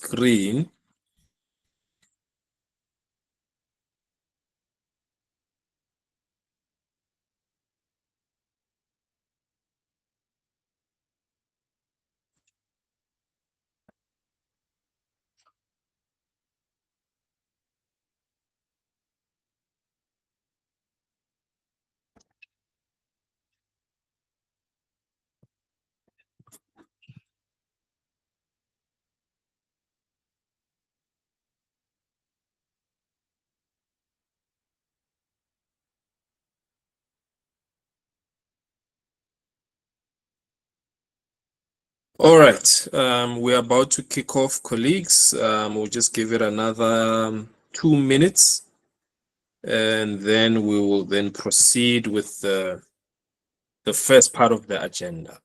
screen. All right, we're about to kick off, colleagues. We'll just give it another 2 minutes, and then we will then proceed with the first part of the agenda.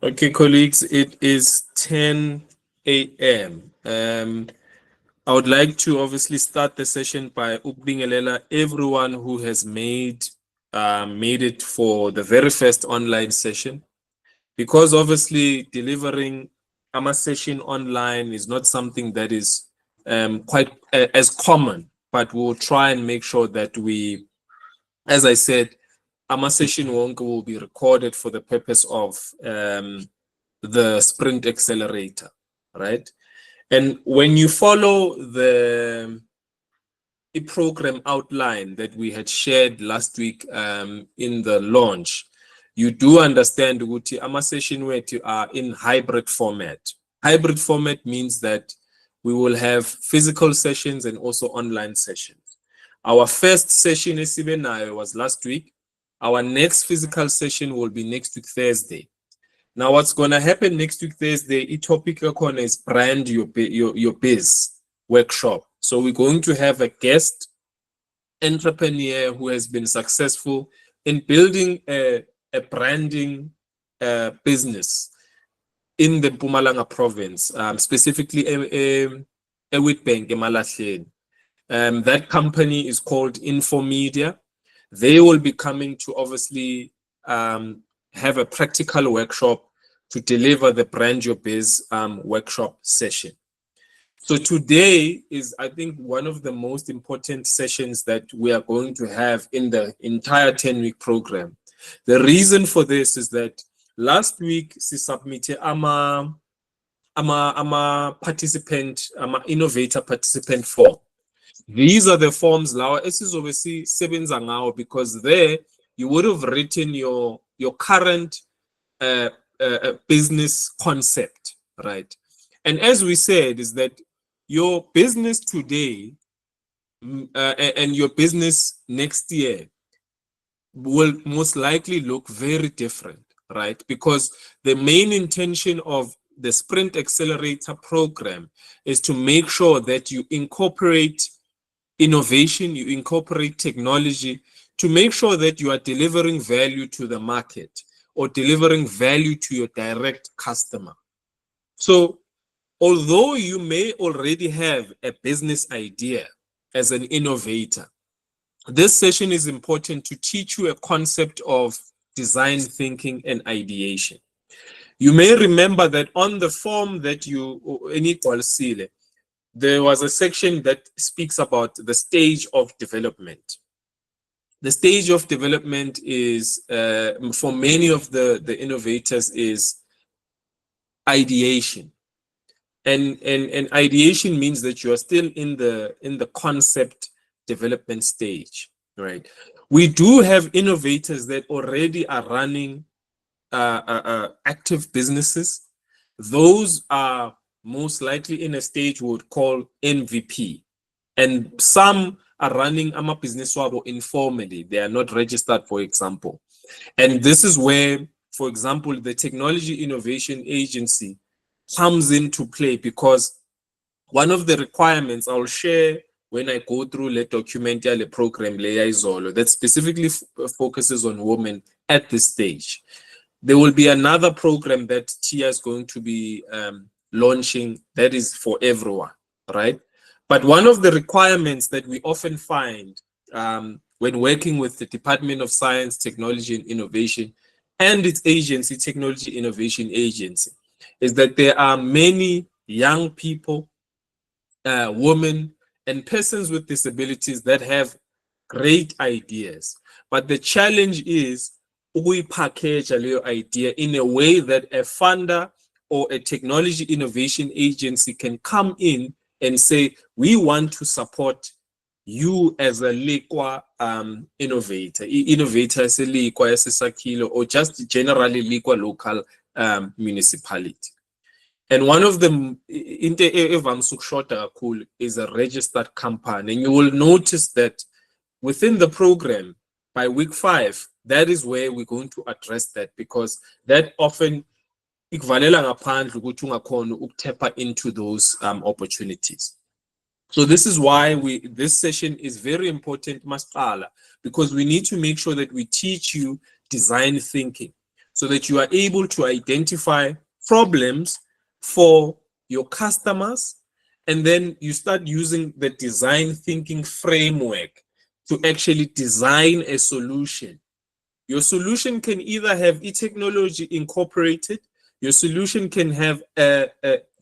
Okay, colleagues, it is 10 a.m. I would like to obviously start the session by ukubingelela everyone who has made it for the very first online session, because obviously delivering a session online is not something that is quite as common, but we'll try and make sure that we, as I said, our session will be recorded for the purpose of the Sprint Accelerator, right? And when you follow the program outline that we had shared last week in the launch, you do understand that our session are in hybrid format. Hybrid format means that we will have physical sessions and also online sessions. Our first session was last week. Our next physical session will be next week, Thursday. Now, what's going to happen next week, Thursday, the topic is brand your biz workshop. So we're going to have a guest entrepreneur who has been successful in building a branding business in the Mpumalanga province, specifically Witbank, Emalahleni. That company is called Infomedia. They will be coming to obviously have a practical workshop to deliver the Brand Your Biz workshop session. So today is, I think, one of the most important sessions that we are going to have in the entire 10-week program. The reason for this is that last week, we submitted ama participant, innovator participant form. These are the forms now, because there you would have written your current business concept, right? And as we said, is that your business today and your business next year will most likely look very different, right? Because the main intention of the Sprint Accelerator program is to make sure that you incorporate innovation, you incorporate technology to make sure that you are delivering value to the market or delivering value to your direct customer. So although you may already have a business idea as an innovator, this session is important to teach you a concept of design thinking and ideation. You may remember that on the form that there was a section that speaks about the stage of development. The stage of development is, for many of the innovators, is ideation. And ideation means that you are still in the concept development stage, right? We do have innovators that already are running active businesses. Those are most likely in a stage we would call MVP. And some are running ama business wabo informally. They are not registered, for example. And this is where, for example, the Technology Innovation Agency comes into play, because one of the requirements I'll share when I go through the document the program that specifically focuses on women at this stage. There will be another program that TIA is going to be launching that is for everyone, right? But one of the requirements that we often find when working with the Department of Science, Technology and Innovation and its agency, Technology Innovation Agency, is that there are many young people, women, and persons with disabilities that have great ideas. But the challenge is we package a little idea in a way that a funder or a technology innovation agency can come in and say, we want to support you as a Lekwa innovator. Innovator as a Lekwa, as a Sakilo, or just generally Lekwa Local Municipality. And one of them is a registered company. And you will notice that within the program, by week 5, that is where we're going to address that, because that often tap into those opportunities. So this is why this session is very important, Masqala, because we need to make sure that we teach you design thinking so that you are able to identify problems for your customers, and then you start using the design thinking framework to actually design a solution. Your solution can either have e-technology incorporated, your solution can have a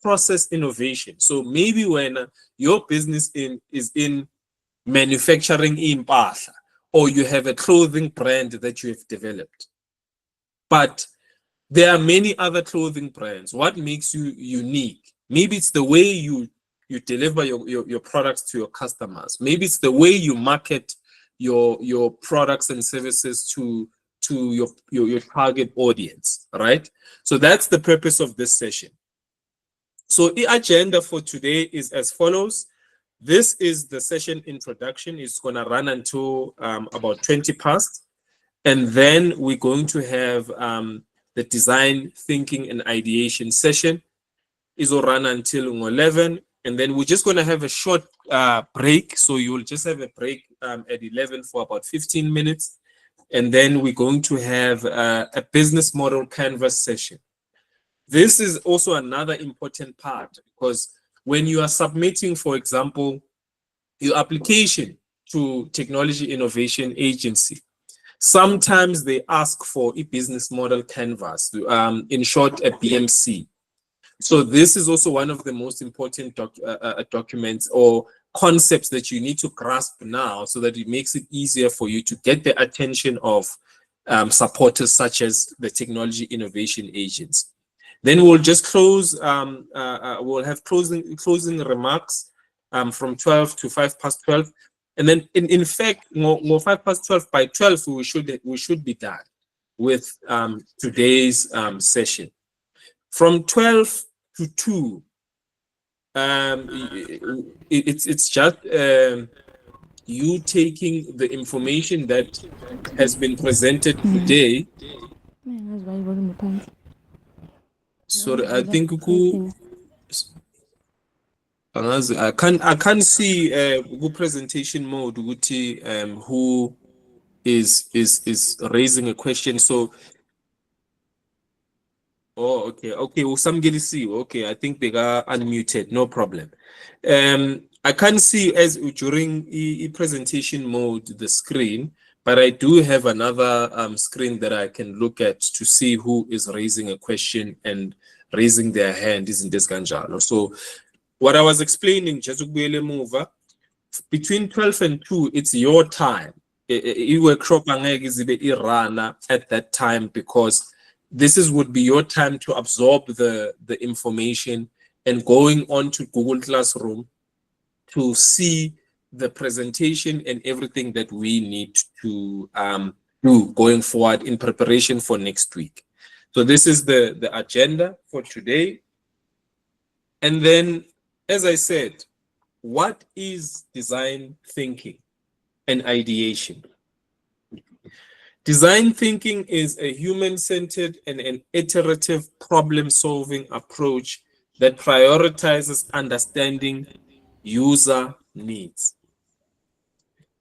process innovation. So maybe when your business is in manufacturing impahla, or you have a clothing brand that you have developed, but there are many other clothing brands. What makes you unique? Maybe it's the way you deliver your products to your customers. Maybe it's the way you market your products and services to your target audience, right? So that's the purpose of this session. So the agenda for today is as follows. This is the session introduction. It's going to run until about 20 past. And then we're going to have the design thinking and ideation session. It will run until 11. And then we're just going to have a short break. So you'll just have a break at 11 for about 15 minutes. And then we're going to have a business model canvas session. This is also another important part, because when you are submitting, for example, your application to Technology Innovation Agency, sometimes they ask for a business model canvas, in short, a BMC. So this is also one of the most important documents or concepts that you need to grasp now, so that it makes it easier for you to get the attention of supporters such as the Technology Innovation Agency. Then we'll just close, we'll have closing remarks from 12 to 5 past 12. And then in fact, more 5 past 12, by 12, we should be done with today's session. From 12 to 2, it's just you taking the information that has been presented today. Sorry, I think I can't see presentation mode who is raising a question. So okay, some get to see. Okay, I think they got unmuted, no problem. I can't see as during presentation mode the screen, but I do have another screen that I can look at to see who is raising a question and raising their hand. Isn't this Ganjalo? So what I was explaining, between 12 and 2, it's your time. Workshop at that time, because this would be your time to absorb the information and going on to Google Classroom to see the presentation and everything that we need to do going forward in preparation for next week. So this is the agenda for today. And then, as I said, what is design thinking? and ideation. Design thinking is a human-centered and an iterative problem-solving approach that prioritizes understanding user needs,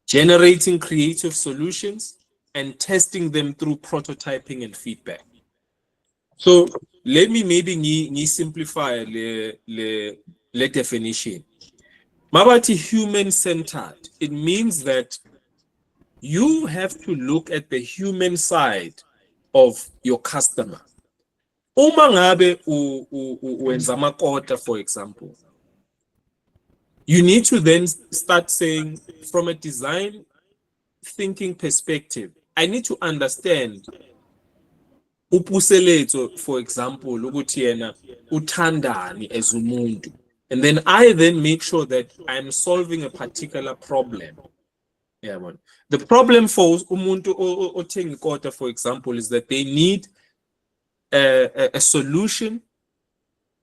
generating creative solutions, and testing them through prototyping and feedback. So let me maybe simplify the definition. Mabati human-centered, it means that you have to look at the human side of your customer. Uma ngabe wenza amakota, for example, you need to then start saying, from a design thinking perspective, I need to understand upuseletho, for example, ukuthi yena uthandani as umuntu. And then I then make sure that I'm solving a particular problem. Yeah, man. The problem for umuntu othenga ikota, for example, is that they need a solution,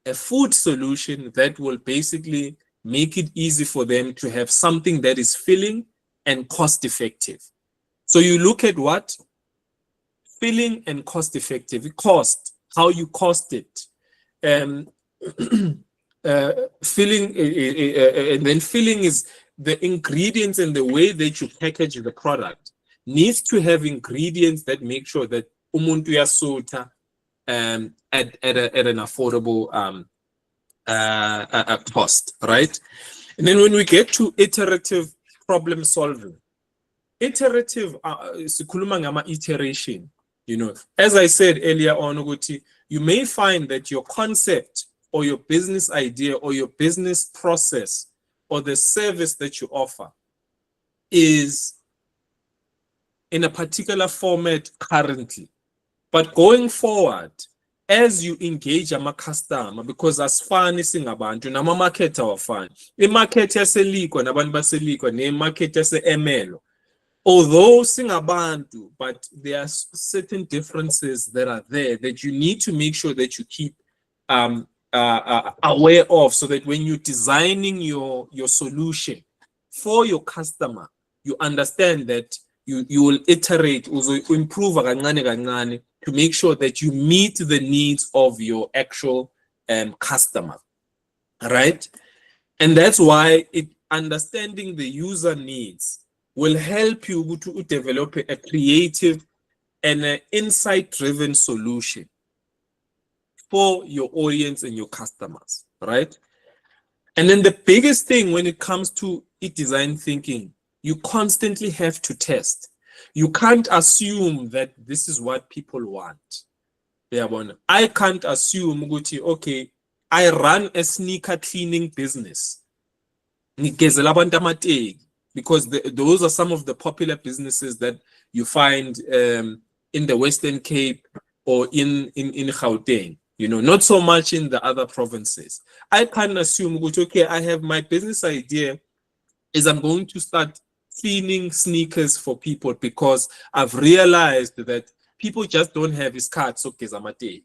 a food solution that will basically make it easy for them to have something that is filling and cost effective. So you look at what? Filling and cost effective. Cost, how you cost it. Filling, and then filling is the ingredients and the way that you package the product needs to have ingredients that make sure that umuntu yasutha at an affordable cost, right? And then when we get to iterative problem solving, iterative sikhuluma ngama iteration, you know, as I said earlier on, ukuthi you may find that your concept or your business idea or your business process or the service that you offer is in a particular format currently. But going forward, as you engage a customer, because asifani singabantu nama-market awafani. I-market yaseLekwa nabantu baseLekwa ne-market yase-Emelo. Although singabantu, but there are certain differences that are there that you need to make sure that you keep aware of, so that when you're designing your solution for your customer, you understand that you will iterate, improve to make sure that you meet the needs of your actual customer, right? And that's why understanding the user needs will help you to develop a creative and an insight-driven solution for your audience and your customers, right? And then the biggest thing when it comes to design thinking, you constantly have to test. You can't assume that this is what people want. I can't assume, okay, I run a sneaker cleaning business. Because those are some of the popular businesses that you find in the Western Cape or in Gauteng. You know, not so much in the other provinces. I can't assume, okay, I have my business idea is I'm going to start cleaning sneakers for people because I've realized that people just don't have his cards. Okay, Zamate.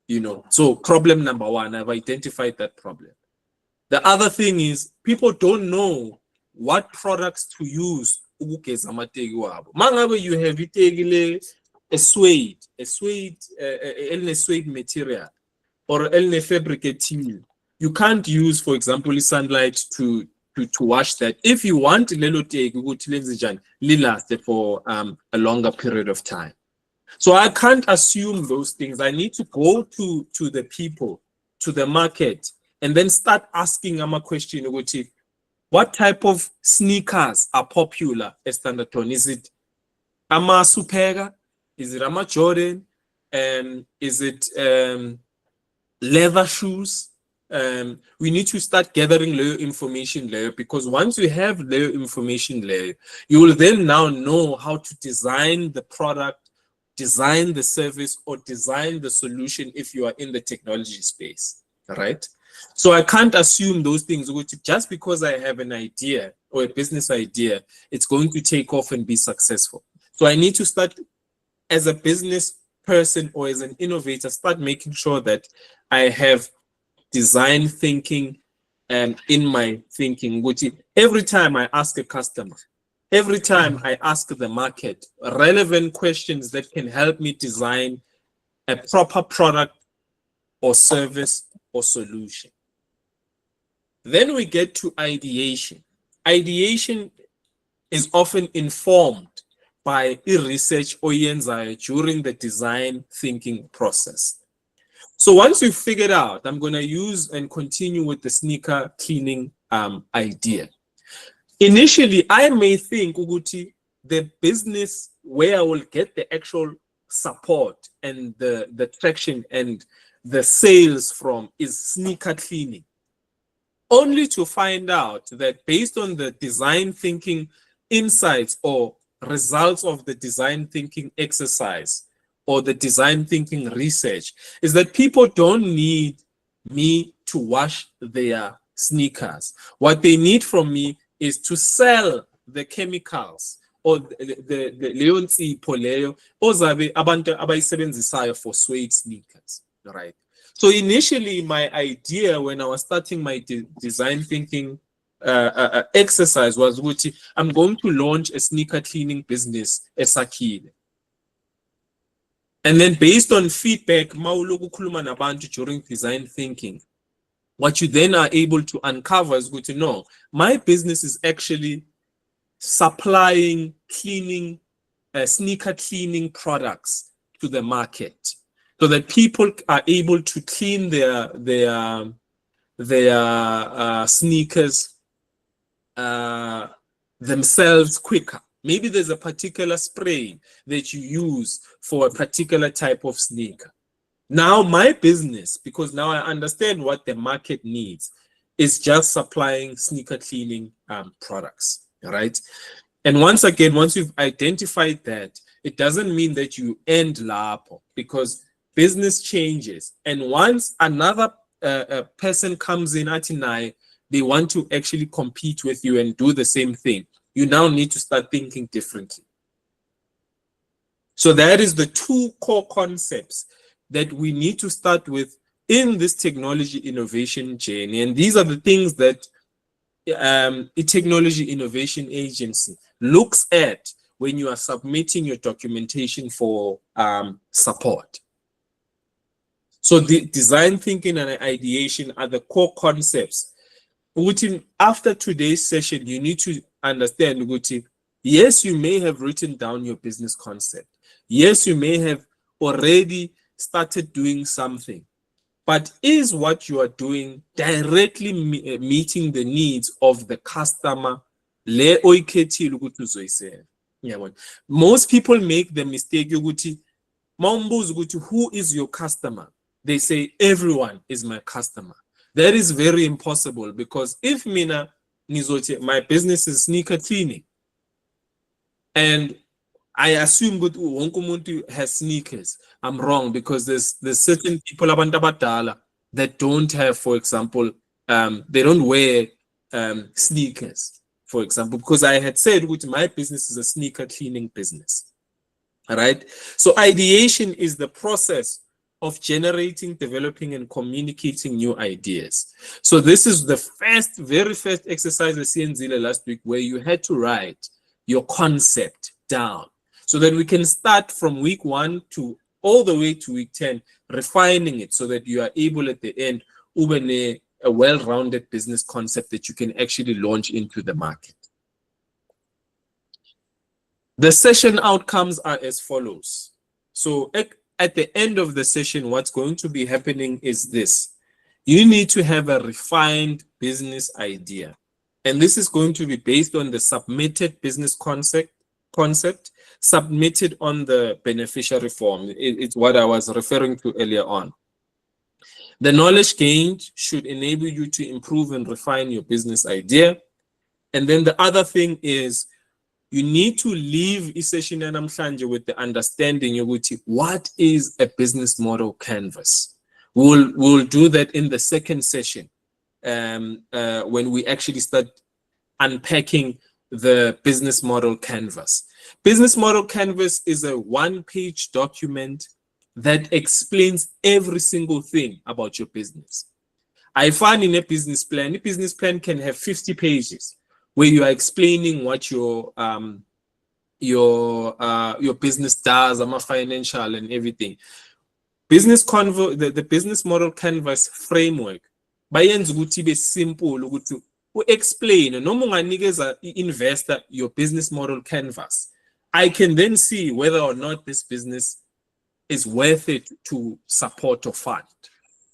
You know, so problem number one, I've identified that problem. The other thing is people don't know what products to use. Mangabe you have a suede material or a fabricated. You can't use, for example, sunlight to wash that. If you want last for a longer period of time. So I can't assume those things. I need to go to the people, to the market, and then start asking them a question. What type of sneakers are popular at Standerton? Is it Ama Supega? Is it Ama Jordan? Is it leather shoes? We need to start gathering layer information layer, because once you have layer information layer, you will then now know how to design the product, design the service, or design the solution if you are in the technology space, right? So I can't assume those things just because I have an idea or a business idea, it's going to take off and be successful. So I need to start as a business person or as an innovator, start making sure that I have design thinking in my thinking. Every time I ask a customer, Every time I ask the market relevant questions that can help me design a proper product or service or solution. Then we get to ideation. Ideation is often informed by research oyenzayo during the design thinking process. So once you've figured out, I'm going to use and continue with the sneaker cleaning idea. Initially, I may think Uguti, the business where I will get the actual support and the traction and the sales from is sneaker cleaning. Only to find out that based on the design thinking insights or results of the design thinking exercise or the design thinking research is that people don't need me to wash their sneakers. What they need from me is to sell the chemicals or the leyo nsipho leyo ozabe abantu abayisebenzisayo for suede sneakers, right? So initially, my idea when I was starting my design thinking exercise was, I'm going to launch a sneaker cleaning business eSakhile. And then based on feedback, during design thinking, what you then are able to uncover is good to know, my business is actually supplying cleaning, sneaker cleaning products to the market, so that people are able to clean their sneakers themselves quicker. Maybe there's a particular spray that you use for a particular type of sneaker. Now my business, because now I understand what the market needs, is just supplying sneaker cleaning products, right? And once again, once you've identified that, it doesn't mean that you end LAPO, because business changes. And once another person comes in at night, they want to actually compete with you and do the same thing. You now need to start thinking differently. So that is the two core concepts that we need to start with in this technology innovation journey. And these are the things that a technology innovation agency looks at when you are submitting your documentation for support. So the design thinking and ideation are the core concepts. After today's session, you need to understand, yes, you may have written down your business concept. Yes, you may have already started doing something, but is what you are doing directly meeting the needs of the customer? Most people make the mistake, who is your customer? They say, everyone is my customer. That is very impossible, because if mina nizote, my business is sneaker cleaning, and I assume that wonke umuntu has sneakers, I'm wrong, because there's certain people that don't have, for example, they don't wear sneakers, for example, because I had said my business is a sneaker cleaning business. All right. So ideation is the process of generating, developing, and communicating new ideas. So this is the very first exercise I see in Zile last week, where you had to write your concept down, so that we can start from week 1 to all the way to week 10, refining it so that you are able at the end, a well-rounded business concept that you can actually launch into the market. The session outcomes are as follows. So at the end of the session, what's going to be happening is this. You need to have a refined business idea. And this is going to be based on the submitted business concept submitted on the beneficiary form. It's what I was referring to earlier on. The knowledge gained should enable you to improve and refine your business idea. And then the other thing is, you need to leave session with the understanding of what is a business model canvas. We'll do that in the second session, when we actually start unpacking the business model canvas. Business model canvas is a 1-page document that explains every single thing about your business. I find in a business plan can have 50 pages. where you are explaining what your business does, financial and everything. The business model canvas framework bayenza ukuthi be simple ukuthi explain noma unganikeza investor your business model canvas. I can then see whether or not this business is worth it to support or fund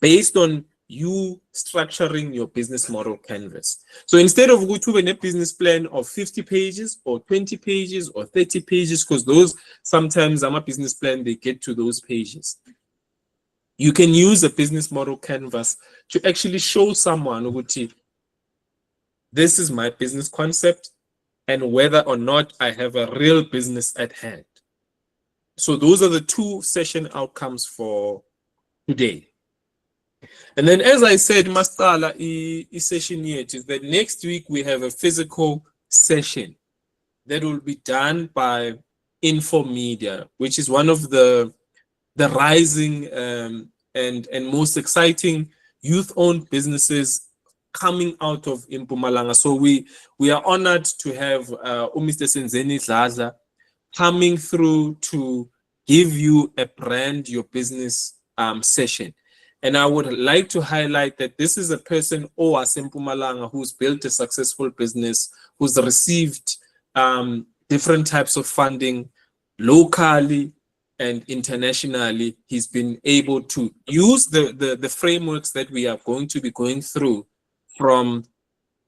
based on you structuring your business model canvas. So instead of going a business plan of 50 pages or 20 pages or 30 pages, because those sometimes I'm a business plan, they get to those pages. You can use a business model canvas to actually show someone, this is my business concept and whether or not I have a real business at hand. So those are the 2 session outcomes for today. And then, as I said, Mastala session yet is that next week we have a physical session that will be done by Infomedia, which is one of the rising and most exciting youth-owned businesses coming out of Mpumalanga. So we are honored to have Mr. Senzeni Dladla coming through to give you a brand your business session. And I would like to highlight that this is a person, Mpumalanga, who's built a successful business, who's received different types of funding locally and internationally. He's been able to use the frameworks that we are going to be going through from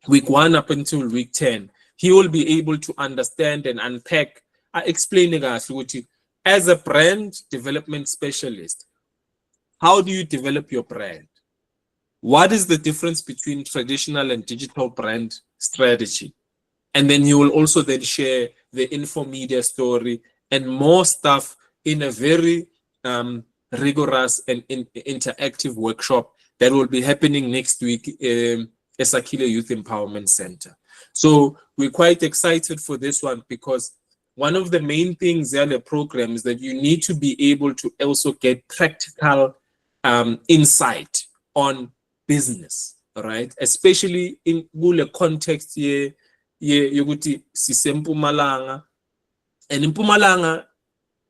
week 1 up until week 10. He will be able to understand and unpack, explaining us as a brand development specialist. How do you develop your brand? What is the difference between traditional and digital brand strategy? And then he will also then share the Infomedia story and more stuff in a very rigorous and interactive workshop that will be happening next week at Sakile Youth Empowerment Center. So we're quite excited for this one because one of the main things in the program is that you need to be able to also get practical insight on business, right? Especially in the context here, Mpumalanga, and Mpumalanga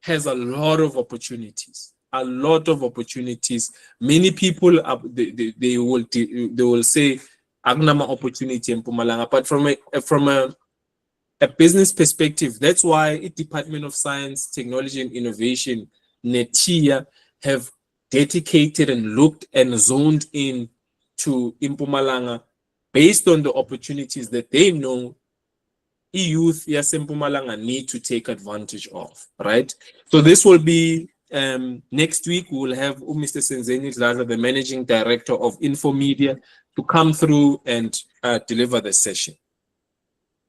has a lot of opportunities. Many people they will say agnama opportunity in Mpumalanga, but from a business perspective, that's why the Department of Science, Technology and Innovation, NETIA, have dedicated and looked and zoned in to Mpumalanga based on the opportunities that they know youth Mpumalanga need to take advantage of, right? So this will be next week. We will have Mr. Senzeni Dladla, the Managing Director of Infomedia, to come through and deliver the session,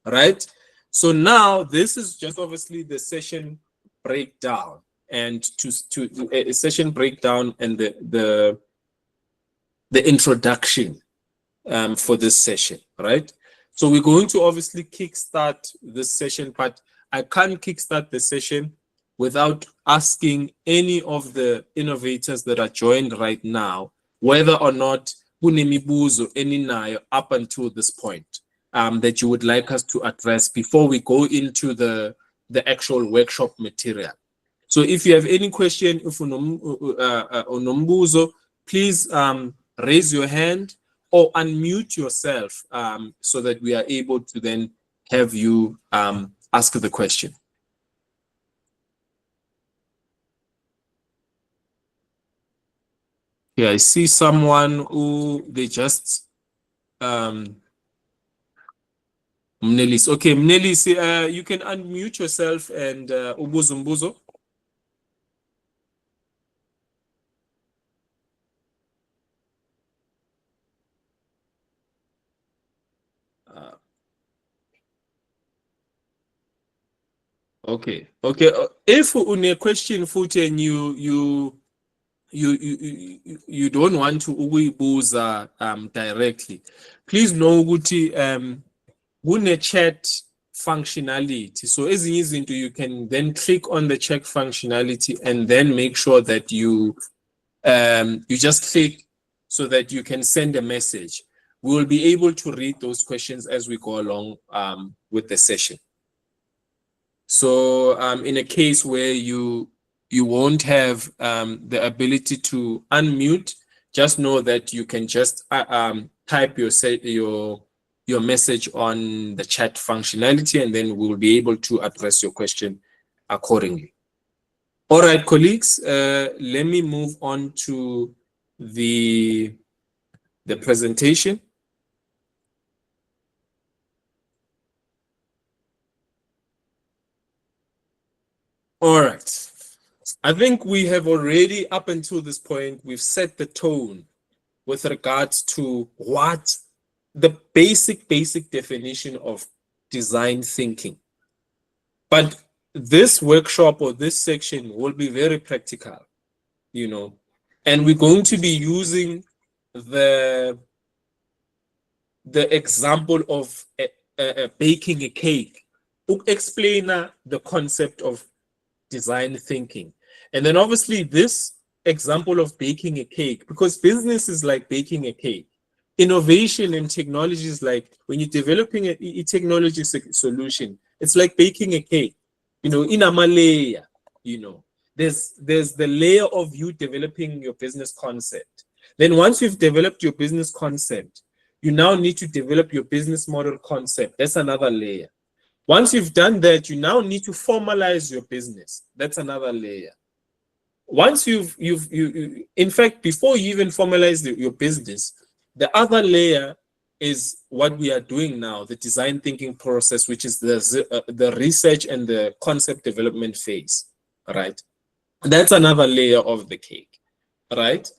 right? So now this is just obviously the session breakdown. And to a session breakdown and the introduction for this session, right? So we're going to obviously kickstart this session, but I can't kickstart the session without asking any of the innovators that are joined right now whether or not kunemibuzo eninayo up until this point that you would like us to address before we go into the actual workshop material. So if you have any question, please raise your hand or unmute yourself so that we are able to then have you ask the question. Yeah, I see someone who they just Mnelis. Okay, Mnelis, you can unmute yourself and Ubuzumbuzo. Okay. If une question futhi and you don't want to ukuyibuza directly, please know ukuthi kune chat functionality. So ezinye izinto you can then click on the chat functionality and then make sure that you just click so that you can send a message. we will be able to read those questions as we go along with the session. So in a case where you won't have the ability to unmute, just know that you can just type your message on the chat functionality, and then we'll be able to address your question accordingly. All right, colleagues, let me move on to the presentation. All right. I think we have already, up until this point, we've set the tone with regards to what the basic definition of design thinking. But this workshop or this section will be very practical, you know, and we're going to be using the example of baking a cake to explain the concept of design thinking. And then obviously this example of baking a cake, because business is like baking a cake. Innovation and technology is like when you're developing a technology solution, it's like baking a cake, you know, in a layer, you know, there's the layer of you developing your business concept. Then once you've developed your business concept, you now need to develop your business model concept. That's another layer. Once you've done that, you now need to formalize your business. That's another layer. Once in fact, before you even formalize your business, the other layer is what we are doing now, the design thinking process, which is the research and the concept development phase, right? That's another layer of the cake, right?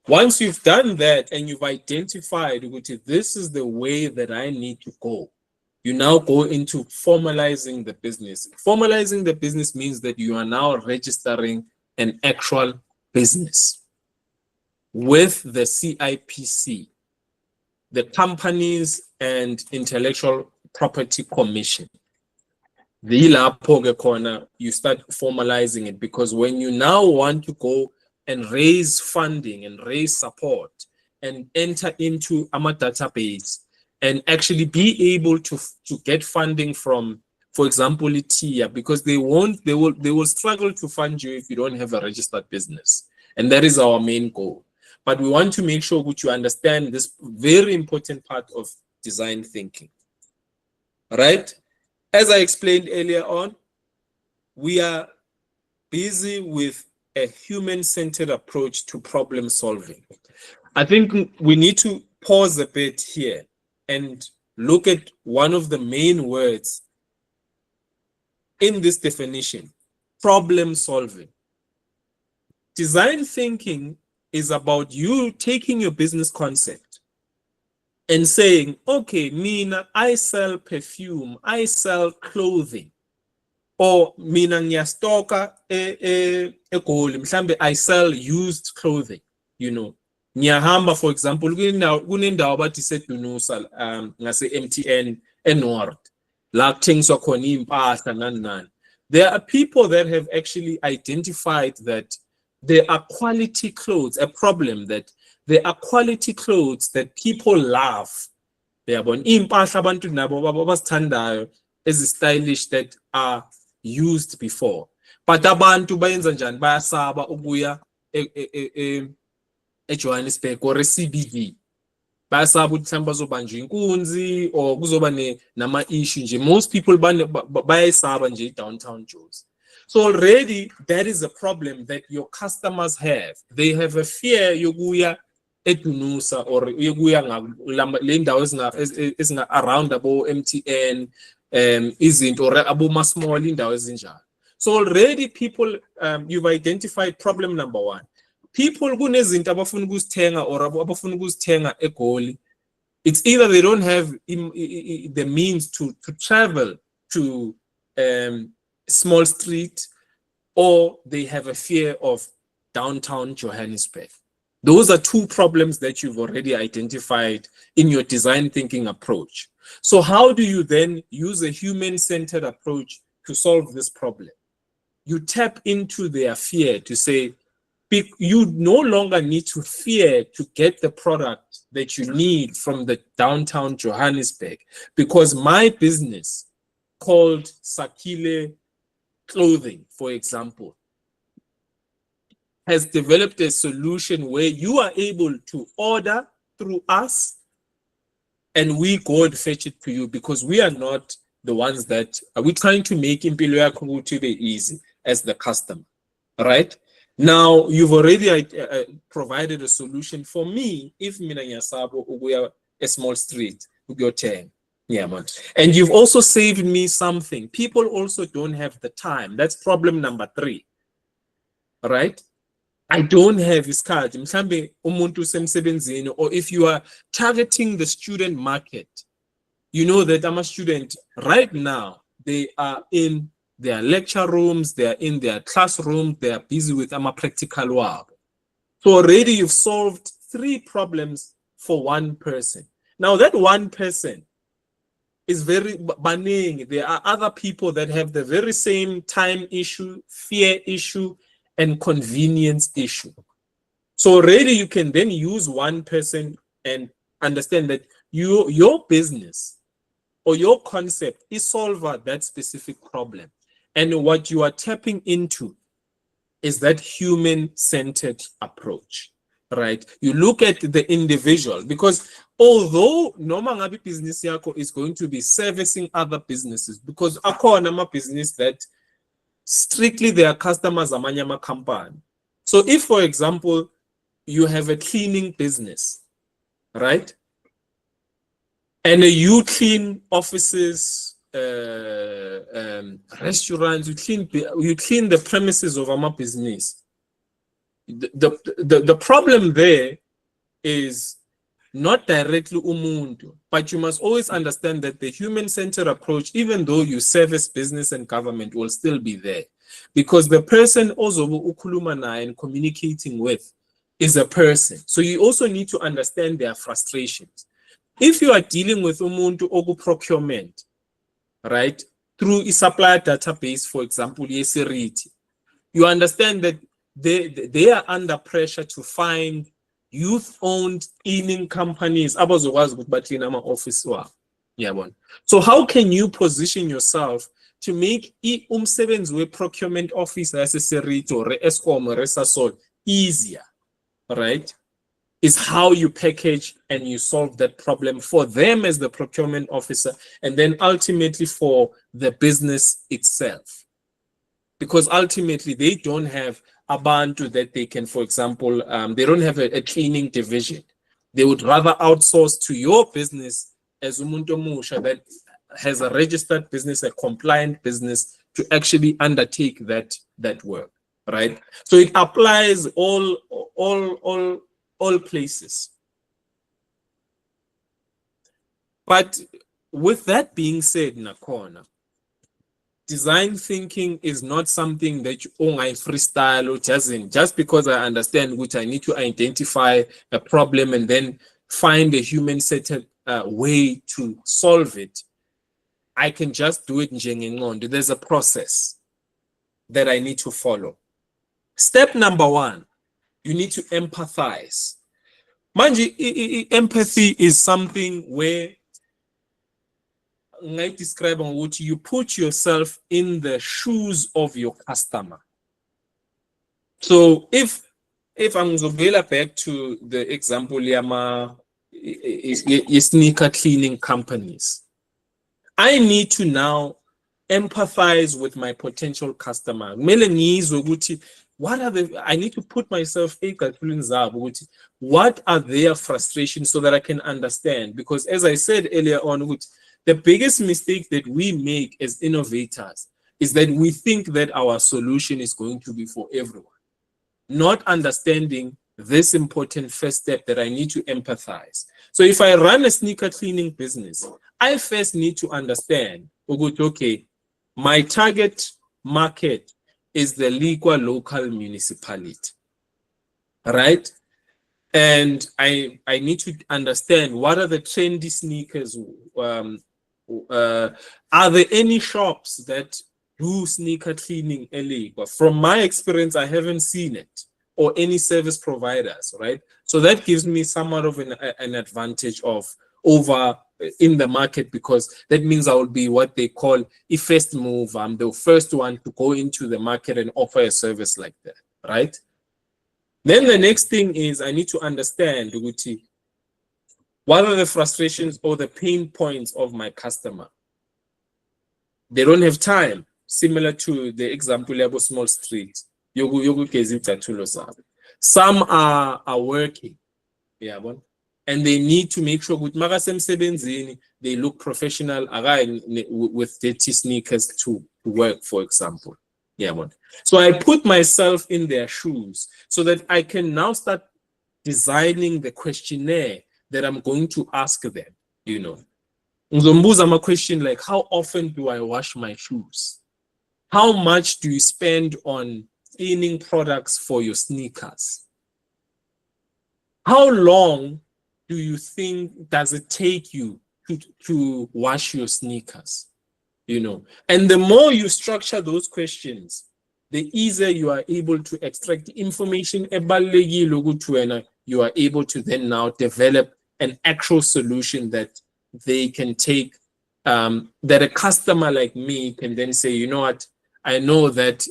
Once you've done that and you've identified, which this is the way that I need to go, you now go into formalizing the business. Formalizing the business means that you are now registering an actual business with the CIPC, the Companies and Intellectual Property Commission. You start formalizing it, because when you now want to go and raise funding and raise support and enter into a database and actually be able to get funding from, for example, TIA, because they will struggle to fund you if you don't have a registered business. And that is our main goal. But we want to make sure that you understand this very important part of design thinking. Right? As I explained earlier on, we are busy with a human-centered approach to problem solving. I think we need to pause a bit here and look at one of the main words in this definition: problem solving. Design thinking is about you taking your business concept and saying, okay, Mina, I sell perfume, I sell clothing, or Mina ngiyastoka eGoli, mhlambe I sell used clothing, you know. Ngiyahamba, for example, kunendawo abathi seDunusa ngase MTN eNorth, la kuthengiswa khona impahla nani nani. There are people that have actually identified that there are quality clothes, a problem that there are quality clothes that people love. They are impahla abantu nabo abazithandayo ezi-stylish that are used before. But abantu bayenza njani? Bayasaba ukuya eJohannesburg or CBD. Bayasaba ukuthi mhlawumbe bazobanjwa inkunzi or kuzoba nama-issue nje. Most people bayayisaba nje downtown Joes. So already that is a problem that your customers have. They have a fear yokuya eDunusa or yokuya le ndawo ezinga around abo MTN izinto or abo small indawo ezinjalo. So already people, you've identified problem number one. People kunezinto abafuna ukuzithenga or abafuna ukuzithenga eGoli. It's either they don't have the means to travel to Small Street, or they have a fear of downtown Johannesburg. Those are two problems that you've already identified in your design thinking approach. So how do you then use a human-centered approach to solve this problem? You tap into their fear to say, you no longer need to fear to get the product that you need from the downtown Johannesburg, because my business called Sakile Clothing, for example, has developed a solution where you are able to order through us and we go and fetch it to you, because we are not the ones that are we trying to make impilo yakho to be easy as the customer, right? Now you've already provided a solution for me. If mina ngiyasabo ukuya a small street ukuyothenga, yeah man, and you've also saved me something. People also don't have the time. That's problem number 3, right? I don't have isikhathi mhlambe umuntu usemsebenzini, or if you are targeting the student market, you know that I'm a student right now, they are in their lecture rooms, they are in their classroom, they are busy with practical work. So already you've solved 3 problems for one person. Now that one person is very banning. There are other people that have the very same time issue, fear issue, and convenience issue. So already you can then use one person and understand that your business or your concept is solver that specific problem. And what you are tapping into is that human-centered approach, right? You look at the individual, because although Noma Ngabi business yako is going to be servicing other businesses, because akona ma business that strictly their customers are manyama company. So if, for example, you have a cleaning business, right? And you clean offices, restaurants, you clean the premises of our business. The problem there is not directly umuntu, but you must always understand that the human-centered approach, even though you service business and government, will still be there, because the person also ukuluma and communicating with is a person. So you also need to understand their frustrations. If you are dealing with umuntu oku procurement, right, through a supplier database, for example, Yesiriti, you understand that they are under pressure to find youth-owned cleaning companies. So how can you position yourself to make umsebenzi procurement office necessary to Eskom or Resasol easier, right? Is how you package and you solve that problem for them as the procurement officer, and then ultimately for the business itself. Because ultimately they don't have a bantu that they can, for example, they don't have a cleaning division. They would rather outsource to your business as umuntu musha that has a registered business, a compliant business, to actually undertake that work, right? So it applies all places. But with that being said, Nakona, design thinking is not something that you freestyle or just because I understand which I need to identify a problem and then find a human-centered way to solve it. I can just do it in There's a process that I need to follow. Step number 1, you need to empathize. Manji, empathy is something where I describe on what you put yourself in the shoes of your customer. So if I'm going back to the example, sneaker cleaning companies, I need to now empathize with my potential customer. What are I need to put myself in what are their frustrations so that I can understand? Because as I said earlier on, the biggest mistake that we make as innovators is that we think that our solution is going to be for everyone, not understanding this important first step that I need to empathize. So if I run a sneaker cleaning business, I first need to understand, okay, my target market is the Lekwa Local Municipality, right? And I need to understand what are the trendy sneakers. Are there any shops that do sneaker cleaning in Lekwa? From my experience, I haven't seen it, or any service providers, right? So that gives me somewhat of an advantage over in the market, because that means I will be what they call a first mover. I'm the first one to go into the market and offer a service like that, right? Then the next thing is I need to understand, Uguti, what are the frustrations or the pain points of my customer? They don't have time, similar to the example of small street. Some are working, yeah, and they need to make sure they look professional with dirty sneakers to work, for example. Yeah, so I put myself in their shoes so that I can now start designing the questionnaire that I'm going to ask them. I'm a question like, how often do I wash my shoes? How much do you spend on cleaning products for your sneakers? How long do you think does it take you to wash your sneakers? And the more you structure those questions, the easier you are able to extract information. You are able to then now develop an actual solution that they can take, that a customer like me can then say, you know what, I know that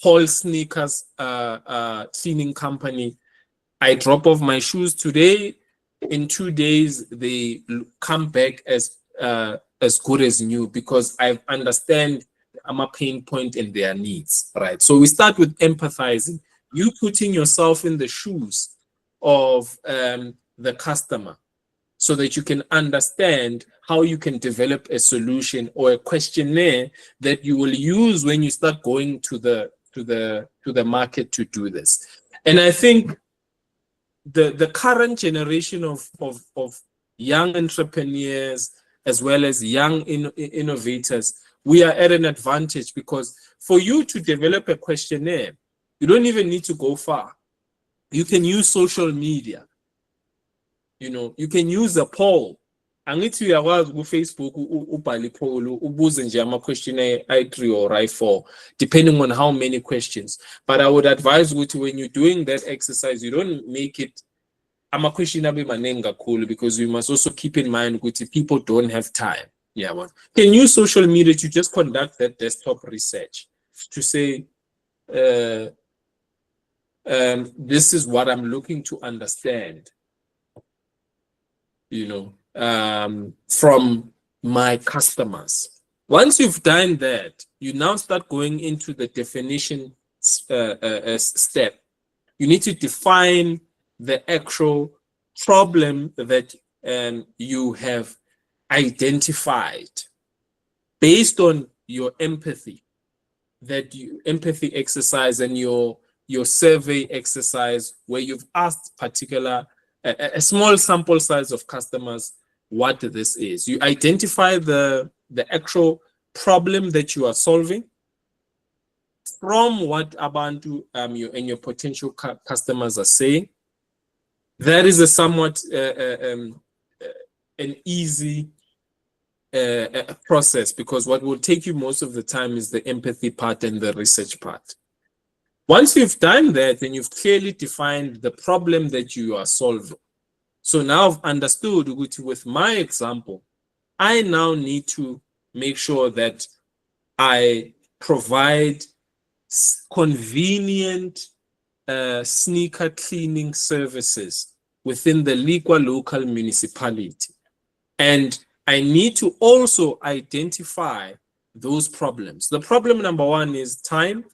Paul Sneakers cleaning company, I drop off my shoes today, in 2 days they come back as good as new, because I understand I'm a pain point in their needs, right? So we start with empathizing, you putting yourself in the shoes of the customer, so that you can understand how you can develop a solution or a questionnaire that you will use when you start going to the market to do this. And I think the current generation of young entrepreneurs, as well as young innovators, we are at an advantage, because for you to develop a questionnaire, you don't even need to go far. You can use social media. You can use a poll. Angithi uyakwazi ku-Facebook ubhale poll, ubuze nje ama-questionnaire I3 or I4, depending on how many questions. But I would advise you to, when you're doing that exercise, you don't make it ama-question abe maningi kakhulu, because we must also keep in mind that people don't have time. Yeah, can use social media to just conduct that desktop research to say, this is what I'm looking to understand, from my customers. Once you've done that, you now start going into the definition step. You need to define the actual problem that you have identified based on your empathy, empathy exercise and your survey exercise, where you've asked a small sample size of customers what this is. You identify the actual problem that you are solving from what Abantu you and your potential customers are saying. That is a somewhat an easy process, because what will take you most of the time is the empathy part and the research part. Once you've done that, then you've clearly defined the problem that you are solving. So now I've understood with my example, I now need to make sure that I provide convenient sneaker cleaning services within the Lekwa Local Municipality. And I need to also identify those problems. The problem number 1 is time.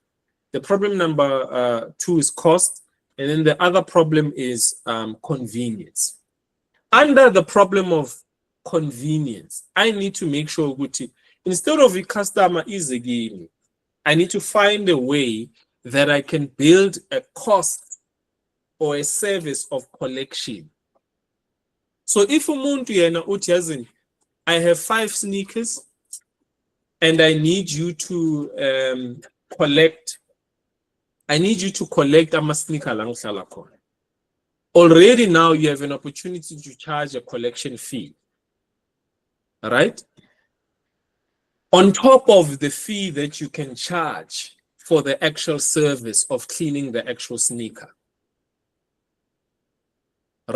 The problem number 2 is cost. And then the other problem is convenience. Under the problem of convenience, I need to make sure that instead of a customer is again, I need to find a way that I can build a cost or a service of collection. So if umuntu yena uthi yazini, I have 5 sneakers and I need you to collect ama-sneaker la ngihlala khona. Already now you have an opportunity to charge a collection fee. All right? On top of the fee that you can charge for the actual service of cleaning the actual sneaker.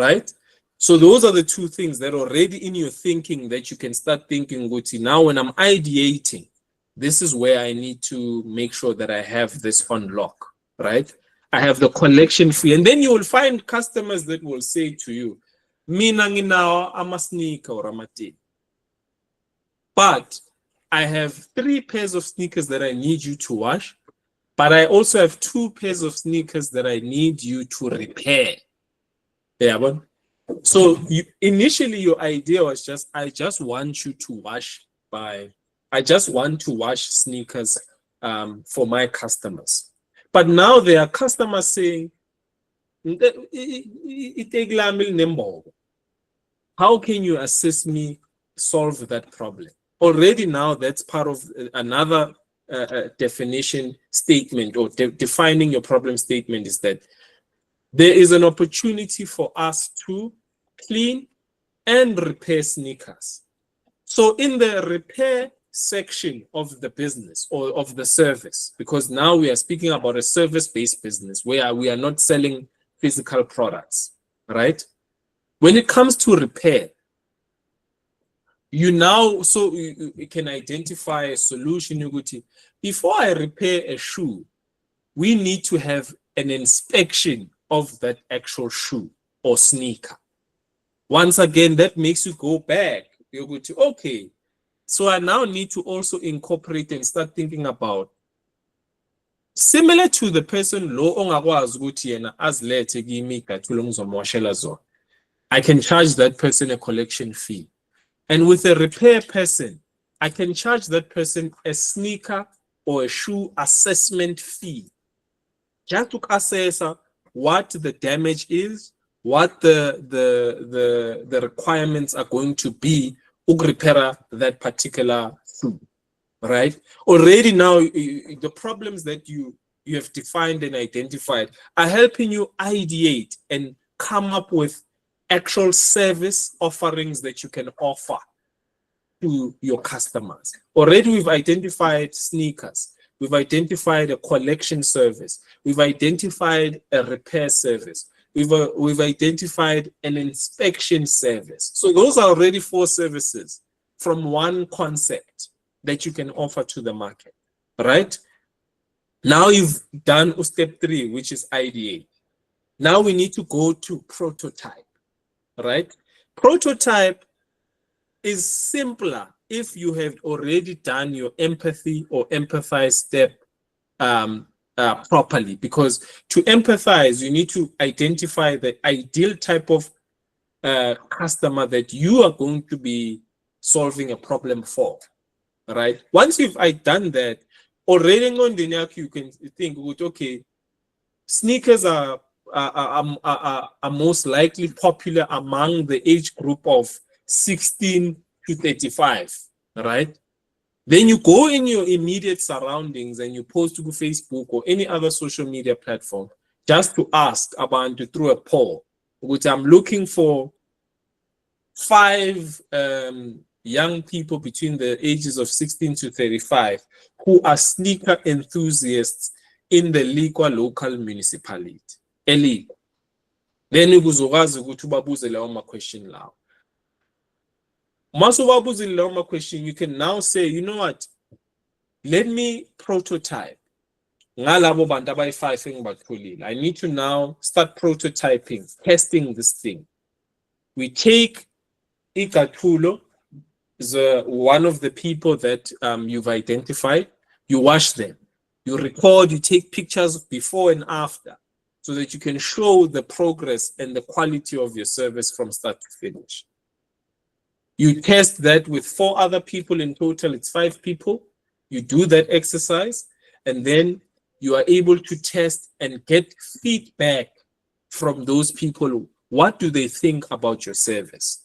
Right? So those are the two things that are already in your thinking that you can start thinking, Guti, now when I'm ideating, this is where I need to make sure that I have this on lock, right? I have the collection fee. And then you will find customers that will say to you, Mina nginawo ama-sneaker or amati. But I have 3 pairs of sneakers that I need you to wash, but I also have 2 pairs of sneakers that I need you to repair. Yeah, but so initially your idea was just, I just want you to wash I just want to wash sneakers for my customers. But now there are customers saying, how can you assist me solve that problem? Already now that's part of another definition statement, or defining your problem statement, is that there is an opportunity for us to clean and repair sneakers. So in the repair section of the business or of the service, because now we are speaking about a service-based business where we are not selling physical products, right? When it comes to repair, you can identify a solution. Before I repair a shoe, we need to have an inspection of that actual shoe or sneaker. Once again, that makes you go back. You're going to, okay, so I now need to also incorporate and start thinking about, similar to the person lo ongakwazi ukuthi yena azilethe kimi icathulo ngizomoshela zona, I can charge that person a collection fee. And with a repair person, I can charge that person a sneaker or a shoe assessment fee, just to assess what the damage is, what the requirements are going to be to repair that particular shoe, right? Already now, the problems that you have defined and identified are helping you ideate and come up with actual service offerings that you can offer to your customers. Already we've identified sneakers. We've identified a collection service. We've identified a repair service. We've identified an inspection service. So those are already 4 services from one concept that you can offer to the market, right? Now you've done step 3, which is ideate. Now we need to go to prototype, right? Prototype is simpler if you have already done your empathy or empathize step properly, because to empathize, you need to identify the ideal type of customer that you are going to be solving a problem for, right? Once you've done that, already on the NAC, you can think, okay, sneakers are most likely popular among the age group of 16 to 35, right? Then you go in your immediate surroundings and you post to Facebook or any other social media platform just to ask about, to throw a poll, which I'm looking for 5 young people between the ages of 16 to 35 who are sneaker enthusiasts in the Lekwa Local Municipality. Then uzokwazi ukuthi ubabuze lawo question lawo. Question, you can now say, you know what, let me prototype. I need to now start prototyping, testing this thing. We take Ikatulo, one of the people that you've identified, you wash them, you record, you take pictures before and after, so that you can show the progress and the quality of your service from start to finish. You test that with 4 other people. In total, it's 5 people. You do that exercise, and then you are able to test and get feedback from those people. What do they think about your service?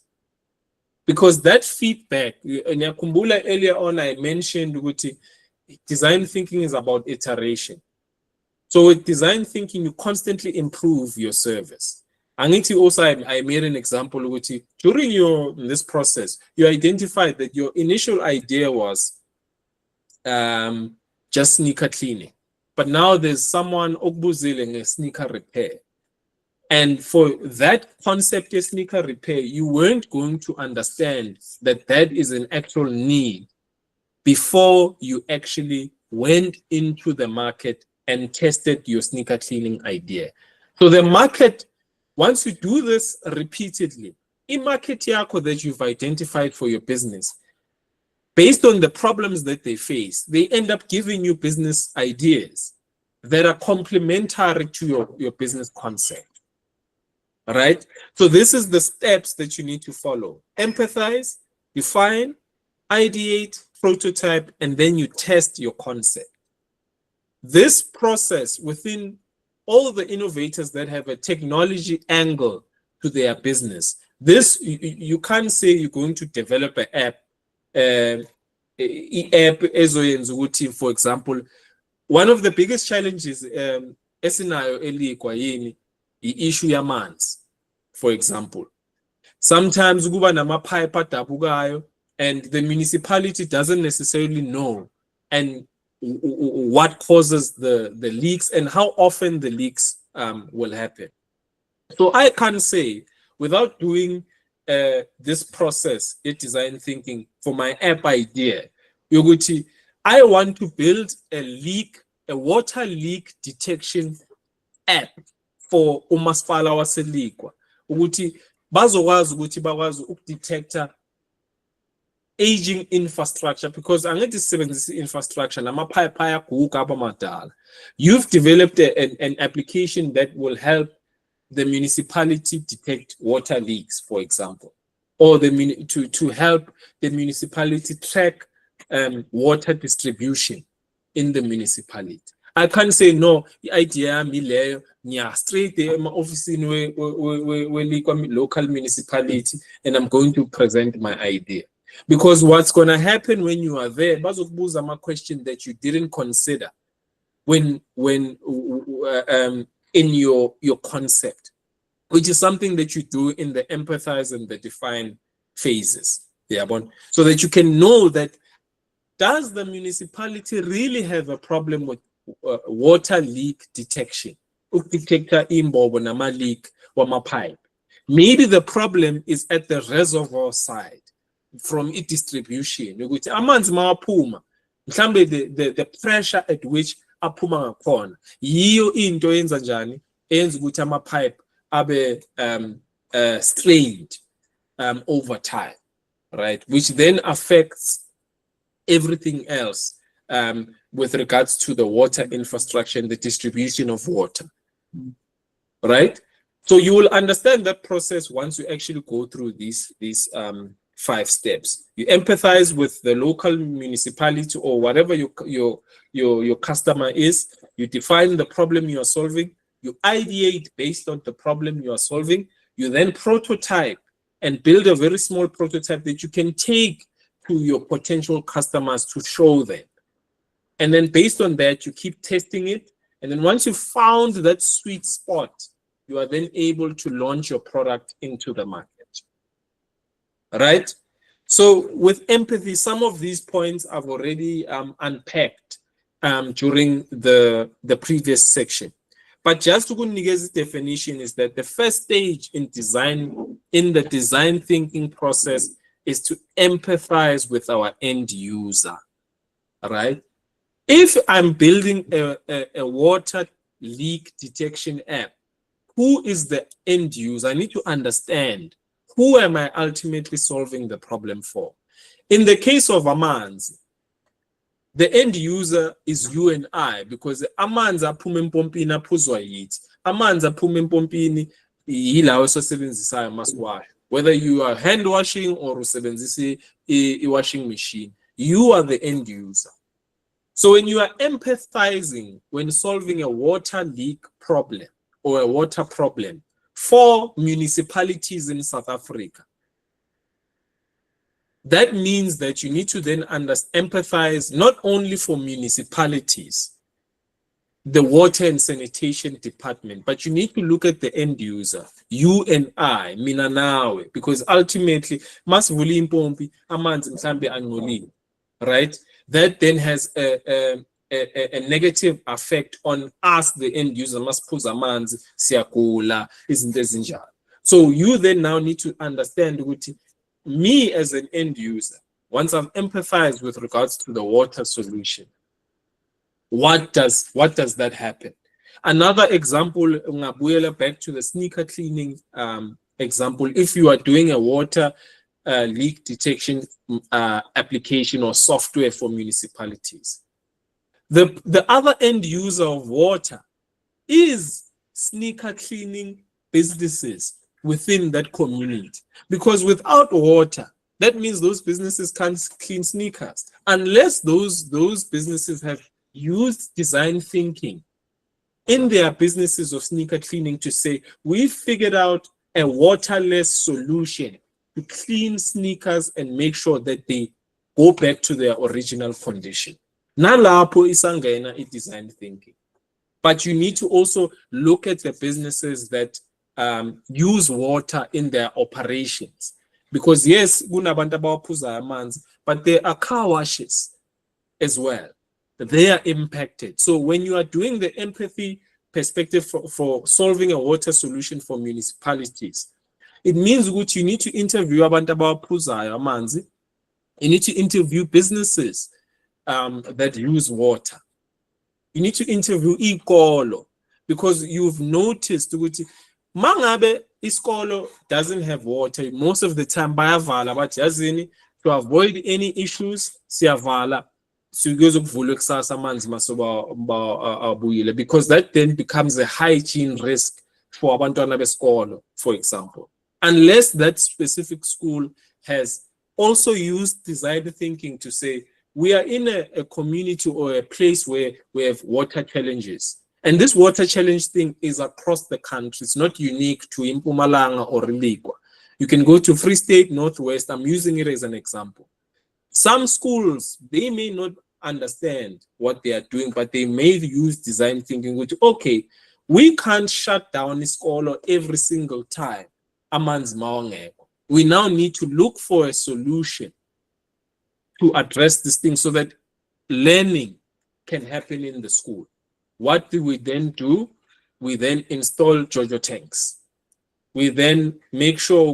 Because that feedback, earlier on, I mentioned design thinking is about iteration. So with design thinking, you constantly improve your service. And also, I made an example during this process, you identified that your initial idea was just sneaker cleaning. but now there's someone okubuzile sneaker repair. And for that concept of sneaker repair, you weren't going to understand that that is an actual need before you actually went into the market and tested your sneaker cleaning idea. So the market, once you do this repeatedly, in market yako that you've identified for your business, based on the problems that they face, they end up giving you business ideas that are complementary to your business concept. Right? So this is the steps that you need to follow. Empathize, define, ideate, prototype, and then you test your concept. This process within all the innovators that have a technology angle to their business, this you can't say you're going to develop an app, for example. One of the biggest challenges esinayo eLekwa yini issue yamanzi, for example. Sometimes kuba namapipe adabukayo and the municipality doesn't necessarily know and what causes the leaks and how often the leaks will happen. So I can say, without doing this process, design thinking for my app idea, I want to build a water leak detection app for umasipala waseLekwa ukuthi bazokwazi ukuthi bakwazi ukudetector aging infrastructure, because angithi sisebenzisa infrastructure lamapipe ayaguga abamadala. You've developed an application that will help the municipality detect water leaks, for example, or to help the municipality track water distribution in the municipality. I can't say no, the idea mileyo nya straight my office in Lekwa Local Municipality and I'm going to present my idea. Because what's going to happen when you are there, bazokubuza ama question that you didn't consider when in your concept, which is something that you do in the empathize and the define phases. Yeah, so that you can know that does the municipality really have a problem with water leak detection? Detector imbobo nama leak wama pipe. Maybe the problem is at the reservoir side from its distribution. Amanzi mawaphuma, mhlambe the pressure at which aphuma ngakhona yiyo into yenza njani enza ukuthi ama pipe abe strained over time, right? Which then affects everything else with regards to the water infrastructure and the distribution of water, right? So you will understand that process once you actually go through these 5 steps. You empathize with the local municipality or whatever your customer is. You define the problem you are solving. You ideate based on the problem you are solving. You then prototype and build a very small prototype that you can take to your potential customers to show them. And then based on that, you keep testing it. And then once you found that sweet spot, you are then able to launch your product into the market. Right? So with empathy, some of these points I've already unpacked during the previous section. But just to give the definition is that the first stage in the design thinking process is to empathize with our end user. Right? If I'm building a water leak detection app, who is the end user? I need to understand who am I ultimately solving the problem for. In the case of amanzi, the end user is you and I, because amanzi aphuma empompini aphuzwa yithi. Amanzi aphuma empompini yilawo esisebenzisayo masiwash. Whether you are hand washing or usebenzisa a washing machine, you are the end user. So when you are empathizing when solving a water leak problem or a water problem for municipalities in South Africa, that means that you need to then empathize not only for municipalities, the water and sanitation department, but you need to look at the end user, you and I, mina nawe, because ultimately, masivuli impompi amanzi mhlambe angcolile, right? That then has a negative effect on us, the end user. Masiphuza amanzi, siyagula, izinto ezinjalo. So you then now need to understand ukuthi me as an end user, once I've empathized with regards to the water solution, what does that happen? Another example, ungabuyela back to the sneaker cleaning example. If you are doing a water leak detection application or software for municipalities, the other end user of water is sneaker cleaning businesses within that community. Because without water, that means those businesses can't clean sneakers unless those businesses have used design thinking in their businesses of sneaker cleaning to say, we figured out a waterless solution to clean sneakers and make sure that they go back to their original condition. Nalapho isangena design thinking. But you need to also look at the businesses that use water in their operations. Because yes, kunabantu abawaphuza amanzi, but there are car washes as well. They are impacted. So when you are doing the empathy perspective for solving a water solution for municipalities, it means that you need to interview abantu abawaphuzayo amanzi. You need to interview businesses that use water. You need to interview ikolo, because you've noticed ukuthi mangabe iskolo doesn't have water, most of the time bayavala bathi yazini, to avoid any issues siyavala siyokuvula kusasa amanzi masoba abuyile, because that then becomes a hygiene risk for abantwana besikolo, for example, unless that specific school has also used design thinking to say, we are in a community or a place where we have water challenges. And this water challenge thing is across the country. It's not unique to Mpumalanga or Lekwa. You can go to Free State, Northwest. I'm using it as an example. Some schools, they may not understand what they are doing, but they may use design thinking, which, okay, we can't shut down isikolo every single time. Amanzi mawangekho. We now need to look for a solution to address this thing so that learning can happen in the school. What do we then do? We then install Jojo tanks. We then make sure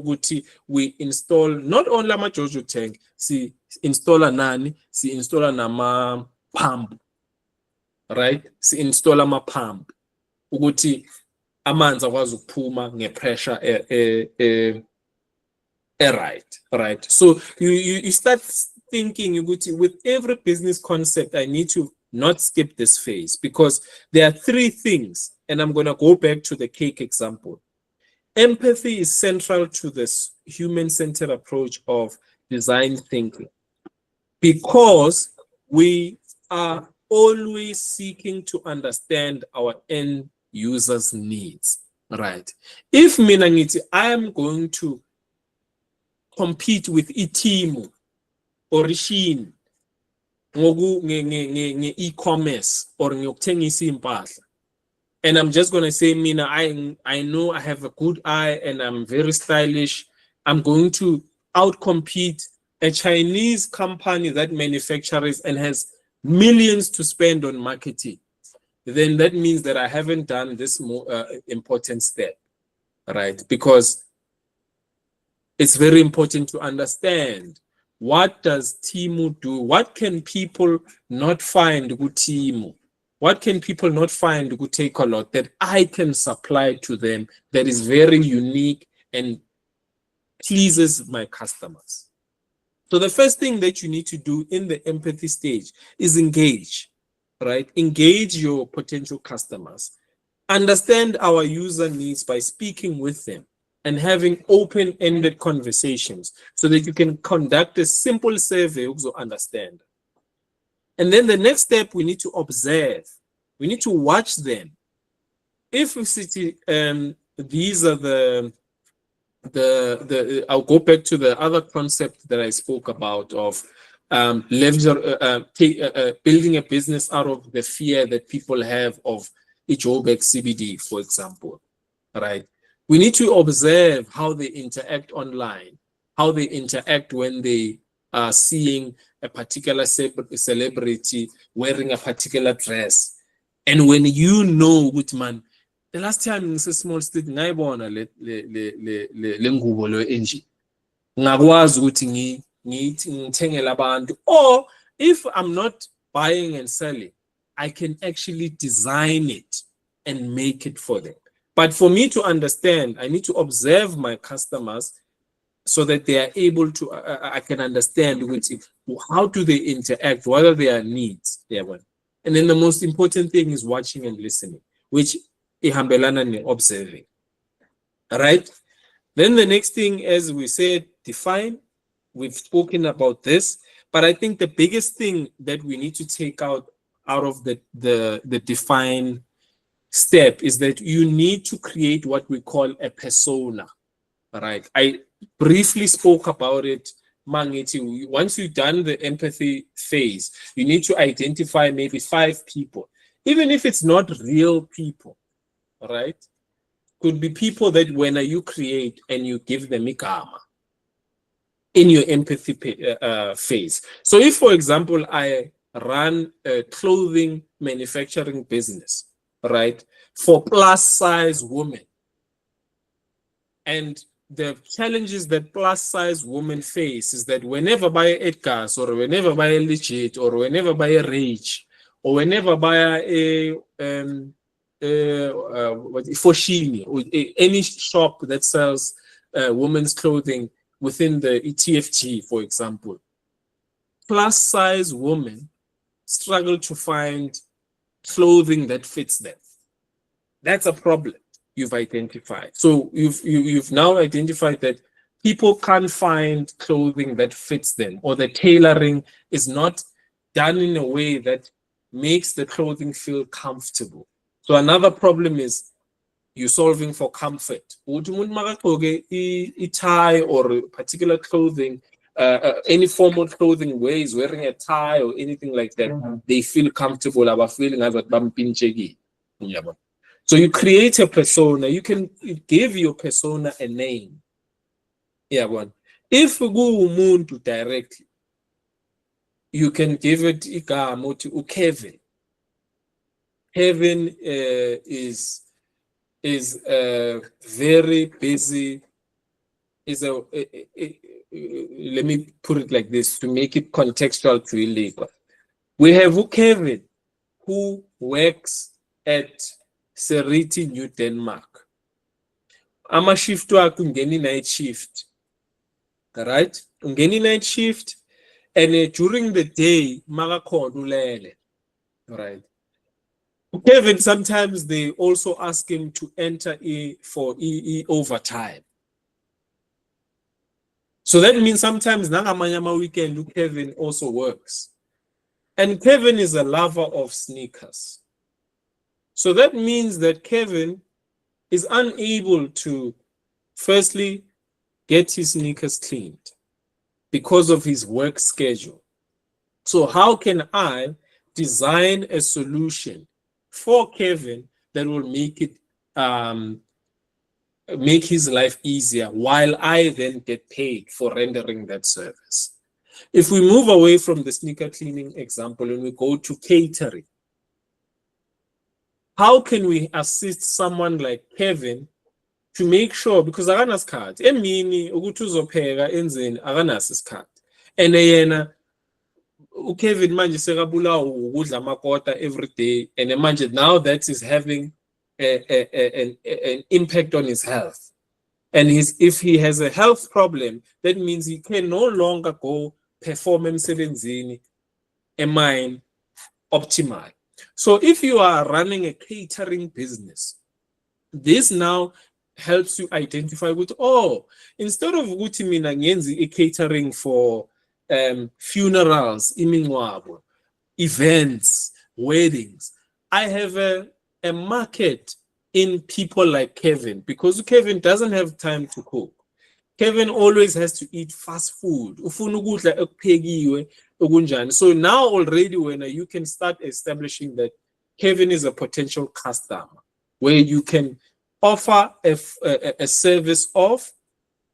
we install not only a Jojo tank, see install a nani, see install a nama pump, right? See install a pump. Uguti amanzi akwazi ukuphuma ngepressure right. So you start thinking with every business concept, I need to not skip this phase, because there are three things, and I'm going to go back to the cake example. Empathy is central to this human-centered approach of design thinking, because we are always seeking to understand our end users' needs, right? If mina ngithi I am going to compete with Itimu or Shin e-commerce or ngokuthengisa impahla, and I'm just going to say, mina, I know I have a good eye and I'm very stylish, I'm going to outcompete a Chinese company that manufactures and has millions to spend on marketing, then that means that I haven't done this more important step, right? Because it's very important to understand, what does Timu do? What can people not find with Timu? What can people not find with Takealot that I can supply to them that is very unique and pleases my customers? So the first thing that you need to do in the empathy stage is engage, right? Engage your potential customers. Understand our user needs by speaking with them and having open-ended conversations so that you can conduct a simple survey to understand. And then the next step, we need to observe. We need to watch them. If we see, these are the I'll go back to the other concept that I spoke about of building a business out of the fear that people have of Joburg CBD, for example, right? We need to observe how they interact online, how they interact when they are seeing a particular celebrity wearing a particular dress. And when you know, good man, the last time in a small state, ngayibona le ngubo lo enje. Ngakwazi ukuthi ngithengele abantu. Or if I'm not buying and selling, I can actually design it and make it for them. But for me to understand, I need to observe my customers so that they are able to, I can understand which, how do they interact, what are their needs. And then the most important thing is watching and listening, which ihambelana and observing. All right. Then the next thing, as we said, define. We've spoken about this, but I think the biggest thing that we need to take out of the define step is that you need to create what we call a persona. All right. I briefly spoke about it. Once you've done the empathy phase, you need to identify maybe 5 people, even if it's not real people. All right. Could be people that when you create and you give them ikama in your empathy phase. So if, for example, I run a clothing manufacturing business, right, for plus size women, and the challenges that plus size women face is that whenever buy a Edgar's or whenever buy a Legit or whenever buy a Rage or whenever buy a Foschini or any shop that sells women's clothing within the TFG, for example, plus size women struggle to find clothing that fits them. That's a problem you've identified. So you've now identified that people can't find clothing that fits them, or the tailoring is not done in a way that makes the clothing feel comfortable. So another problem is you're solving for comfort. A tie or particular clothing, any formal clothing where he's wearing a tie or anything like that, they feel comfortable about feeling as a so you create a persona. You can give your persona a name. If you go umuntu directly, you can give it igama to Kevin. Kevin is very busy. Let me put it like this to make it contextual to illegal. We have Kevin who works at Seriti, New Denmark. I'm a shift work ungeni night shift. Right? Ungeni night shift, and during the day, right? Kevin, sometimes they also ask him to enter for overtime. So that means sometimes Nangamanyama weekend, Kevin also works. And Kevin is a lover of sneakers. So that means that Kevin is unable to, firstly, get his sneakers cleaned because of his work schedule. So how can I design a solution for Kevin that will make it make his life easier while I then get paid for rendering that service? If we move away from the sneaker cleaning example and we go to catering, how can we assist someone like Kevin to make sure, because akanas card, emini ukuthi uzopheka enzeni akanas isikhathi, and yena Kevin manje sekabulawa ukudla amakota every day, and manje now that is having an impact on his health, and if he has a health problem, that means he can no longer go perform emsebenzini emine optimal. So if you are running a catering business, this now helps you identify with, instead of ukuthi mina ngenzi a catering for funerals, imingcwabo, events, weddings, I have a market in people like Kevin, because Kevin doesn't have time to cook. Kevin always has to eat fast food. Ufuna ukudla ekuphekiwe okunjani. So now already when you can start establishing that Kevin is a potential customer, where you can offer a service of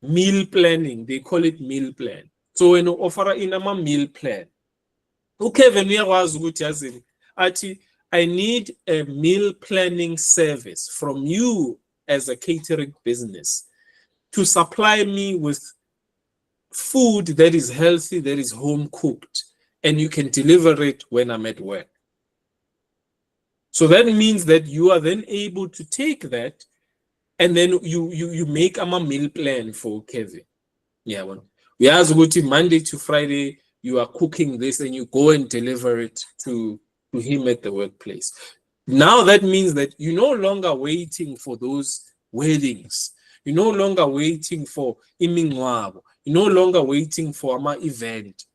meal planning. They call it meal plan. So when you offer in a meal plan, uKevin uyakwazi ukuthi yazini athi I need a meal planning service from you as a catering business to supply me with food that is healthy, that is home cooked, and you can deliver it when I'm at work. So that means that you are then able to take that and then you make a meal plan for Kevin. Yeah, well, we ask ukuthi Monday to Friday you are cooking this and you go and deliver it to him at the workplace. Now that means that you're no longer waiting for those weddings. You're no longer waiting for imingwabo. You're no longer waiting for ama event.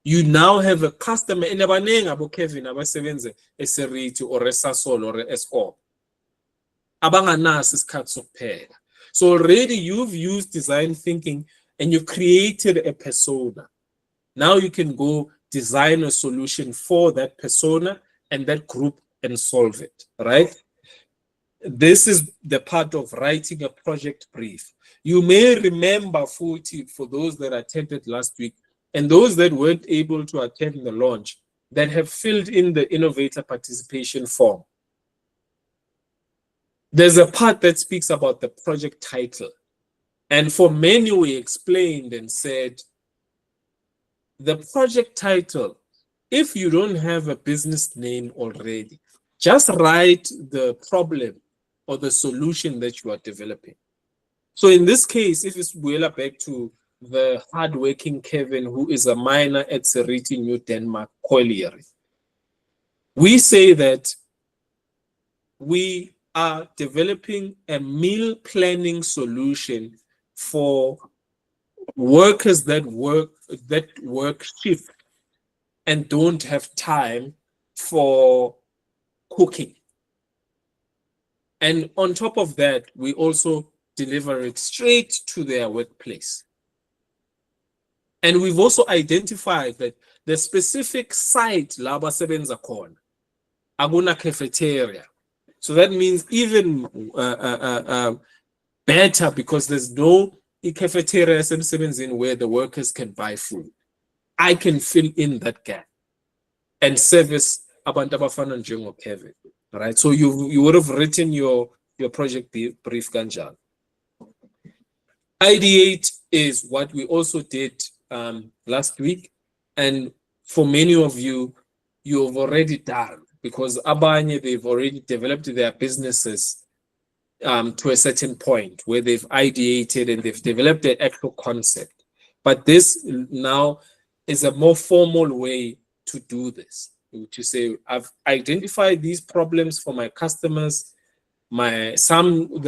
You now have a customer and abanengi abo Kevin abasebenze eSeriti or eSasol or eSCOP. Abanganaso isikhathi sokupheka. So already you've used design thinking and you created a persona. Now you can go design a solution for that persona and that group and solve it, right? This is the part of writing a project brief. You may remember for those that attended last week and those that weren't able to attend the launch that have filled in the innovator participation form. There's a part that speaks about the project title. And for many, we explained and said, the project title, if you don't have a business name already, just write the problem or the solution that you are developing. So in this case, if it's back to the hardworking Kevin, who is a miner at Seriti, New Denmark colliery, we say that we are developing a meal planning solution for workers that work shift and don't have time for cooking. And on top of that, we also deliver it straight to their workplace. And we've also identified that the specific site laba sebenza khona akuna cafeteria. So that means even better, because there's no cafeteria where the workers can buy food. I can fill in that gap and service abantu abafana njengo Kevin. Right? So you would have written your project brief kanjalo. Ideate is what we also did last week, and for many of you, you've already done, because abanye, they've already developed their businesses to a certain point where they've ideated and they've developed an actual concept. But this now is a more formal way to do this, to say, I've identified these problems for my customers. Some of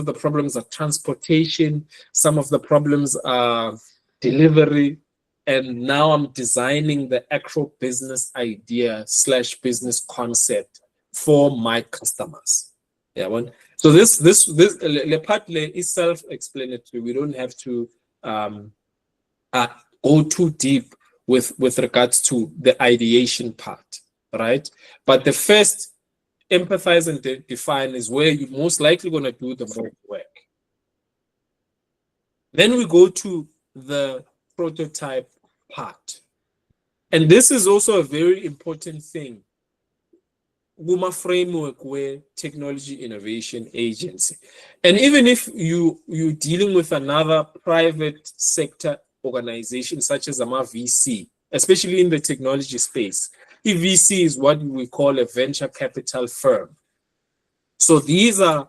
the problems are transportation, some of the problems are delivery, and now I'm designing the actual business idea / business concept for my customers. Yeah, one. So this the part is self-explanatory. We don't have to go too deep with regards to the ideation part, right? But the first, empathize and define, is where you're most likely going to do the most work. Then we go to the prototype part. And this is also a very important thing. Guma framework where technology innovation agency. And even if you're dealing with another private sector organization such as a VC, especially in the technology space, VC is what we call a venture capital firm. So these are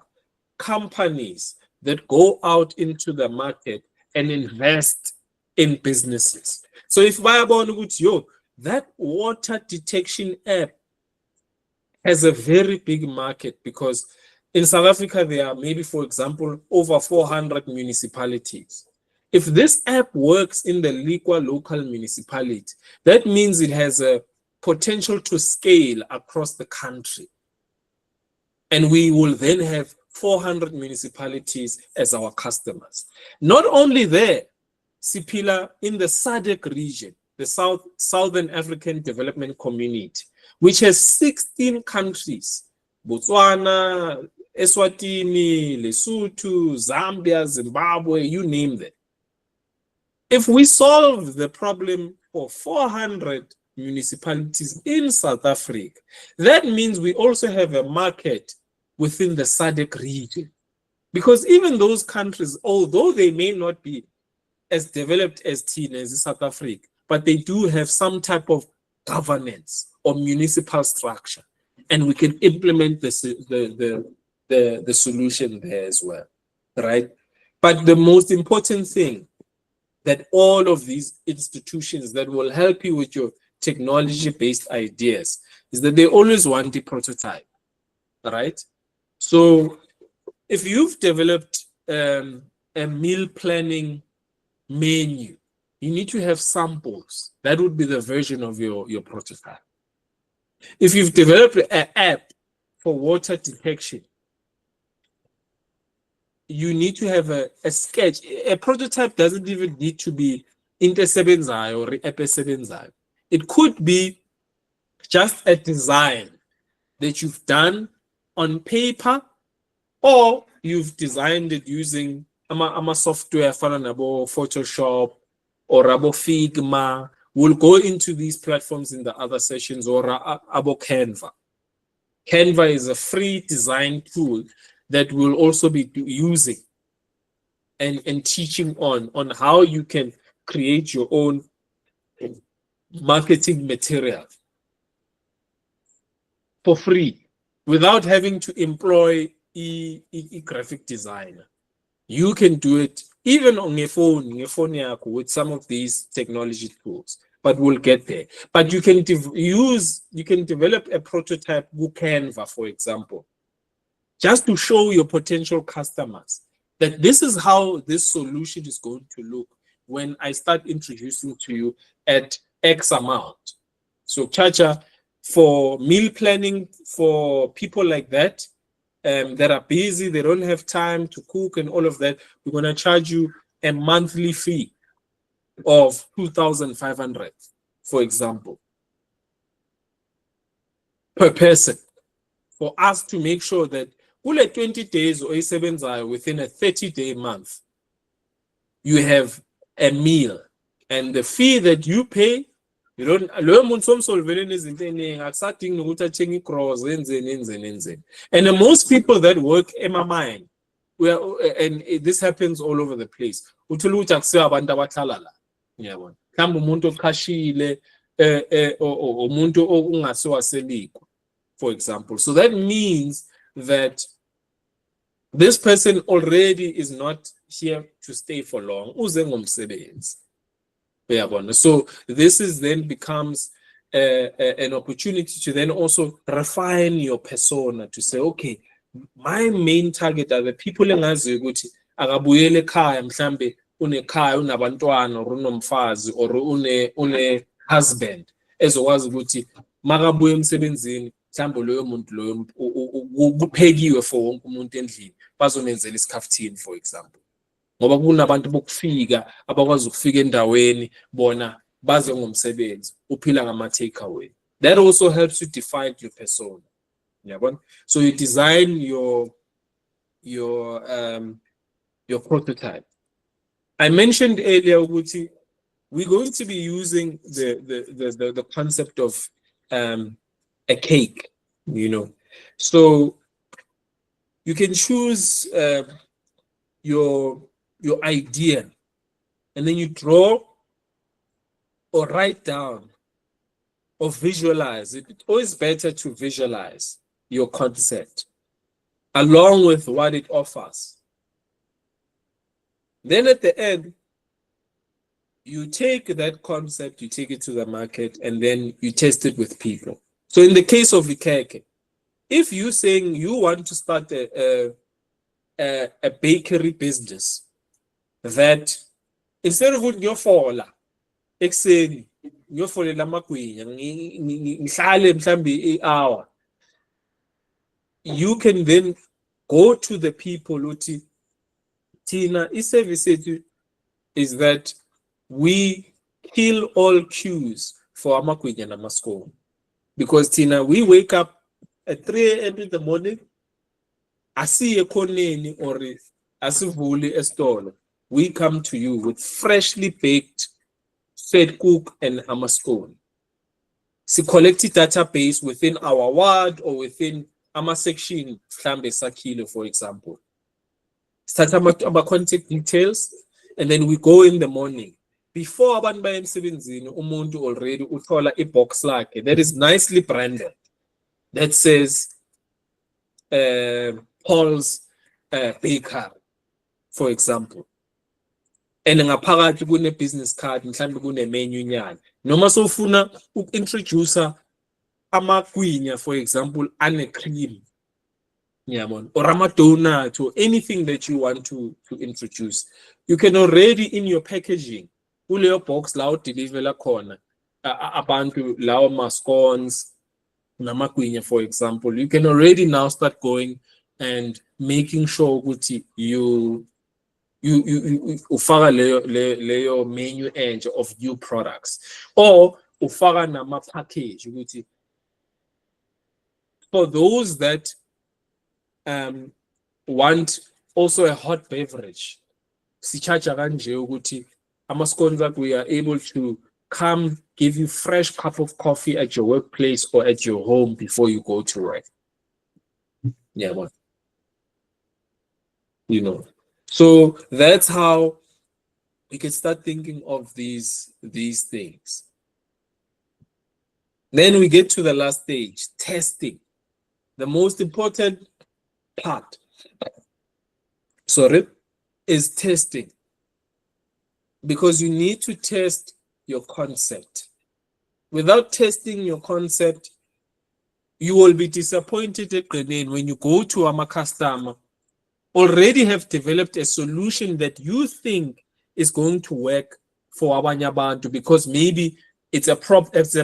companies that go out into the market and invest in businesses. So if that water detection app has a very big market, because in South Africa, there are maybe, for example, over 400 municipalities. If this app works in the Lekwa Local Municipality, that means it has a potential to scale across the country. And we will then have 400 municipalities as our customers. Not only there, Sipila, in the SADC region, the Southern African Development Community, which has 16 countries, Botswana, Eswatini, Lesotho, Zambia, Zimbabwe, you name them. If we solve the problem for 400 municipalities in South Africa. That means we also have a market within the SADC region. Because even those countries, although they may not be as developed as TINA, as South Africa, but they do have some type of governance or municipal structure. And we can implement the solution there as well, right? But the most important thing that all of these institutions that will help you with your technology-based ideas is that they always want the prototype, right? So if you've developed a meal planning menu, you need to have samples. That would be the version of your prototype. If you've developed an app for water detection, you need to have a sketch. A prototype doesn't even need to be intersebenzayo or epesebenzayo. It could be just a design that you've done on paper, or you've designed it using a software for Photoshop or Figma. We'll go into these platforms in the other sessions, or abo Canva. Canva is a free design tool that we'll also be using and teaching on how you can create your own marketing material for free without having to employ a graphic designer. You can do it even on your phone with some of these technology tools, but we'll get there. But you can develop a prototype with Canva, for example, just to show your potential customers that this is how this solution is going to look when I start introducing to you at X amount. So Chacha, for meal planning for people like that are busy, they don't have time to cook and all of that, we're going to charge you a monthly fee of 2,500, for example, per person, for us to make sure that 20 days or 7 within a 30-day month, you have a meal, and the fee that you pay, you don't. And most people that work in my mind, and this happens all over the place. For example, so that means that this person already is not here to stay for long. So this is then becomes an opportunity to then also refine your persona to say, okay, my main target are the people engaziyo ukuthi akabuyele ekhaya mhlambe unekhaya unabantwana or unomfazi or une husband ezokwazi ukuthi makabuye emsebenzini mhlambe loyo muntu loyo kuphekiwe for wonke umuntu endlini bazomenzela isikhafuthini, for example, ngoba kunabantu bokufika abakwazi ukufika endaweni bona baze ngomsebenzi uphila ngama takeaway. That also helps you define your persona. So you design your prototype. I mentioned earlier we're going to be using the concept of a cake, so you can choose your idea, and then you draw or write down or visualize it. It's always better to visualize your concept along with what it offers. Then at the end, you take that concept, you take it to the market, and then you test it with people. So in the case of Ikeke, if you're saying you want to start a bakery business, that instead of your fola, exeni, your fola magwinya, ngihlale mhlambi hour, you can then go to the people uthi Tina, service is that we kill all queues for amagwinya namaskolo, because Tina, we wake up at 3 a.m. in the morning, asi ekhoneni or asivuli estolo, we come to you with freshly baked Fed Cook and Amaskone. Si collect database within our ward or within our section, Flambe Sakilo, for example. Start our contact details, and then we go in the morning. Before abantu baya emsebenzini, umuntu already uthola a box lakhe that is nicely branded that says Paul's Baker, for example. And ngaphakathi kune business card, mhlambe kune menu nyana. Noma sofuna ukintroduce amagwinya, for example, ane cream. Or a donut or anything that you want to introduce. You can already in your packaging, your box loud deliver la corner, abantu lao mascones, namagwinya, for example. You can already now start going and making sure that you ufaka leyo menu edge of new products, or ufaka nama package ukuthi for those that want also a hot beverage. Sichacha kanje ukuthi ama-scones, we are able to come give you fresh cup of coffee at your workplace or at your home before you go to work. Yeah, man. You know, so that's how we can start thinking of these things. Then we get to the last stage, testing. The most important part, is testing, because you need to test your concept. Without testing your concept, you will be disappointed when you go to a customer already have developed a solution that you think is going to work for abanye abantu, because maybe it's a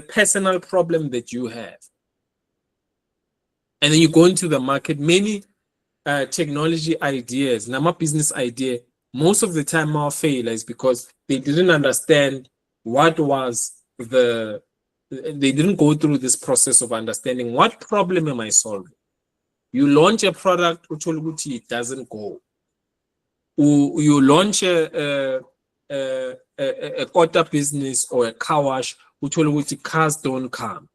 personal problem that you have. And then you go into the market, many technology ideas, nama business idea, most of the time our fail is because they didn't understand what was they didn't go through this process of understanding what problem am I solving. You launch a product, it doesn't go. You launch a quarter business or a car wash, cars don't come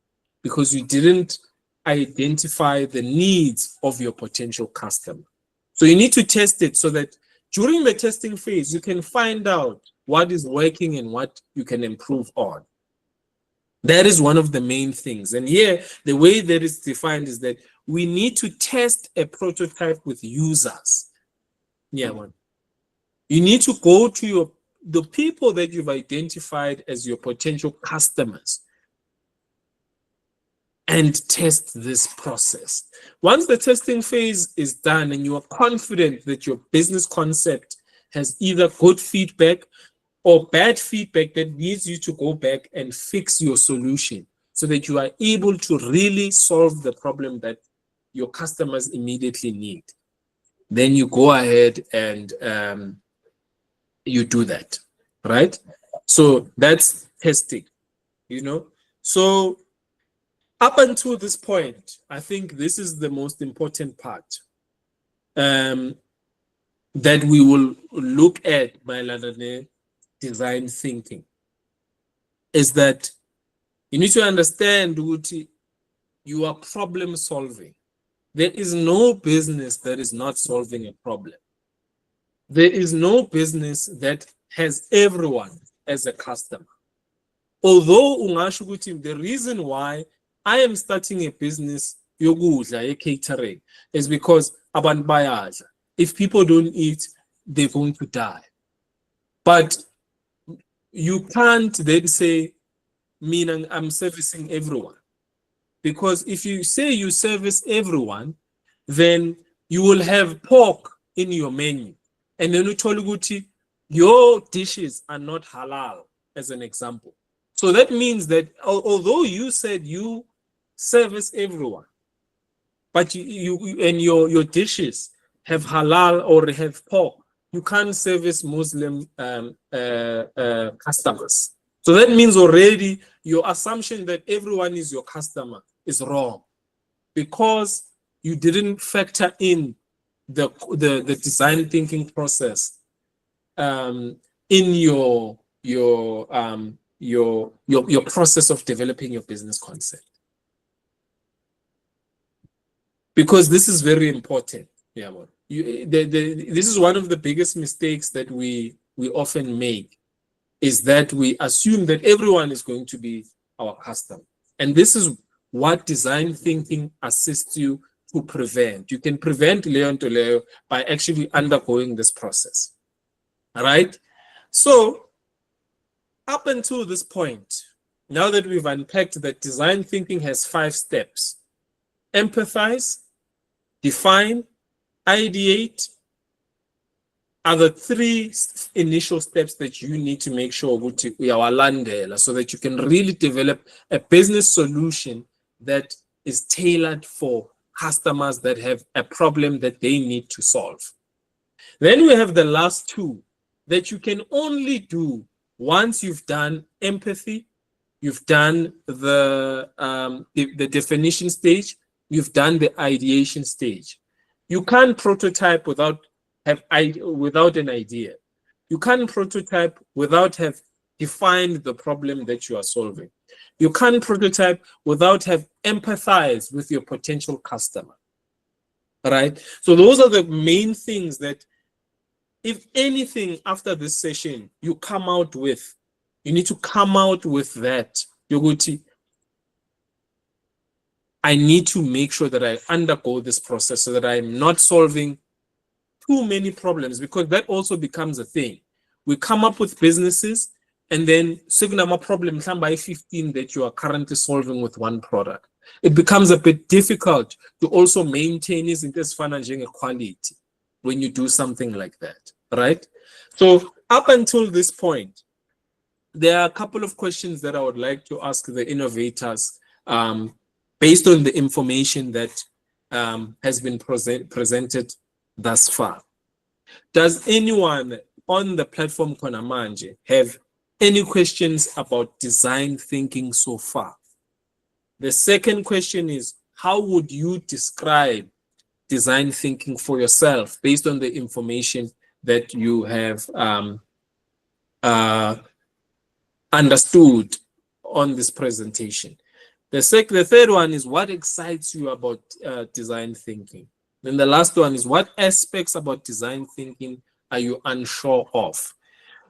because you didn't identify the needs of your potential customer. So you need to test it so that during the testing phase, you can find out what is working and what you can improve on. That is one of the main things. And here, the way that it's defined is that we need to test a prototype with users. Yeah, man. You need to go to the people that you've identified as your potential customers and test this process. Once the testing phase is done and you are confident that your business concept has either good feedback or bad feedback that needs you to go back and fix your solution so that you are able to really solve the problem that your customers immediately need, then you go ahead and you do that, right? So that's testing, you know. So up until this point, I think this is the most important part that we will look at by design thinking, is that you need to understand what you are problem solving. There is no business that is not solving a problem. There is no business that has everyone as a customer. Although the reason why I am starting a business yokudla catering is because abantu bayadla. If people don't eat, they're going to die. But you can't then say, meaning I'm servicing everyone. Because if you say you service everyone, then you will have pork in your menu. And then your dishes are not halal, as an example. So that means that although you said you service everyone, but your dishes have halal or have pork, you can't service Muslim customers. So that means already your assumption that everyone is your customer is wrong, because you didn't factor in the design thinking process in your your process of developing your business concept. Because this is very important. Yeah, this is one of the biggest mistakes that we often make, is that we assume that everyone is going to be our customer. And this is what design thinking assists you to prevent. You can prevent Leon to Leo by actually undergoing this process. All right? So, up until this point, now that we've unpacked that design thinking has 5 steps: empathize, define, ideate, are the 3 initial steps that you need to make sure we are landela, so that you can really develop a business solution that is tailored for customers that have a problem that they need to solve. Then we have the last 2 that you can only do once you've done empathy, you've done the definition stage, you've done the ideation stage. You can't prototype without an idea. You can't prototype without have defined the problem that you are solving. You can't prototype without have empathized with your potential customer. All right? So those are the main things that, if anything after this session you come out with, you need to come out with that. I need to make sure that I undergo this process so that I'm not solving too many problems, because that also becomes a thing. We come up with businesses, and then signal problem by 15 that you are currently solving with one product. It becomes a bit difficult to also maintain this financial quality when you do something like that, right? So up until this point, there are a couple of questions that I would like to ask the innovators based on the information that has been presented thus far. Does anyone on the platform Konamanje have any questions about design thinking so far? The second question is, how would you describe design thinking for yourself based on the information that you have understood on this presentation? The third one is, what excites you about design thinking? Then the last one is, what aspects about design thinking are you unsure of?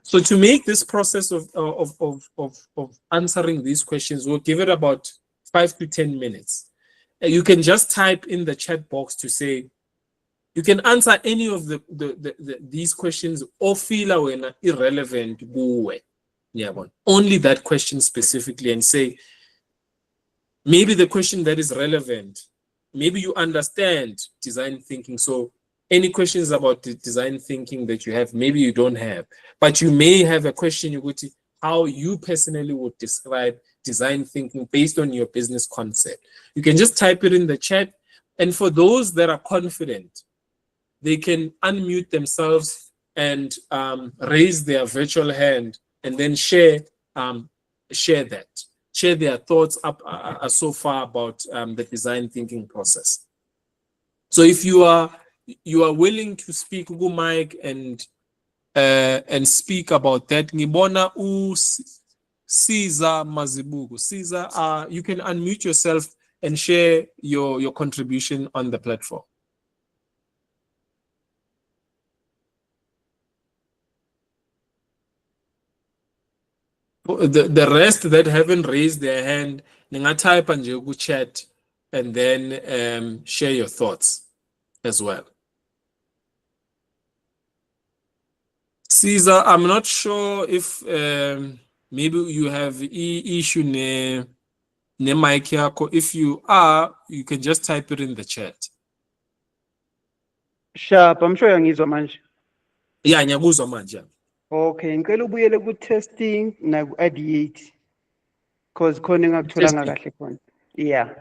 So to make this process of answering these questions, we'll give it about 5 to 10 minutes. You can just type in the chat box to say, you can answer any of these questions or feel irrelevant. Yeah, only that question specifically, and say, maybe the question that is relevant, maybe you understand design thinking. So any questions about the design thinking that you have, maybe you don't have, but you may have a question how you personally would describe design thinking based on your business concept. You can just type it in the chat. And for those that are confident, they can unmute themselves and raise their virtual hand, and then share their thoughts so far about the design thinking process. So if you are willing to speak, go Mike and speak about that. Ngibona Caesar Mazibugu. Caesar, you can unmute yourself and share your contribution on the platform. The rest that haven't raised their hand, type and you chat, and then share your thoughts as well. Caesar, I'm not sure if maybe you have issue ne mic yako. If you are, you can just type it in the chat. Sharp, I'm sure ngizwa manje. Yeah, ngiyakuzwa manje. Okay, ngicela ubuyele ku testing na ku ideate, because khona engakutholanga kahle khona. Yeah.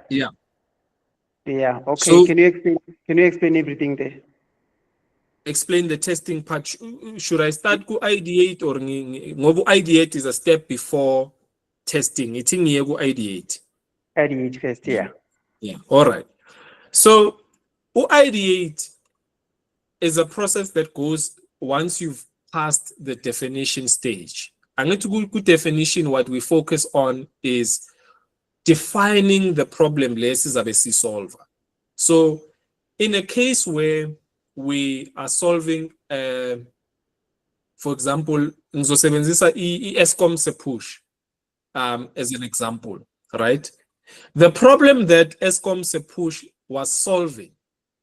Okay, so, can you explain everything there? Explain the testing part. Should I start ku ideate, or ngobu ideate is a step before testing? It's in here ku ideate. Ideate first, yeah. Yeah. All right. So ideate is a process that goes once you've passed the definition stage. And to good definition, what we focus on is defining the problem less is a solver. So in a case where we are solving, for example, ngizosebenzisa i-Eskom se-push as an example, right? The problem that Eskom se-push was solving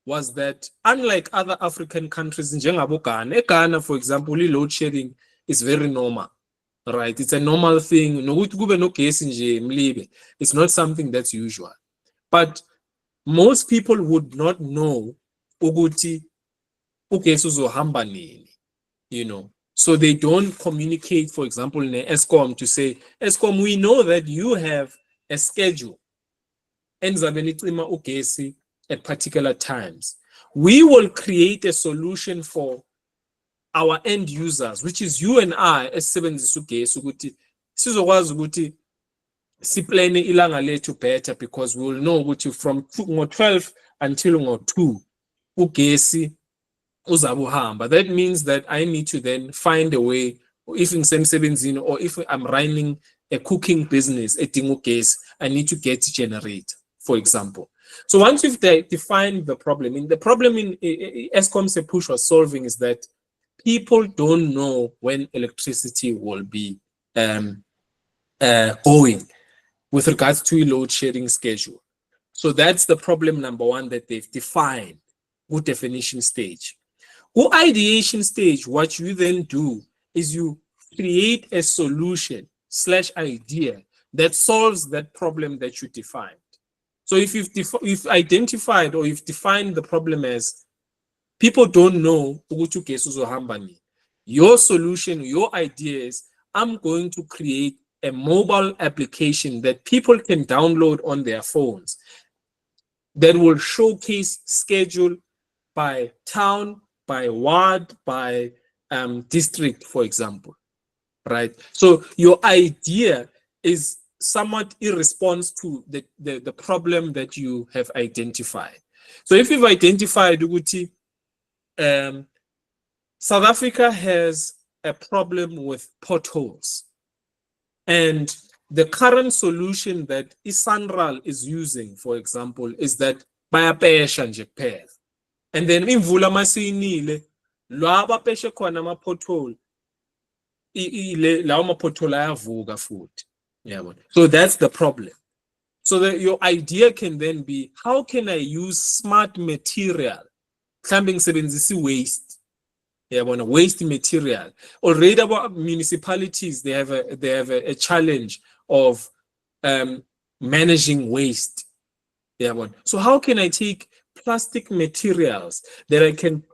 was that unlike other African countries, njengabo Ghana, Ghana, for example, load shedding is very normal, right? It's a normal thing. It's not something that's usual. But most people would not know ukuthi ugesi uzohamba nini, you know. So they don't communicate, for example, in Eskom to say, Eskom, we know that you have a schedule and ugesi at particular times. We will create a solution for our end users, which is you and I, esebenzisa ugesi ukuthi sizokwazi ukuthi siplane ilanga lethu better, because we will know ukuthi from 12 until 2 ugesi uzabuhamba. That means that I need to then find a way, if in semsebenzini or if I'm running a cooking business edinga ugesi, I need to get a generator, for example. So once you've defined the problem, in Eskom se-push was solving is that people don't know when electricity will be going with regards to load shedding schedule. So that's the problem number one that they've defined. Good definition stage. Good ideation stage, what you then do is you create a solution / idea that solves that problem that you defined. So if you've identified or you've defined the problem as people don't know your solution, your idea is, I'm going to create a mobile application that people can download on their phones that will showcase schedule by town, by ward, by district, for example, right? So your idea is somewhat in response to the problem that you have identified. So if you've identified, South Africa has a problem with potholes, and the current solution that iSanral is using, for example, is that bayapesha nje kuphela, and then imvula masiyinile lwaba peshe khona ama pothole lawo ma pothole ayavuka futhi. Yeah, so that's the problem. So your idea can then be, how can I use smart material? Mhlambe ngisebenzisa waste. Yeah, waste material. Already about municipalities, they have a challenge of managing waste. Yeah, so how can I take plastic materials that I can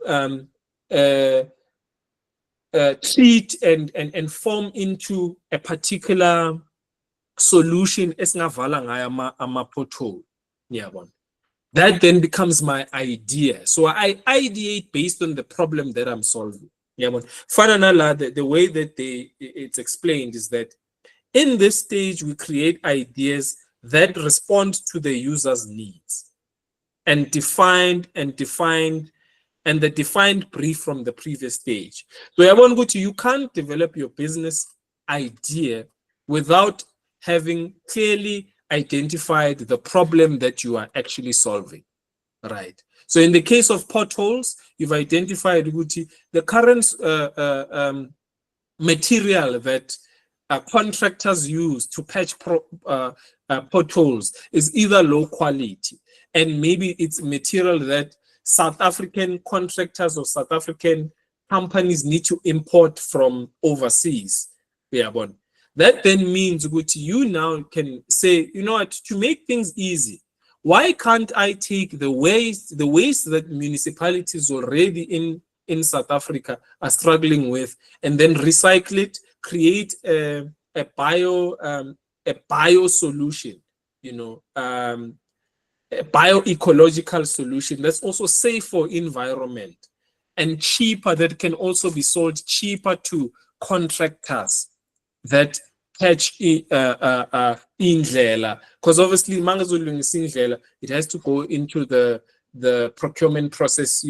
treat and form into a particular solution esingavala ngayo ama pothole? Yeah, that then becomes my idea. So I ideate based on the problem that I'm solving. Yeah, the way that it's explained is that in this stage we create ideas that respond to the user's needs, and the defined brief from the previous stage. So you can't develop your business idea without having clearly identified the problem that you are actually solving, right? So in the case of potholes, you've identified the current material that contractors use to patch potholes is either low quality, and maybe it's material that South African contractors or South African companies need to import from overseas. That then means you now can say, you know what, to make things easy, why can't I take the waste that municipalities already in South Africa are struggling with, and then recycle it, create a bio solution, a bioecological solution that's also safe for environment and cheaper, that can also be sold cheaper to contractors that patch indlela, because obviously it has to go into the procurement process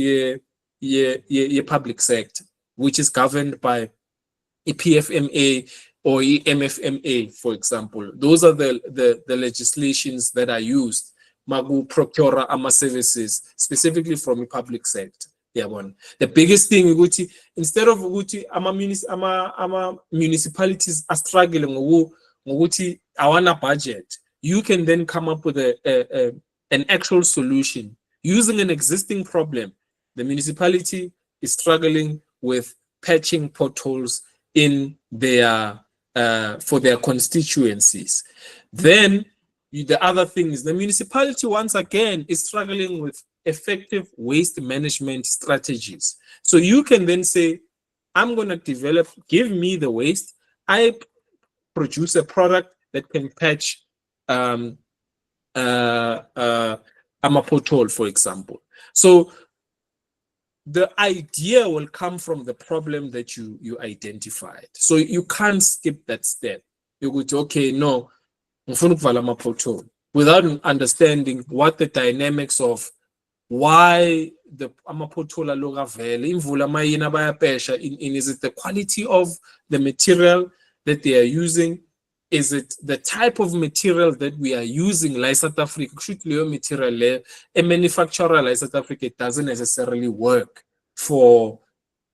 public sector, which is governed by a PFMA or MFMA, for example. Those are the legislations that are used magu procure ama services, specifically from the public sector. Yeah, one. The biggest thing ukuthi instead of ukuthi ama municipalities are struggling ngokuthi awana budget, you can then come up with an actual solution using an existing problem. The municipality is struggling with patching potholes in their for their constituencies. Then the other thing is the municipality once again is struggling with effective waste management strategies. So you can then say, I'm going to develop, give me the waste. I produce a product that can patch a pothole, for example. So the idea will come from the problem that you identified. So you can't skip that step. You go to, okay, no, without understanding what the dynamics of why the amapotola loga vele imvula mayina bayapesha in is it the quality of the material that they are using, is it the type of material that we are using like South Africa should leyo material le a manufacturer like South Africa, it doesn't necessarily work for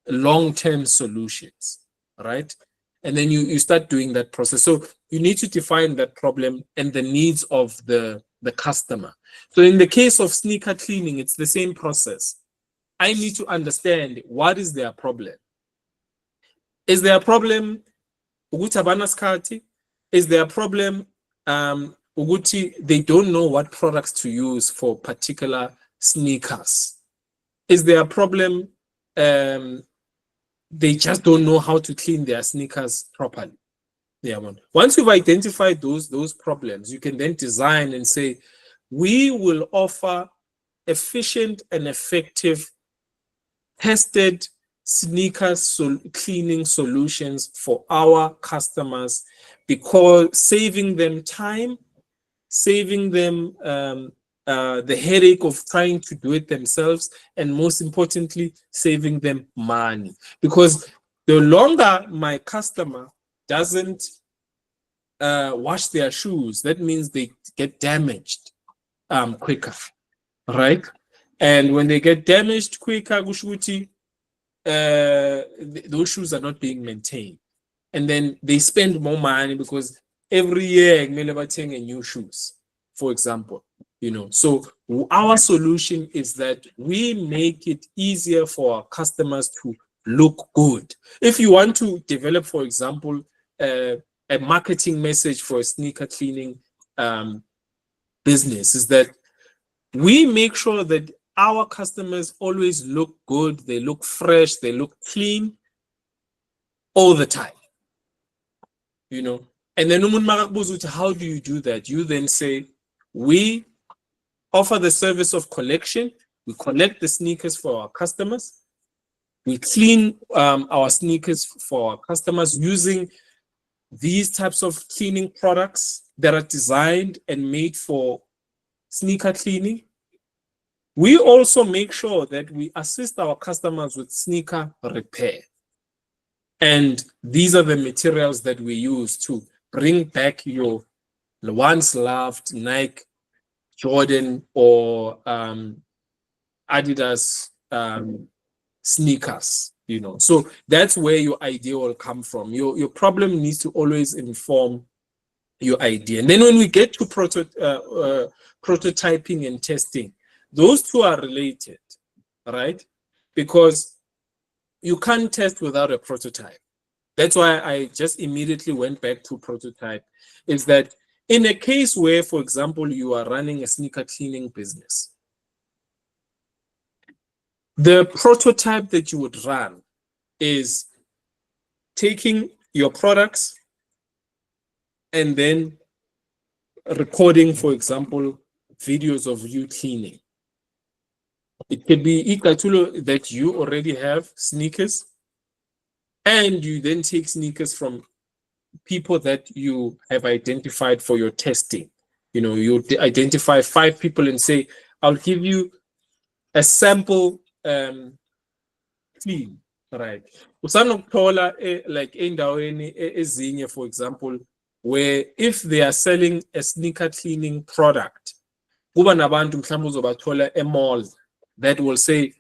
long-term solutions, right? And then you start doing that process. So you need to define that problem and the needs of the customer. So in the case of sneaker cleaning, it's the same process. I need to understand what is their problem. Is their problem ukuthi abanasikhathi? Is their problem ukuthi they don't know what products to use for particular sneakers? Is their problem they just don't know how to clean their sneakers properly? Yeah, man. Once you've identified those problems, you can then design and say, we will offer efficient and effective tested sneaker cleaning solutions for our customers, because saving them time, saving them the headache of trying to do it themselves, and most importantly, saving them money. Because the longer my customer doesn't wash their shoes, that means they get damaged quicker, right? And when they get damaged quicker, those shoes are not being maintained. And then they spend more money because every year they're buying new shoes, for example. You know, so our solution is that we make it easier for our customers to look good. If you want to develop, for example, a marketing message for a sneaker cleaning business, is that we make sure that our customers always look good, they look fresh, they look clean all the time. You know, and then how do you do that? You then say, we offer the service of collection. We collect the sneakers for our customers. We clean our sneakers for our customers using these types of cleaning products that are designed and made for sneaker cleaning. We also make sure that we assist our customers with sneaker repair. And these are the materials that we use to bring back your once loved Nike, Jordan, or Adidas sneakers, you know. So that's where your idea will come from. Your problem needs to always inform your idea. And then when we get to prototyping and testing, those two are related, right? Because you can't test without a prototype. That's why I just immediately went back to prototype, is that in a case where, for example, you are running a sneaker cleaning business, the prototype that you would run is taking your products and then recording, for example, videos of you cleaning. It could be ikatulo that you already have sneakers, and you then take sneakers from people that you have identified for your testing. You know, you identify 5 people and say, I'll give you a sample clean. Right. Usanokuthola like endaweni ezinye, for example, where if they are selling a sneaker cleaning product, kuba nabantu mhlawumbe uzobathola e-mall that will say,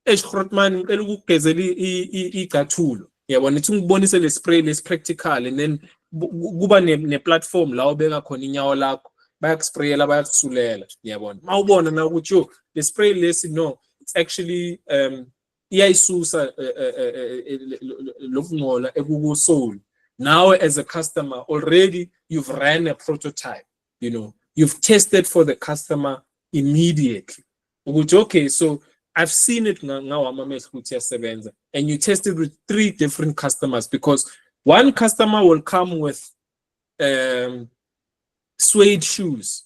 Grootman, ngicela ukugezela igathulo. Yabona, ithi ngibonise le spray lesi practical, and then kuba ne platform la ubeka khona inyawo lakho, bayakusprayela bayakusulela. Yabona. Mawubona na ukuthi yo the spray lesi no, it's actually iyayisusa lokungcola ekukusole. Now as a customer already you've ran a prototype, you know, you've tested for the customer immediately. Okay, so I've seen it now, and you tested with 3 different customers, because one customer will come with suede shoes.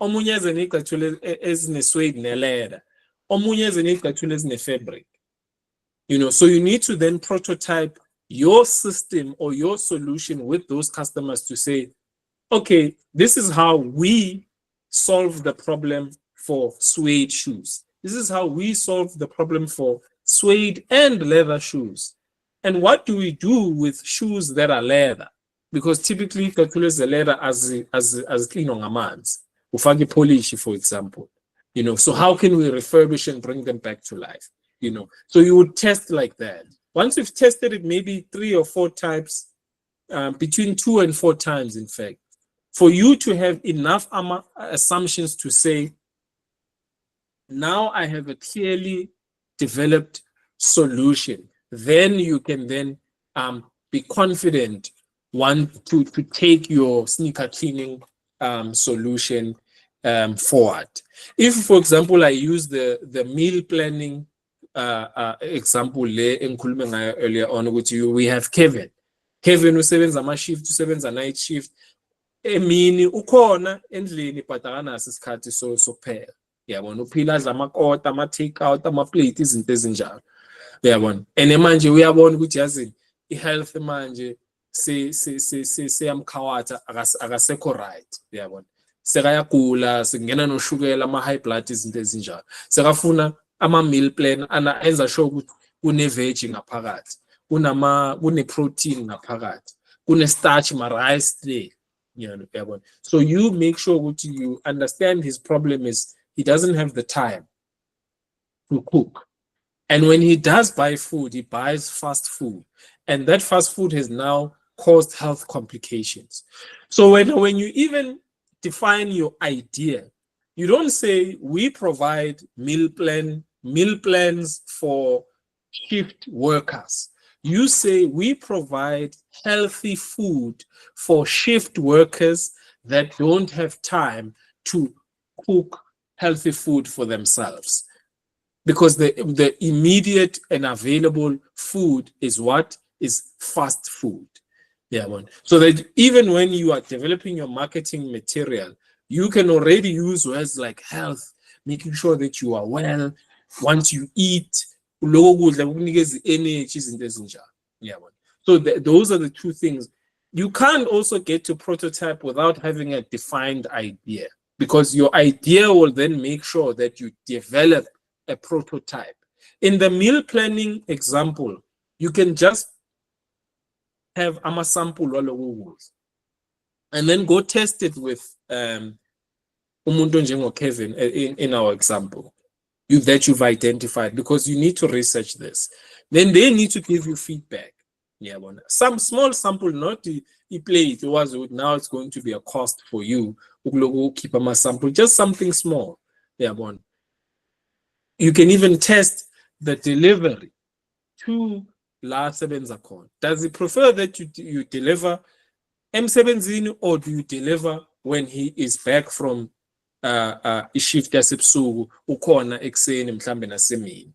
Omunye ezeneyicathulo ezine-suede ne-leather. Omunye ezeneyicathulo ezine-fabric. You know, so you need to then prototype your system or your solution with those customers to say, okay, this is how we solve the problem for suede shoes. This is how we solve the problem for suede and leather shoes. And what do we do with shoes that are leather? Because typically, calculate the leather as clean on a man's. Ufaki polish, for example. You know, so how can we refurbish and bring them back to life? You know, so you would test like that. Once you've tested it, maybe 3 or 4 times, between 2 and 4 times, in fact, for you to have enough assumptions to say, now I have a clearly developed solution, then you can then be confident to take your sneaker cleaning solution forward. If, for example, I use the meal planning example earlier on with you, we have Kevin usebenza ama-shift, usebenza night shift, emini ukhona endlini but akanaso isikhathi sokupheka. Yabona, uphila adla amakota, ama-take out, ama-plate, izinto ezinjalo. Yabona, and manje uyabona ukuthi yazini i-health manje seyamkhawatha, akasekho right. Yabona, sekayagula, sekungena noshukela, ama-high blood, izinto ezinjalo. Sekafuna ama-meal plan enza sure ukuthi kune-veg ngaphakathi, kune-protein ngaphakathi, kune-starch, ma-rice there. Yabona. So you make sure that you understand his problem is he doesn't have the time to cook. And when he does buy food, he buys fast food. And that fast food has now caused health complications. So when you even define your idea, you don't say we provide meal plans for shift workers. You say we provide healthy food for shift workers that don't have time to cook healthy food for themselves. Because the immediate and available food is what? Is fast food. Yeah, so that even when you are developing your marketing material, you can already use words like health, making sure that you are well. Once you eat, energy. Yeah, so those are the 2 things. You can't also get to prototype without having a defined idea, because your idea will then make sure that you develop a prototype. In the meal planning example, you can just have a sample and then go test it with umuntu njengo Kevin in our example that you've identified, because you need to research this. Then they need to give you feedback. Yeah, some small sample, not play it was now it's going to be a cost for you. Keep a sample, just something small. Yeah, you can even test the delivery to La Sebenza Con. Does he prefer that you deliver M17, or do you deliver when he is back from shift yasebusuku ukhona ekseni mhlambe nasemini?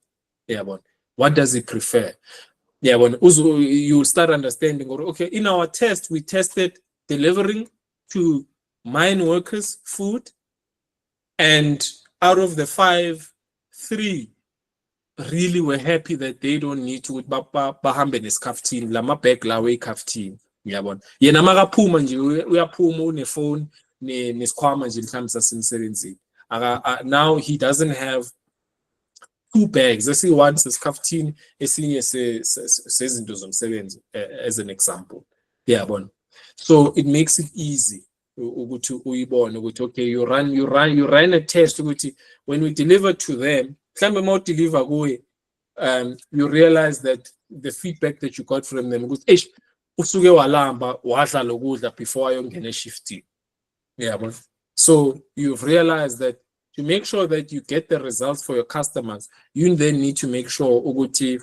Yabona, what does he prefer? Yabona, you start understanding, okay, in our test we tested delivering to mine workers food, and out of the 5, 3 really were happy that they don't need to bahambe nesikhaftini, lama bag lawe ikhaftini. Yabona, yena makaphuma nje uyaphuma unefone nesikhwama nje mhlambe sasemsebenzini. Now he doesn't have two bags. Let's say one says kaftin, esinye sezinto zomsebenzi, as an example. Yeah, bon. So it makes it easy. Ukuthi uyibone ukuthi okay, you run a test ukuthi when we deliver to them, mhlambe uma deliver kuye, you realize that the feedback that you got from them ukuthi eish usuke walamba wadla lokudla before ayongena eshifting. Yeah, bon. So you've realized that to make sure that you get the results for your customers, you then need to make sure ukuthi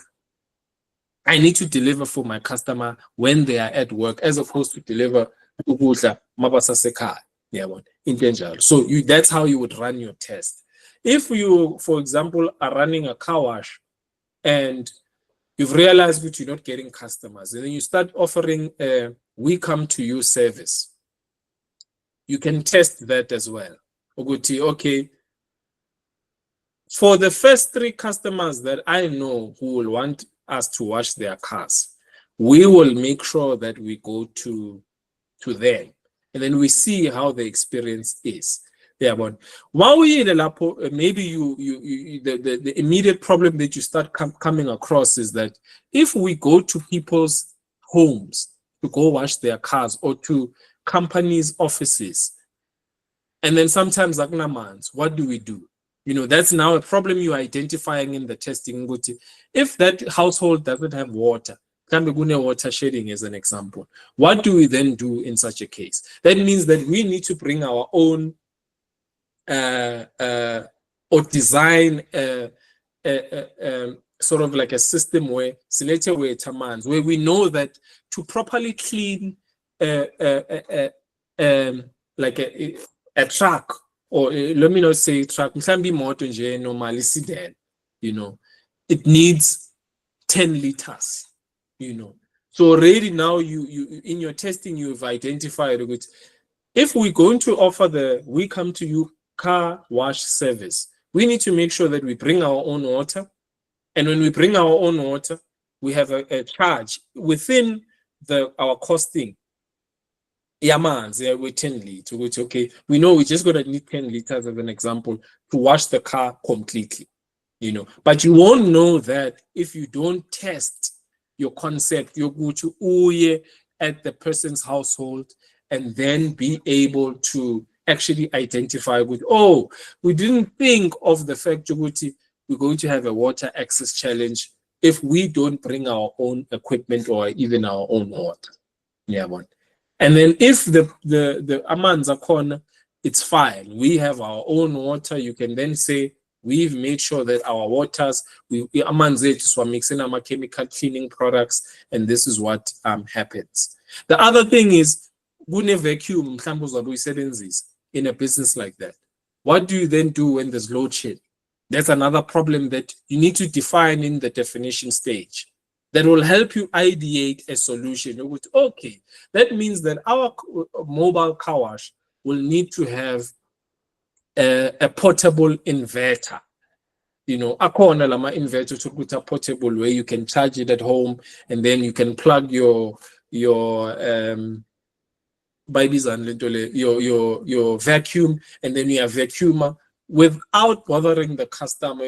I need to deliver for my customer when they are at work, as opposed to deliver ukudla mabasasekhaya. Yeah, so that's how you would run your test. If you, for example, are running a car wash and you've realized that you're not getting customers, and then you start offering a we come to you service, you can test that as well. Okay, for the first 3 customers that I know who will want us to wash their cars, we will make sure that we go to them, and then we see how the experience is. Yeah, but while we maybe the immediate problem that you start coming across is that if we go to people's homes to go wash their cars, or to companies' offices, and then sometimes what do we do? That's now a problem you're identifying in the testing. If that household doesn't have water, water shedding as an example, what do we then do in such a case? That means that we need to bring our own or design sort of like a system where we know that to properly clean like a truck, or let me not say truck, it can be motor normally sedan, it needs 10 liters, So already now you in your testing, you've identified it. If we're going to offer the we come to you car wash service, we need to make sure that we bring our own water. And when we bring our own water, we have a charge within our costing. With 10 liters, which okay, we know we're just gonna need 10 liters as an example to wash the car completely, But you won't know that if you don't test your concept. You go to uye at the person's household and then be able to actually identify with, oh, we didn't think of the fact that we're going to have a water access challenge if we don't bring our own equipment or even our own water. Yeah, one. And then if the amanza corner, it's fine. We have our own water. You can then say we've made sure that our waters, we are mixing our chemical cleaning products, and this is what happens. The other thing is, vacuum in a business like that. What do you then do when there's load shed? That's another problem that you need to define in the definition stage. That will help you ideate a solution. Okay, that means that our mobile car wash will need to have a portable inverter. Akona lama inverter to put a portable where you can charge it at home, and then you can plug your vacuum, and then you have vacuumer without bothering the customer.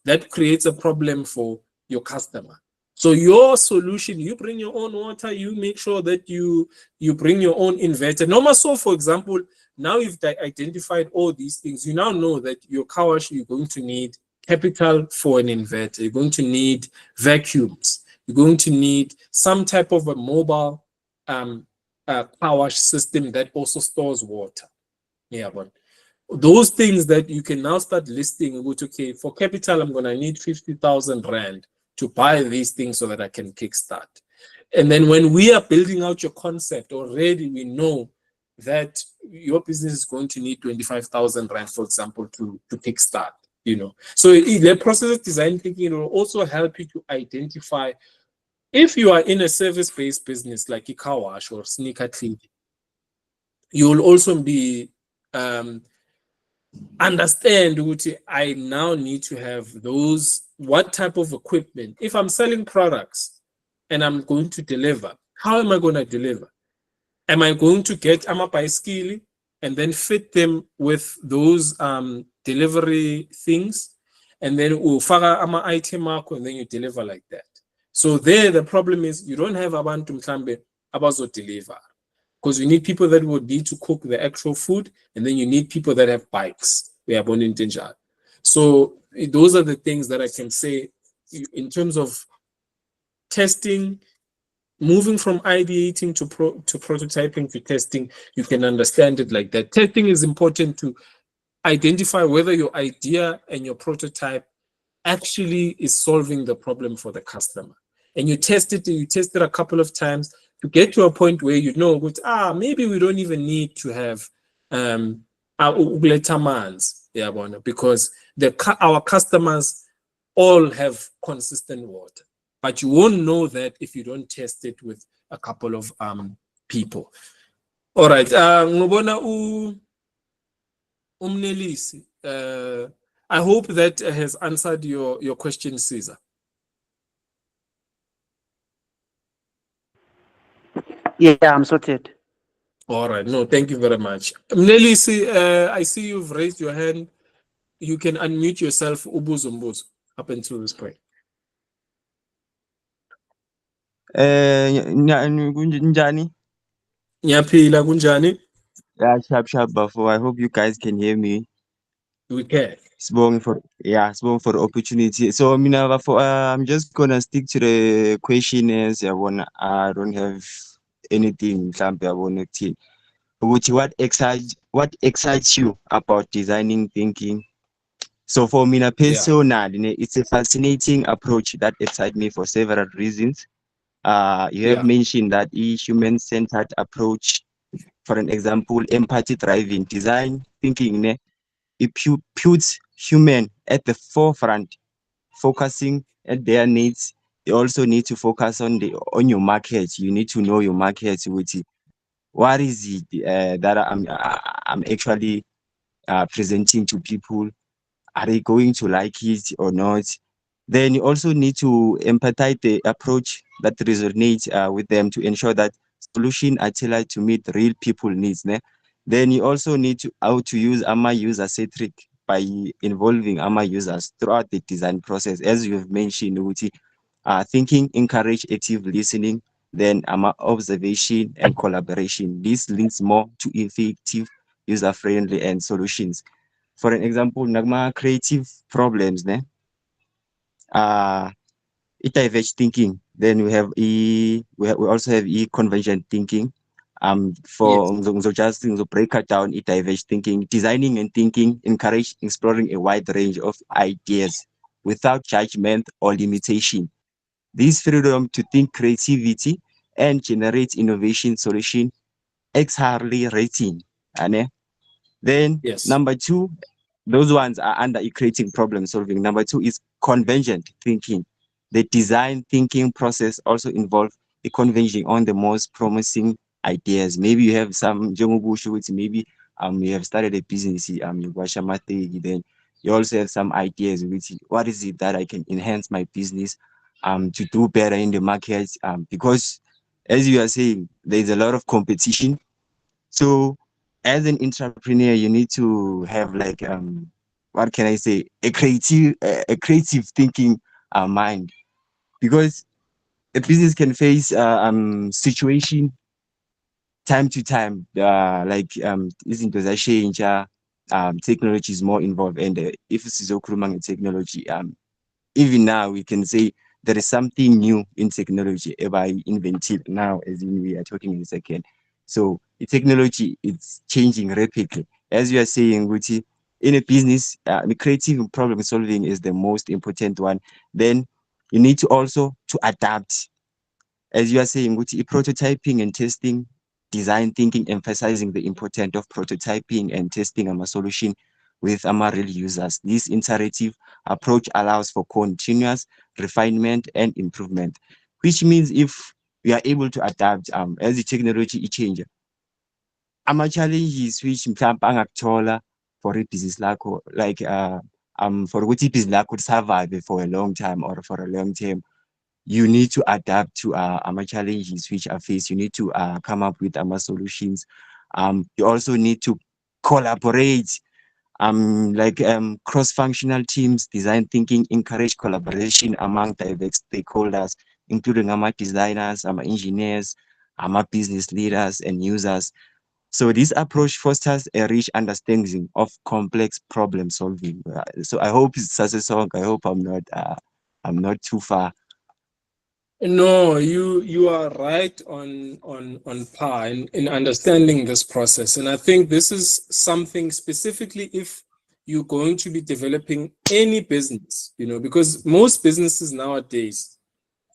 That creates a problem for your customer. So your solution, you bring your own water, you make sure that you bring your own inverter. Normal, so for example, now you've identified all these things, you now know that your car wash, you're going to need capital for an inverter, you're going to need vacuums, you're going to need some type of a mobile car wash system that also stores water. Yeah, but those things that you can now start listing, okay, for capital, I'm going to need 50,000 Rand to buy these things so that I can kickstart. And then when we are building out your concept, already we know that your business is going to need 25,000 Rand, for example, to kickstart, So the process of design thinking will also help you to identify if you are in a service-based business like a car wash or sneaker cleaning, you will also be understand what I now need to have those, what type of equipment. If I'm selling products and I'm going to deliver, how am I going to deliver? Am I going to get a bicycle and then fit them with those delivery things, and then ufaka ama item akho, and then you deliver like that. So there the problem is you don't have abantu mhlambe abazo deliver, because you need people that would need to cook the actual food, and then you need people that have bikes. We are born in Tinjal. So those are the things that I can say in terms of testing, moving from ideating to prototyping to testing. You can understand it like that. Testing is important to identify whether your idea and your prototype actually is solving the problem for the customer. And you test it a couple of times to get to a point where you know, maybe we don't even need to have because our customers all have consistent water. But you won't know that if you don't test it with a couple of people. All right. Ngubona umnelisi. I hope that has answered your question, Caesar. Yeah, I'm sorted. All right. No, thank you very much. Mnelisi, I see you've raised your hand. You can unmute yourself, ubuzo mbuzo, up until this point. Njani? Nyaphila kunjani? Yeah, sharp before. I hope you guys can hear me. We can. Sibonge for the opportunity. So I'm just gonna stick to the questionnaires. I don't have anything. What excites you about designing thinking? So for me Yeah. personally, it's a fascinating approach that excites me for several reasons. You have Yeah. mentioned that a human-centered approach, for an example, empathy-driving design thinking, it puts human at the forefront, focusing at their needs. You also need to focus on your market. You need to know your market, which is what is it that I'm actually presenting to people. Are they going to like it or not? Then you also need to empathize the approach that resonates with them to ensure that solutions are tailored to meet real people needs. Then you also need to how to use AMA user centric by involving AMA users throughout the design process. As you've mentioned, Uti, thinking encourage active listening, then AMA observation and collaboration. This links more to effective, user-friendly and solutions. For an example, nagma creative problems, uh diverge thinking. Then we also have convergent thinking. Yes. For just to break it down, diverge thinking, designing and thinking encourage exploring a wide range of ideas without judgment or limitation. This freedom to think creativity and generate innovation solution exhilarating. Then Yes. number two, those ones are under creating problem solving. Number two is convergent thinking. The design thinking process also involves a converging on the most promising ideas. Maybe you have some which maybe you have started a business, you watch then you also have some ideas which what is it that I can enhance my business to do better in the market, because as you are saying, there's a lot of competition. So as an entrepreneur, you need to have like what can I say, a creative thinking mind, because a business can face situation time to time, like isn't as I change, technology is more involved, and if it's technology, even now we can say there is something new in technology ever invented now, as in we are talking in a second. So the technology is changing rapidly. As you are saying, Guti, in a business, the creative problem solving is the most important one. Then you need to also to adapt. As you are saying, Guti, prototyping and testing, design thinking, emphasizing the importance of prototyping and testing a solution with real users. This iterative approach allows for continuous refinement and improvement, which means if we are able to adapt as the technology changes, ama-challenges which mhlawumbe angakuthola for ibhizinisi lakho, like for ukuthi ibhizinisi lakho survive for a long time or for a long term, you need to adapt to challenges which are faced. You need to come up with solutions. You also need to collaborate, cross-functional teams. Design thinking encourage collaboration among diverse stakeholders, including designers, engineers, business leaders, and users. So this approach fosters a rich understanding of complex problem solving. So I hope it's such a song. I hope I'm not too far. No, you are right on par in understanding this process. And I think this is something specifically if you're going to be developing any business, because most businesses nowadays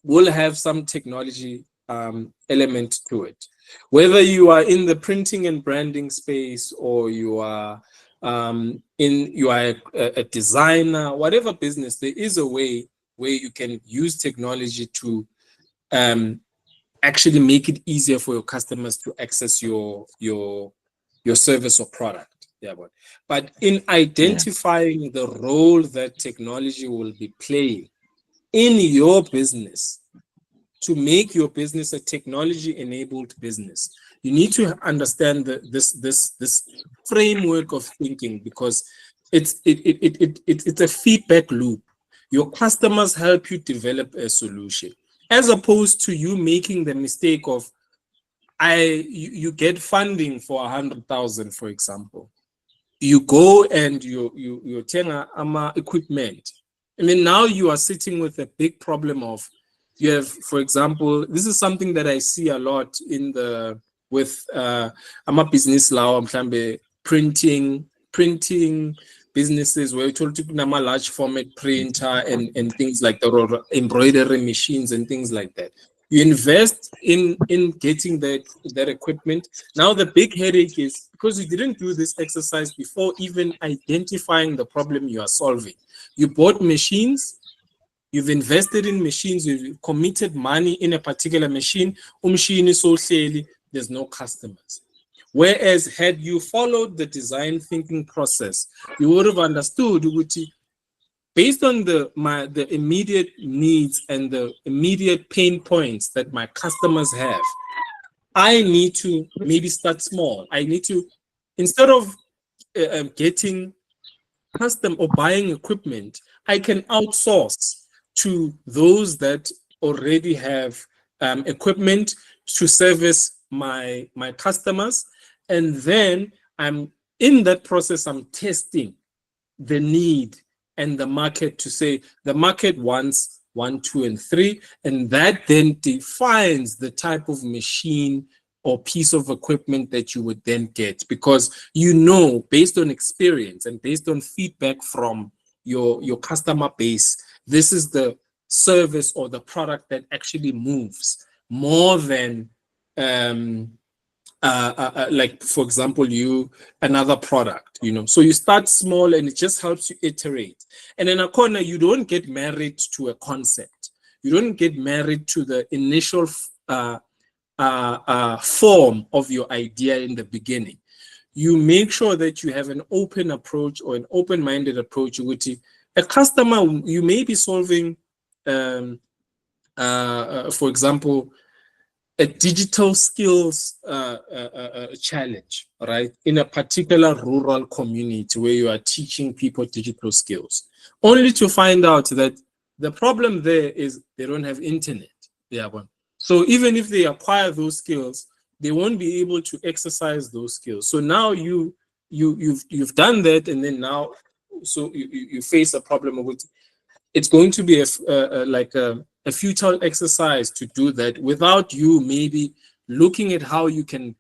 will have some technology element to it. Whether you are in the printing and branding space, or you are a designer, whatever business, there is a way where you can use technology to actually make it easier for your customers to access your service or product. Yeah, but in identifying the role that technology will be playing in your business to make your business a technology-enabled business, you need to understand this framework of thinking, because it's a feedback loop. Your customers help you develop a solution, as opposed to you making the mistake of you get funding for 100,000, for example. You go and you tenga equipment, and then now you are sitting with a big problem of, you have, for example, this is something that I see a lot with business law, printing businesses, where you told to a large format printer and things like that, or embroidery machines and things like that. You invest in getting that equipment. Now the big headache is because you didn't do this exercise before even identifying the problem you are solving. You bought machines, you've invested in machines, you've committed money in a particular machine, is so clearly there's no customers. Whereas had you followed the design thinking process, you would have understood, based on the immediate needs and the immediate pain points that my customers have, I need to maybe start small. I need to, instead of getting custom or buying equipment, I can outsource to those that already have equipment to service my customers. And then I'm in that process, I'm testing the need and the market to say the market wants 1, 2, and 3, and that then defines the type of machine or piece of equipment that you would then get, because based on experience and based on feedback from your customer base, this is the service or the product that actually moves more than like, for example, another product, so you start small and it just helps you iterate. And in a corner, you don't get married to a concept. You don't get married to the initial form of your idea in the beginning. You make sure that you have an open approach or an open-minded approach with a customer. You may be solving, for example, a digital skills challenge, right? In a particular rural community where you are teaching people digital skills, only to find out that the problem there is they don't have internet. So even if they acquire those skills, they won't be able to exercise those skills. So now you've done that, and then now, so you face a problem with, it's going to be a futile exercise to do that without you maybe looking at how you can,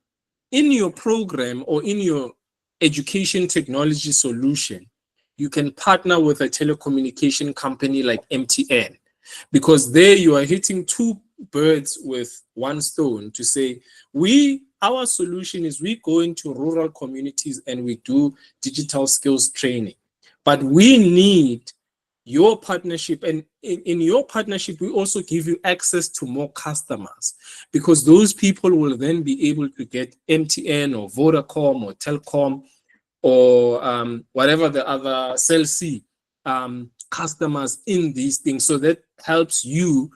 in your program or in your education technology solution, you can partner with a telecommunication company like MTN, because there you are hitting two birds with one stone to say, our solution is we go into rural communities and we do digital skills training, but we need your partnership, and in your partnership we also give you access to more customers, because those people will then be able to get MTN or Vodacom or Telcom or whatever the other Cell C customers in these things. So that helps you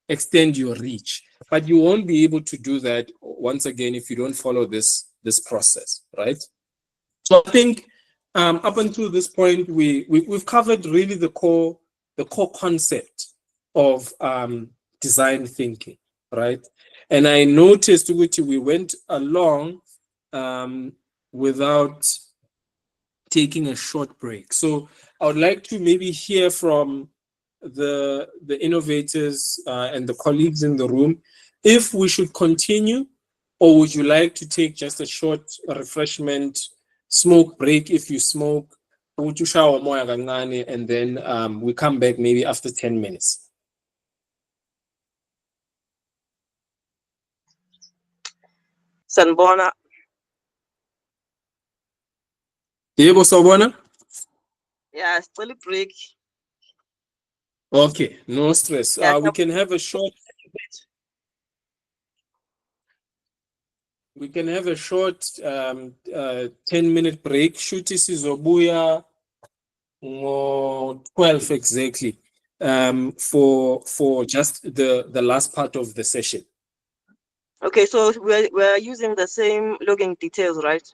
extend your reach, but you won't be able to do that once again if you don't follow this process, right? So I think up until this point, we've covered really the core concept of design thinking, right? And I noticed which we went along without taking a short break. So I would like to maybe hear from the innovators and the colleagues in the room if we should continue, or would you like to take just a short refreshment, smoke break if you smoke, uthi ushawa umoya kancane, and then we come back maybe after 10 minutes. Sanbona. Yebo sawubona? Yeah, still a break. Okay, no stress. Yeah, We can have a short 10-minute break. Shuti sizobuya ngo 12 exactly. For just the last part of the session. okay, so we're using the same login details, right?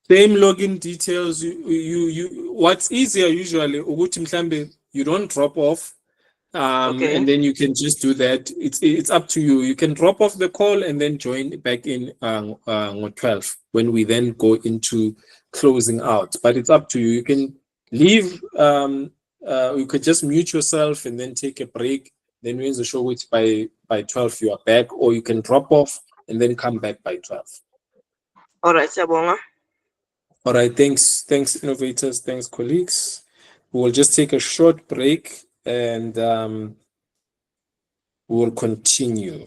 Same login details. You what's easier usually ukuthi mhlambe you don't drop off. Okay. And then you can just do that. It's up to you. You can drop off the call and then join back in on 12 when we then go into closing out. But it's up to you. You can leave. You could just mute yourself and then take a break. Then when the show which by 12 you are back, or you can drop off and then come back by 12. All right, Sabonga. All right. Thanks, innovators. Thanks, colleagues. We'll just take a short break and we'll continue.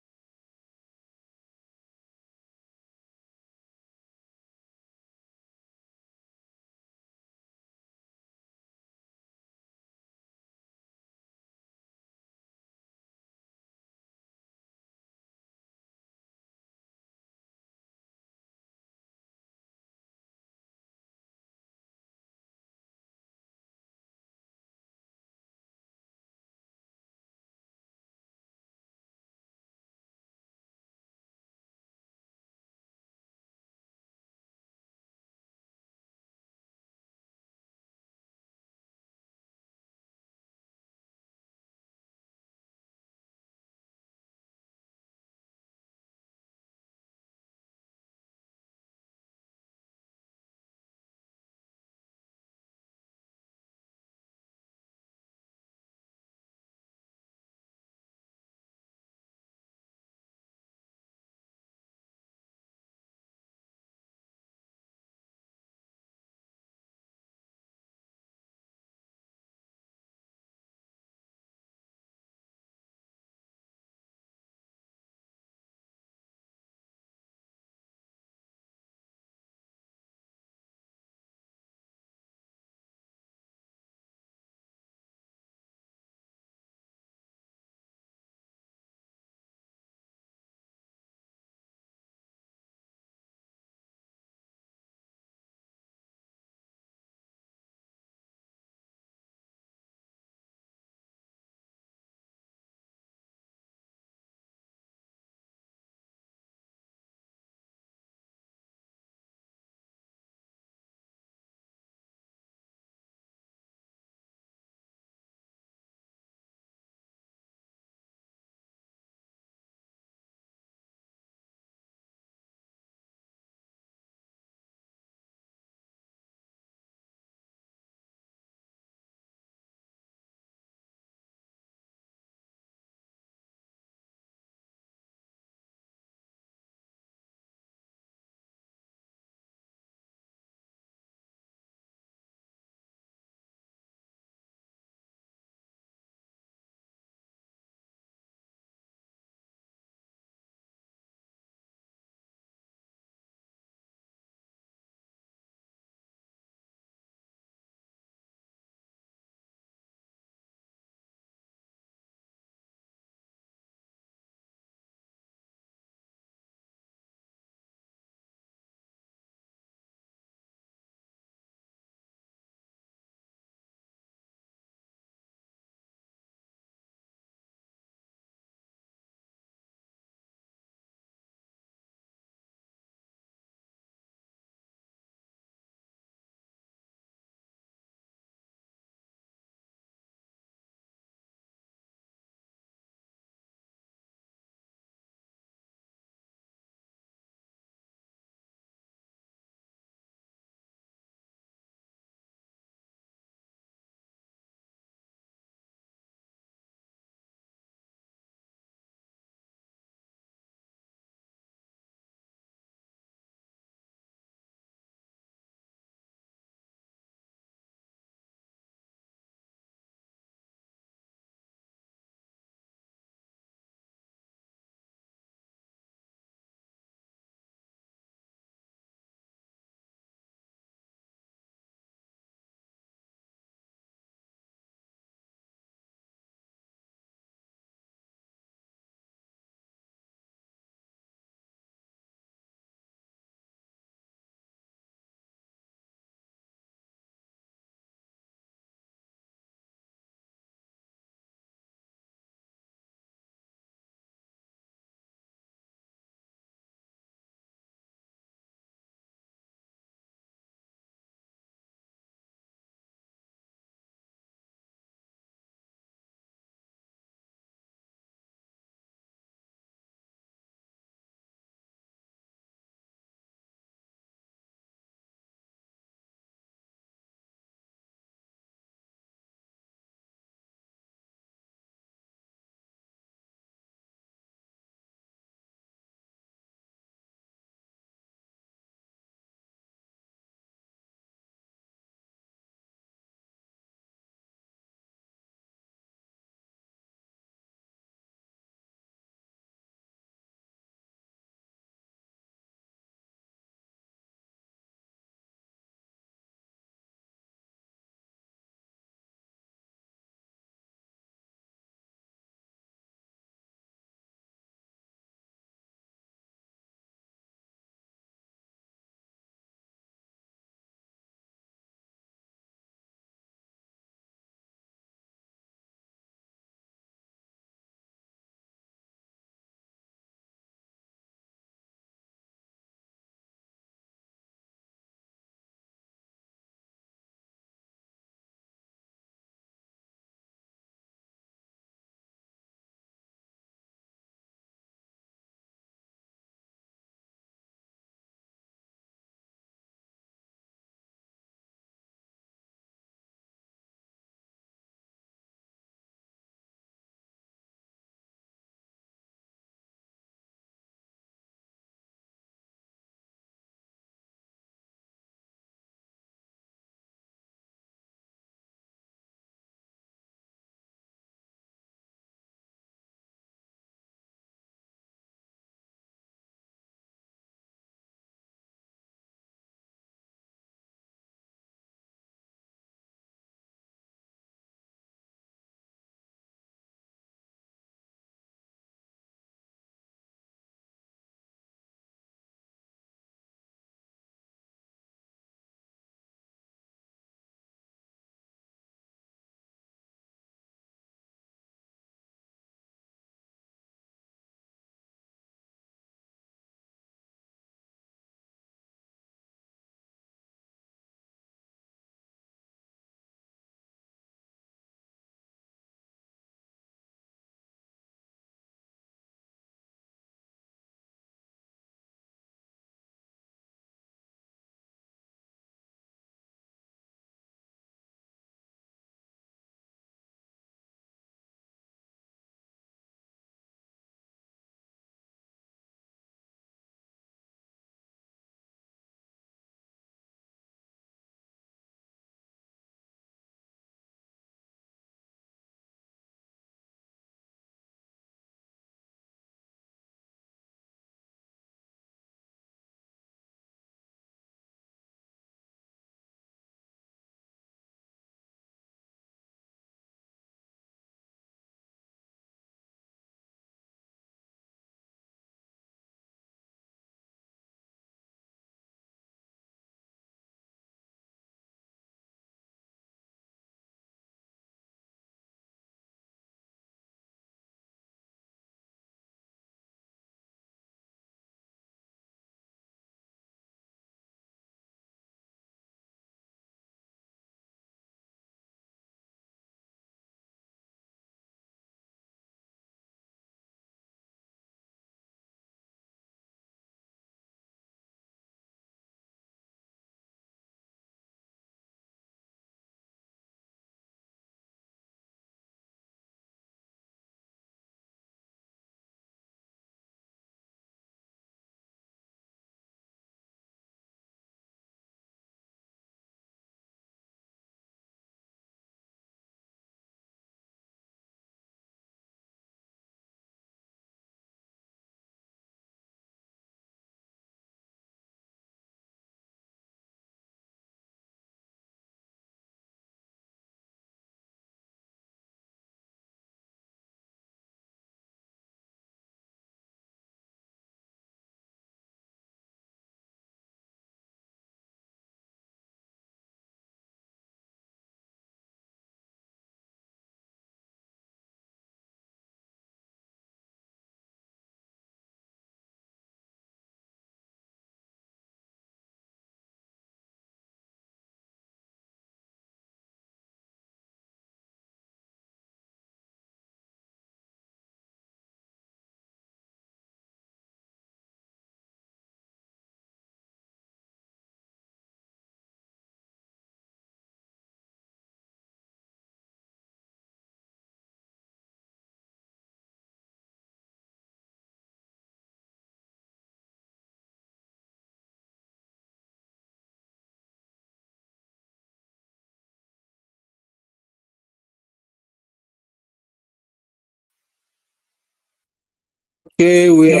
Okay, we are.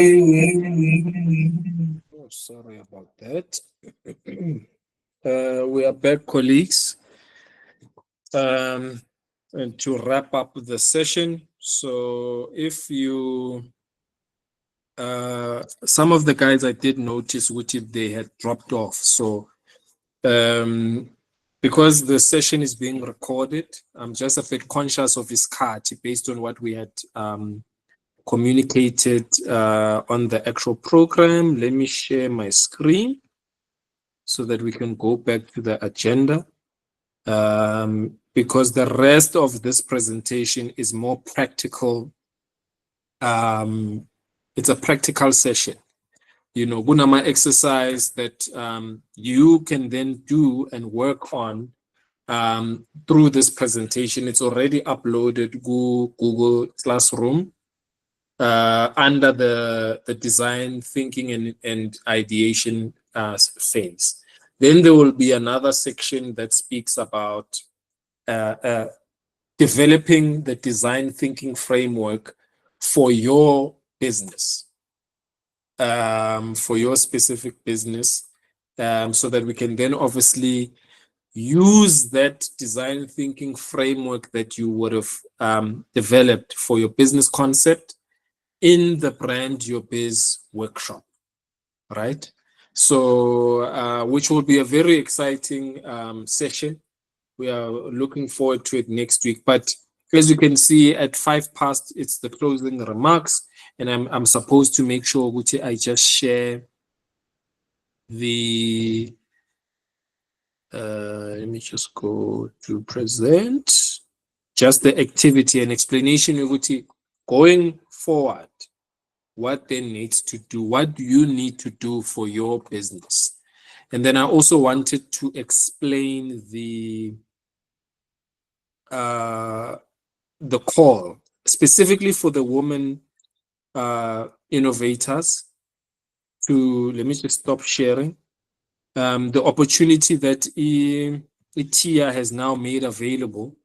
Oh, sorry about that. We are back, colleagues. And to wrap up the session. So if you, some of the guys I did notice which if they had dropped off. So because the session is being recorded, I'm just a bit conscious of his card based on what we had communicated on the actual program. Let me share my screen so that we can go back to the agenda. Because the rest of this presentation is more practical. It's a practical session. You know, Gunama exercise that you can then do and work on through this presentation. It's already uploaded to Google Classroom under the design thinking and ideation phase. Then there will be another section that speaks about developing the design thinking framework for your business, for your specific business, so that we can then obviously use that design thinking framework that you would have developed for your business concept in the Brand Your Biz workshop, right? So, which will be a very exciting session. We are looking forward to it next week. But as you can see, at 5 past, it's the closing remarks, and I'm supposed to make sure Guti, I just share the. Let me just go to present. Just the activity and explanation, Guti, going forward. What they need to do, what do you need to do for your business? And then I also wanted to explain the call specifically for the women innovators to, let me just stop sharing, the opportunity that ITIA has now made available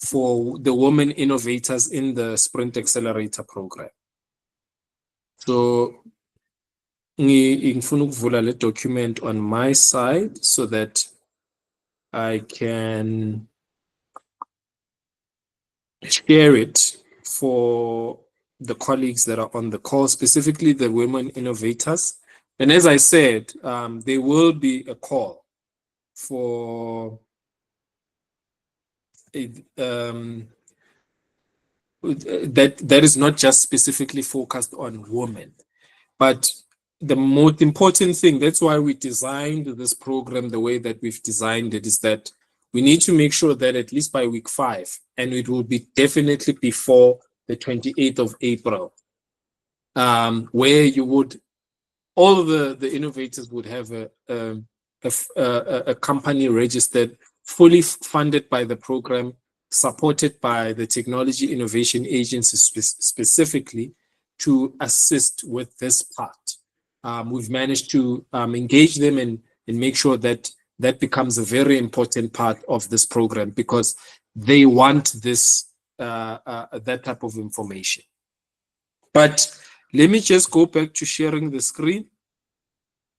for the women innovators in the Sprint Accelerator program. So ngifuna ukuvula le document on my side so that I can share it for the colleagues that are on the call, specifically the women innovators. And as I said, there will be a call for that is not just specifically focused on women, but the most important thing, that's why we designed this program the way that we've designed it, is that we need to make sure that at least by week 5, and it will be definitely before the 28th of April, where you would, all the innovators would have a company registered, fully funded by the program, supported by the Technology Innovation Agency specifically to assist with this part. We've managed to engage them and make sure that that becomes a very important part of this program, because they want this that type of information. But let me just go back to sharing the screen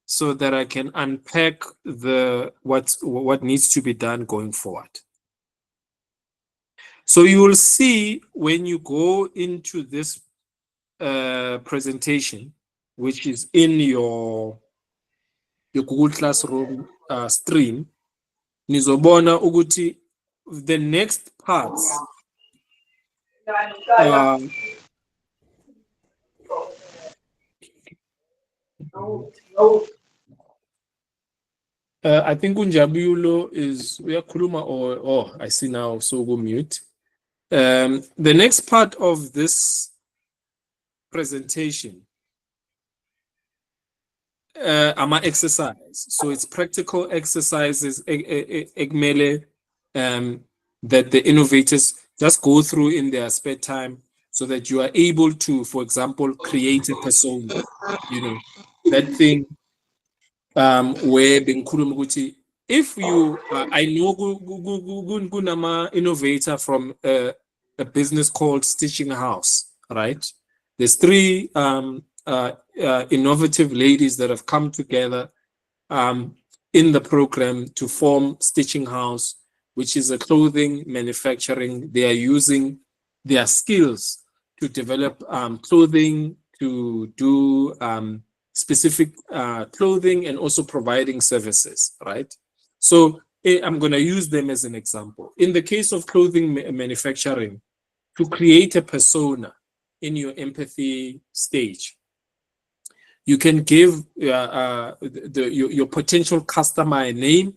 so that I can unpack what needs to be done going forward. So you will see when you go into this presentation, which is in your Google Classroom stream, nizobona ukuthi the next parts I think Unjabulo is uyakhuluma or I see now, so go mute. The next part of this presentation ama exercise. So it's practical exercises that the innovators just go through in their spare time, so that you are able to, for example, create a persona. You know, that thing where bengikhuluma ukuthi if you I know kunama innovator from a business called Stitching House, right? There's three innovative ladies that have come together in the program to form Stitching House, which is a clothing manufacturing. They are using their skills to develop clothing, to do specific clothing, and also providing services, right? So I'm going to use them as an example. In the case of clothing manufacturing, to create a persona in your empathy stage, you can give your potential customer a name,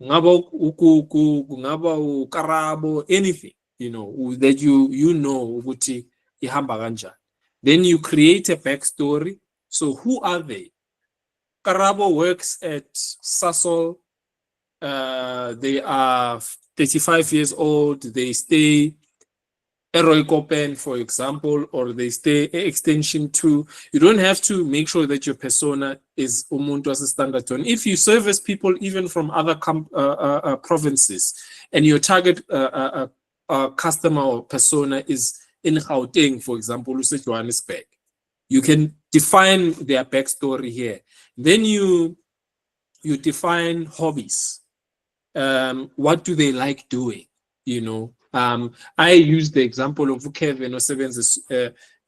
ngaba ukuku, ngaba ukarabo, anything, you know, that you know ukuthi ihamba kanjani. Then you create a backstory. So who are they? Karabo works at Sasol. They are 35 years old. They stay Roy Copen, for example, or they stay extension 2. You don't have to make sure that your persona is umuntu as a standard tone. If you service people even from other provinces, and your target customer or persona is in Gauteng, for example, Johannesburg, you can define their backstory here. Then you define hobbies. What do they like doing? You know, I use the example of Kevin or Seven's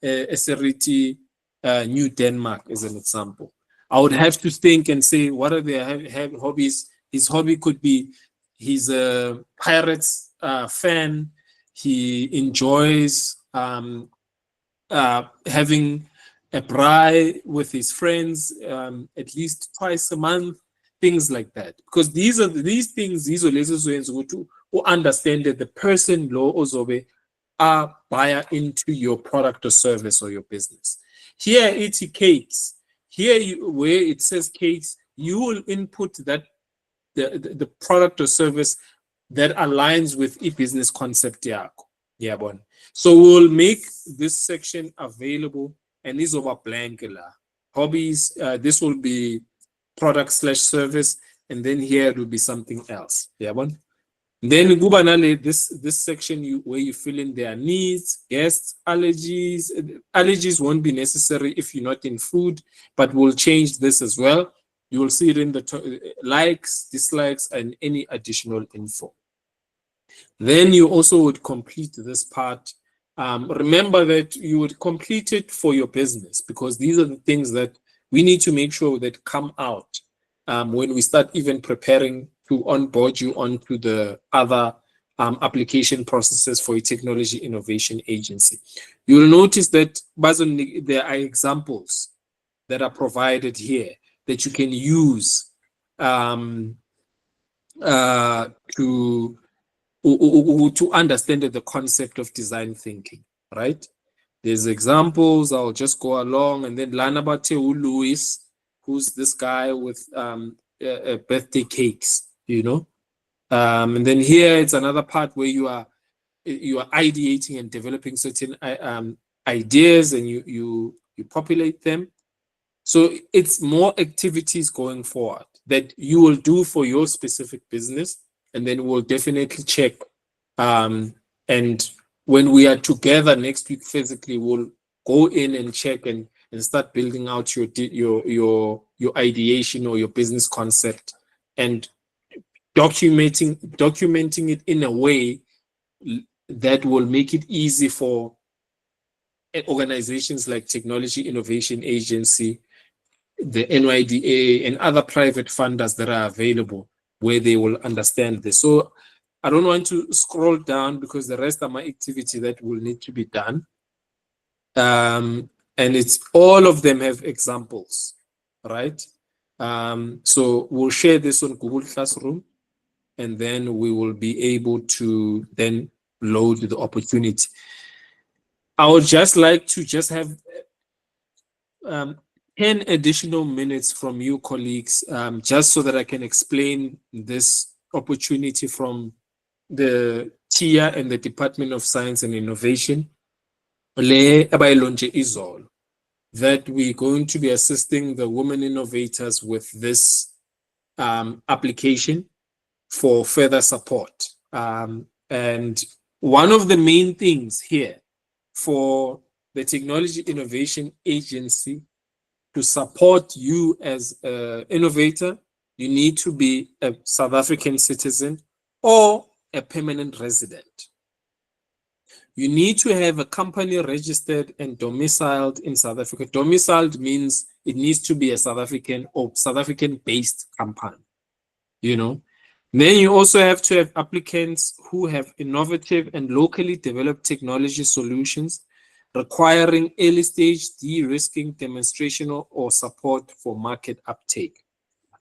Accelerator, New Denmark as an example. I would have to think and say, what are their hobbies? His hobby could be he's a Pirates fan. He enjoys having a braai with his friends at least twice a month, things like that. Because these things, these are lessons who understand that the person law ozobe are buyer into your product or service or your business. Here it's cakes. Here where it says cakes, you will input that the product or service that aligns with a business concept. Yeah, bon. So we'll make this section available, and this over blank hobbies. This will be product / service, and then here it will be something else. Yeah, bon. Then this section where you fill in their needs, guests, allergies. Allergies won't be necessary if you're not in food, but we'll change this as well. You will see it in the likes, dislikes, and any additional info. Then you also would complete this part. Remember that you would complete it for your business, because these are the things that we need to make sure that come out when we start even preparing to onboard you onto the other application processes for a technology innovation agency. You'll notice that there are examples that are provided here that you can use to understand the concept of design thinking, right? There's examples. I'll just go along, and then Lanabate Louis, who's this guy with birthday cakes, you know. And then here it's another part where you are ideating and developing certain ideas, and you populate them. So it's more activities going forward that you will do for your specific business, and then we'll definitely check. And when we are together next week physically, we'll go in and check and start building out your ideation or your business concept, and documenting it in a way that will make it easy for organizations like Technology Innovation Agency, the NYDA, and other private funders that are available, where they will understand this. So I don't want to scroll down, because the rest are my activity that will need to be done. And it's all of them have examples, right? So we'll share this on Google Classroom, and then we will be able to then load the opportunity. I would just like to just have 10 additional minutes from you colleagues, just so that I can explain this opportunity from the TIA and the Department of Science and Innovation, that we're going to be assisting the women innovators with this application for further support. And one of the main things here for the Technology Innovation Agency, to support you as an innovator, you need to be a South African citizen or a permanent resident. You need to have a company registered and domiciled in South Africa. Domiciled means it needs to be a South African or South African based company, you know. Then you also have to have applicants who have innovative and locally developed technology solutions requiring early stage de-risking, demonstration, or support for market uptake.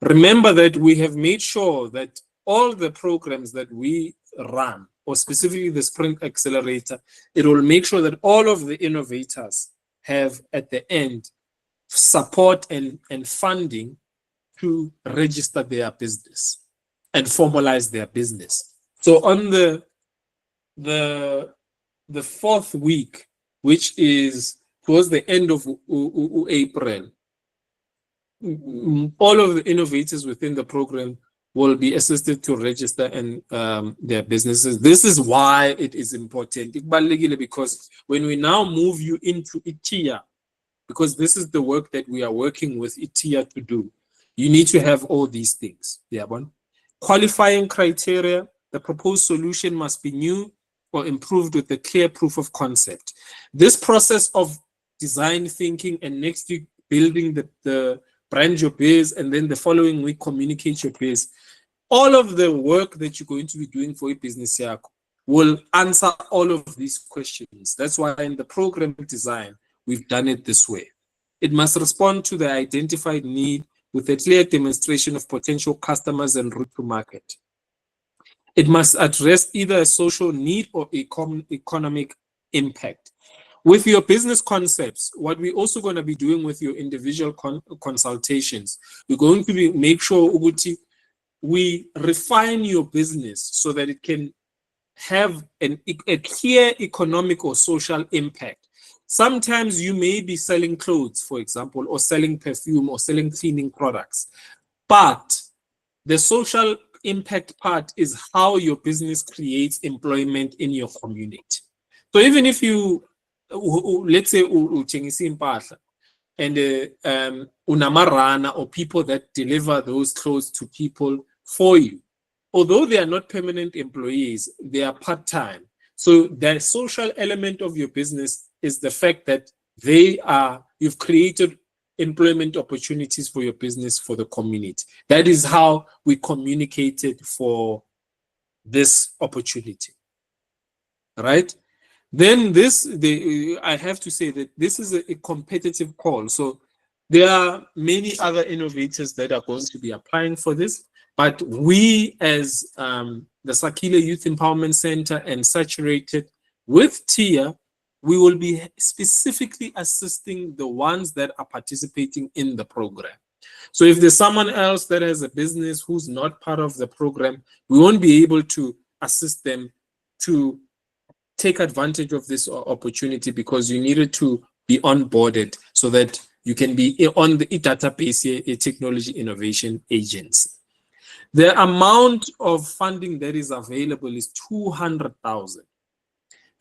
Remember that we have made sure that all the programs that we run, or specifically the Sprint Accelerator, it will make sure that all of the innovators have at the end support and funding to register their business and formalize their business. So on the fourth week, which is towards the end of April, all of the innovators within the program will be assisted to register and their businesses. This is why it is important. Because when we now move you into ITIA, because this is the work that we are working with ITIA to do, you need to have all these things. Qualifying criteria: the proposed solution must be new or improved with a clear proof of concept. This process of design thinking, and next week building the brand your biz, and then the following week communicate your biz, all of the work that you're going to be doing for your business will answer all of these questions. That's why in the program design, we've done it this way. It must respond to the identified need with a clear demonstration of potential customers and route to market. It must address either a social need or economic impact. With your business concepts, what we're also going to be doing with your individual consultations, we're going to make sure we refine your business so that it can have a clear economic or social impact. Sometimes you may be selling clothes, for example, or selling perfume or selling cleaning products, but the social impact part is how your business creates employment in your community. So even if you, let's say, and unamarana or people that deliver those clothes to people for you, although they are not permanent employees, they are part-time. So the social element of your business is the fact that you've created employment opportunities for your business, for the community. That is how we communicated for this opportunity, right? Then I have to say that this is a competitive call. So there are many other innovators that are going to be applying for this, but we as the Sakile Youth Empowerment Center and Saturated with TIA, we will be specifically assisting the ones that are participating in the program. So if there's someone else that has a business who's not part of the program, we won't be able to assist them to take advantage of this opportunity, because you needed to be onboarded so that you can be on the database, a technology innovation agency. The amount of funding that is available is 200,000.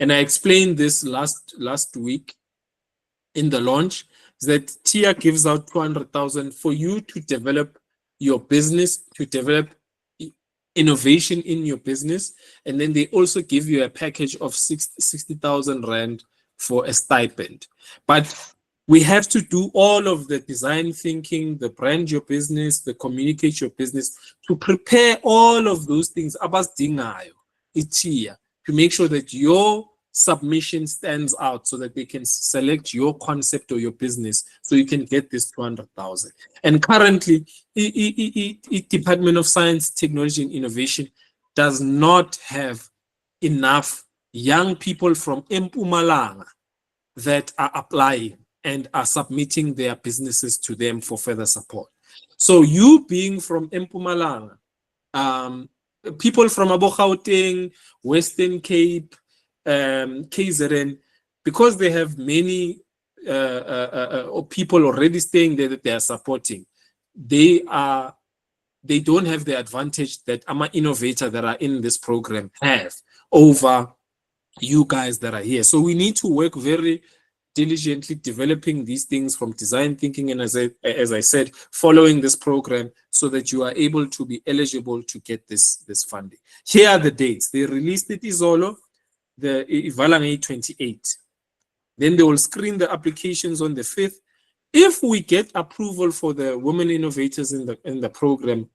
And I explained this last week in the launch, that TIA gives out 200,000 for you to develop your business, to develop innovation in your business. And then they also give you a package of 60,000 Rand for a stipend. But we have to do all of the design thinking, the brand your business, the communicate your business, to prepare all of those things abasdingayo iTIA, to make sure that your submission stands out, so that they can select your concept or your business, so you can get this 200,000. And currently, Department of Science, Technology and Innovation does not have enough young people from Mpumalanga that are applying and are submitting their businesses to them for further support. So you being from Mpumalanga, people from Gauteng, Western Cape, KZN, because they have many people already staying there that they are supporting, they don't have the advantage that innovators that are in this program have over you guys that are here. So we need to work very diligently developing these things from design thinking, and as I said, following this program so that you are able to be eligible to get this funding. Here are the dates. They released it Izolo, the Ivalange 28. Then they will screen the applications on the 5th. If we get approval for the women innovators in the program,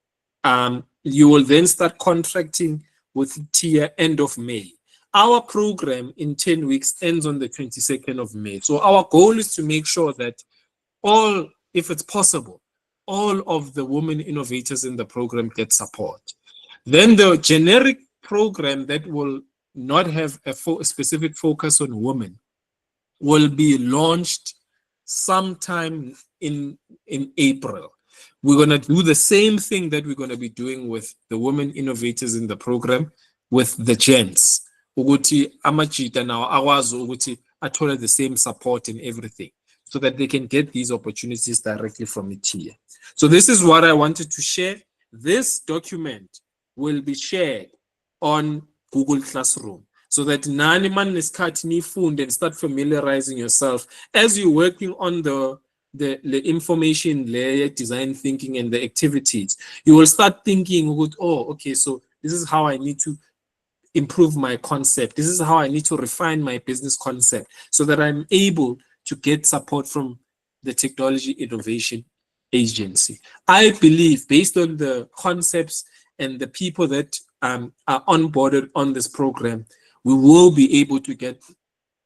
you will then start contracting with TIA end of May. Our program in 10 weeks ends on the 22nd of May. So our goal is to make sure that all, if it's possible, all of the women innovators in the program get support. Then the generic program that will not have a specific focus on women will be launched sometime in April. We're going to do the same thing that we're going to be doing with the women innovators in the program with the gents. Ukuthi amajita now awazi ukuthi athole the same support in everything so that they can get these opportunities directly from ITIA. So this is what I wanted to share. This document will be shared on Google Classroom so that nani man nesikhathi nifunde and start familiarizing yourself as you're working on the information layer, design thinking, and the activities. You will start thinking, oh, okay, so this is how I need to improve my concept. This is how I need to refine my business concept so that I'm able to get support from the Technology Innovation Agency. I believe, based on the concepts and the people that are onboarded on this program, we will be able to get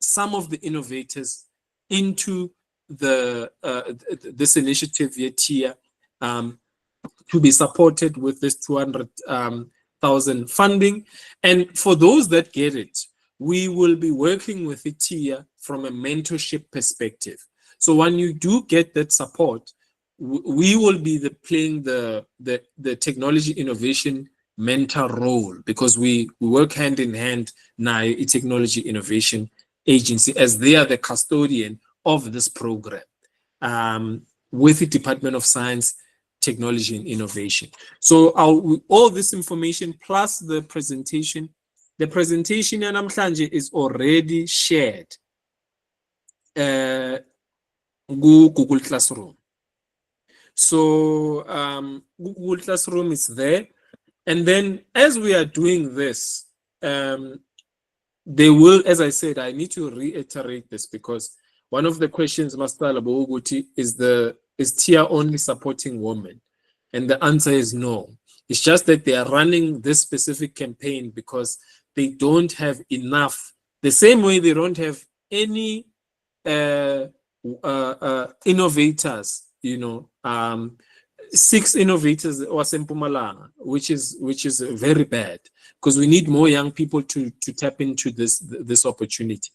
some of the innovators into this initiative via TIA to be supported with this 200,000 funding. And for those that get it, we will be working with the TIA from a mentorship perspective. So when you do get that support, we will be playing the technology innovation mentor role, because we work hand in hand now, a technology innovation agency, as they are the custodian of this program with the Department of Science, Technology and Innovation. So all this information plus the presentation yanamhlanje is already shared Google Classroom. So Google Classroom is there. And then as we are doing this, they will, as I said, I need to reiterate this because one of the questions, Master Laboguti, is TIA only supporting women? And the answer is no. It's just that they are running this specific campaign because they don't have enough. The same way they don't have any innovators, 6 innovators was in Mpumalanga, which is very bad, because we need more young people to tap into this opportunity.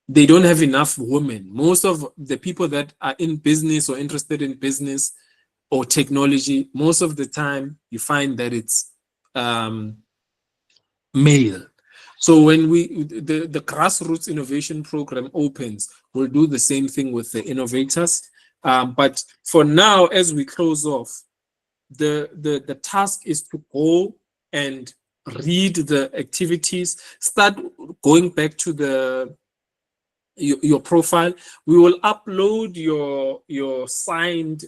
They don't have enough women. Most of the people that are in business or interested in business or technology, most of the time you find that it's male. So when the grassroots innovation program opens, we'll do the same thing with the innovators. But for now, as we close off, the task is to go and read the activities, start going back to your profile. We will upload your signed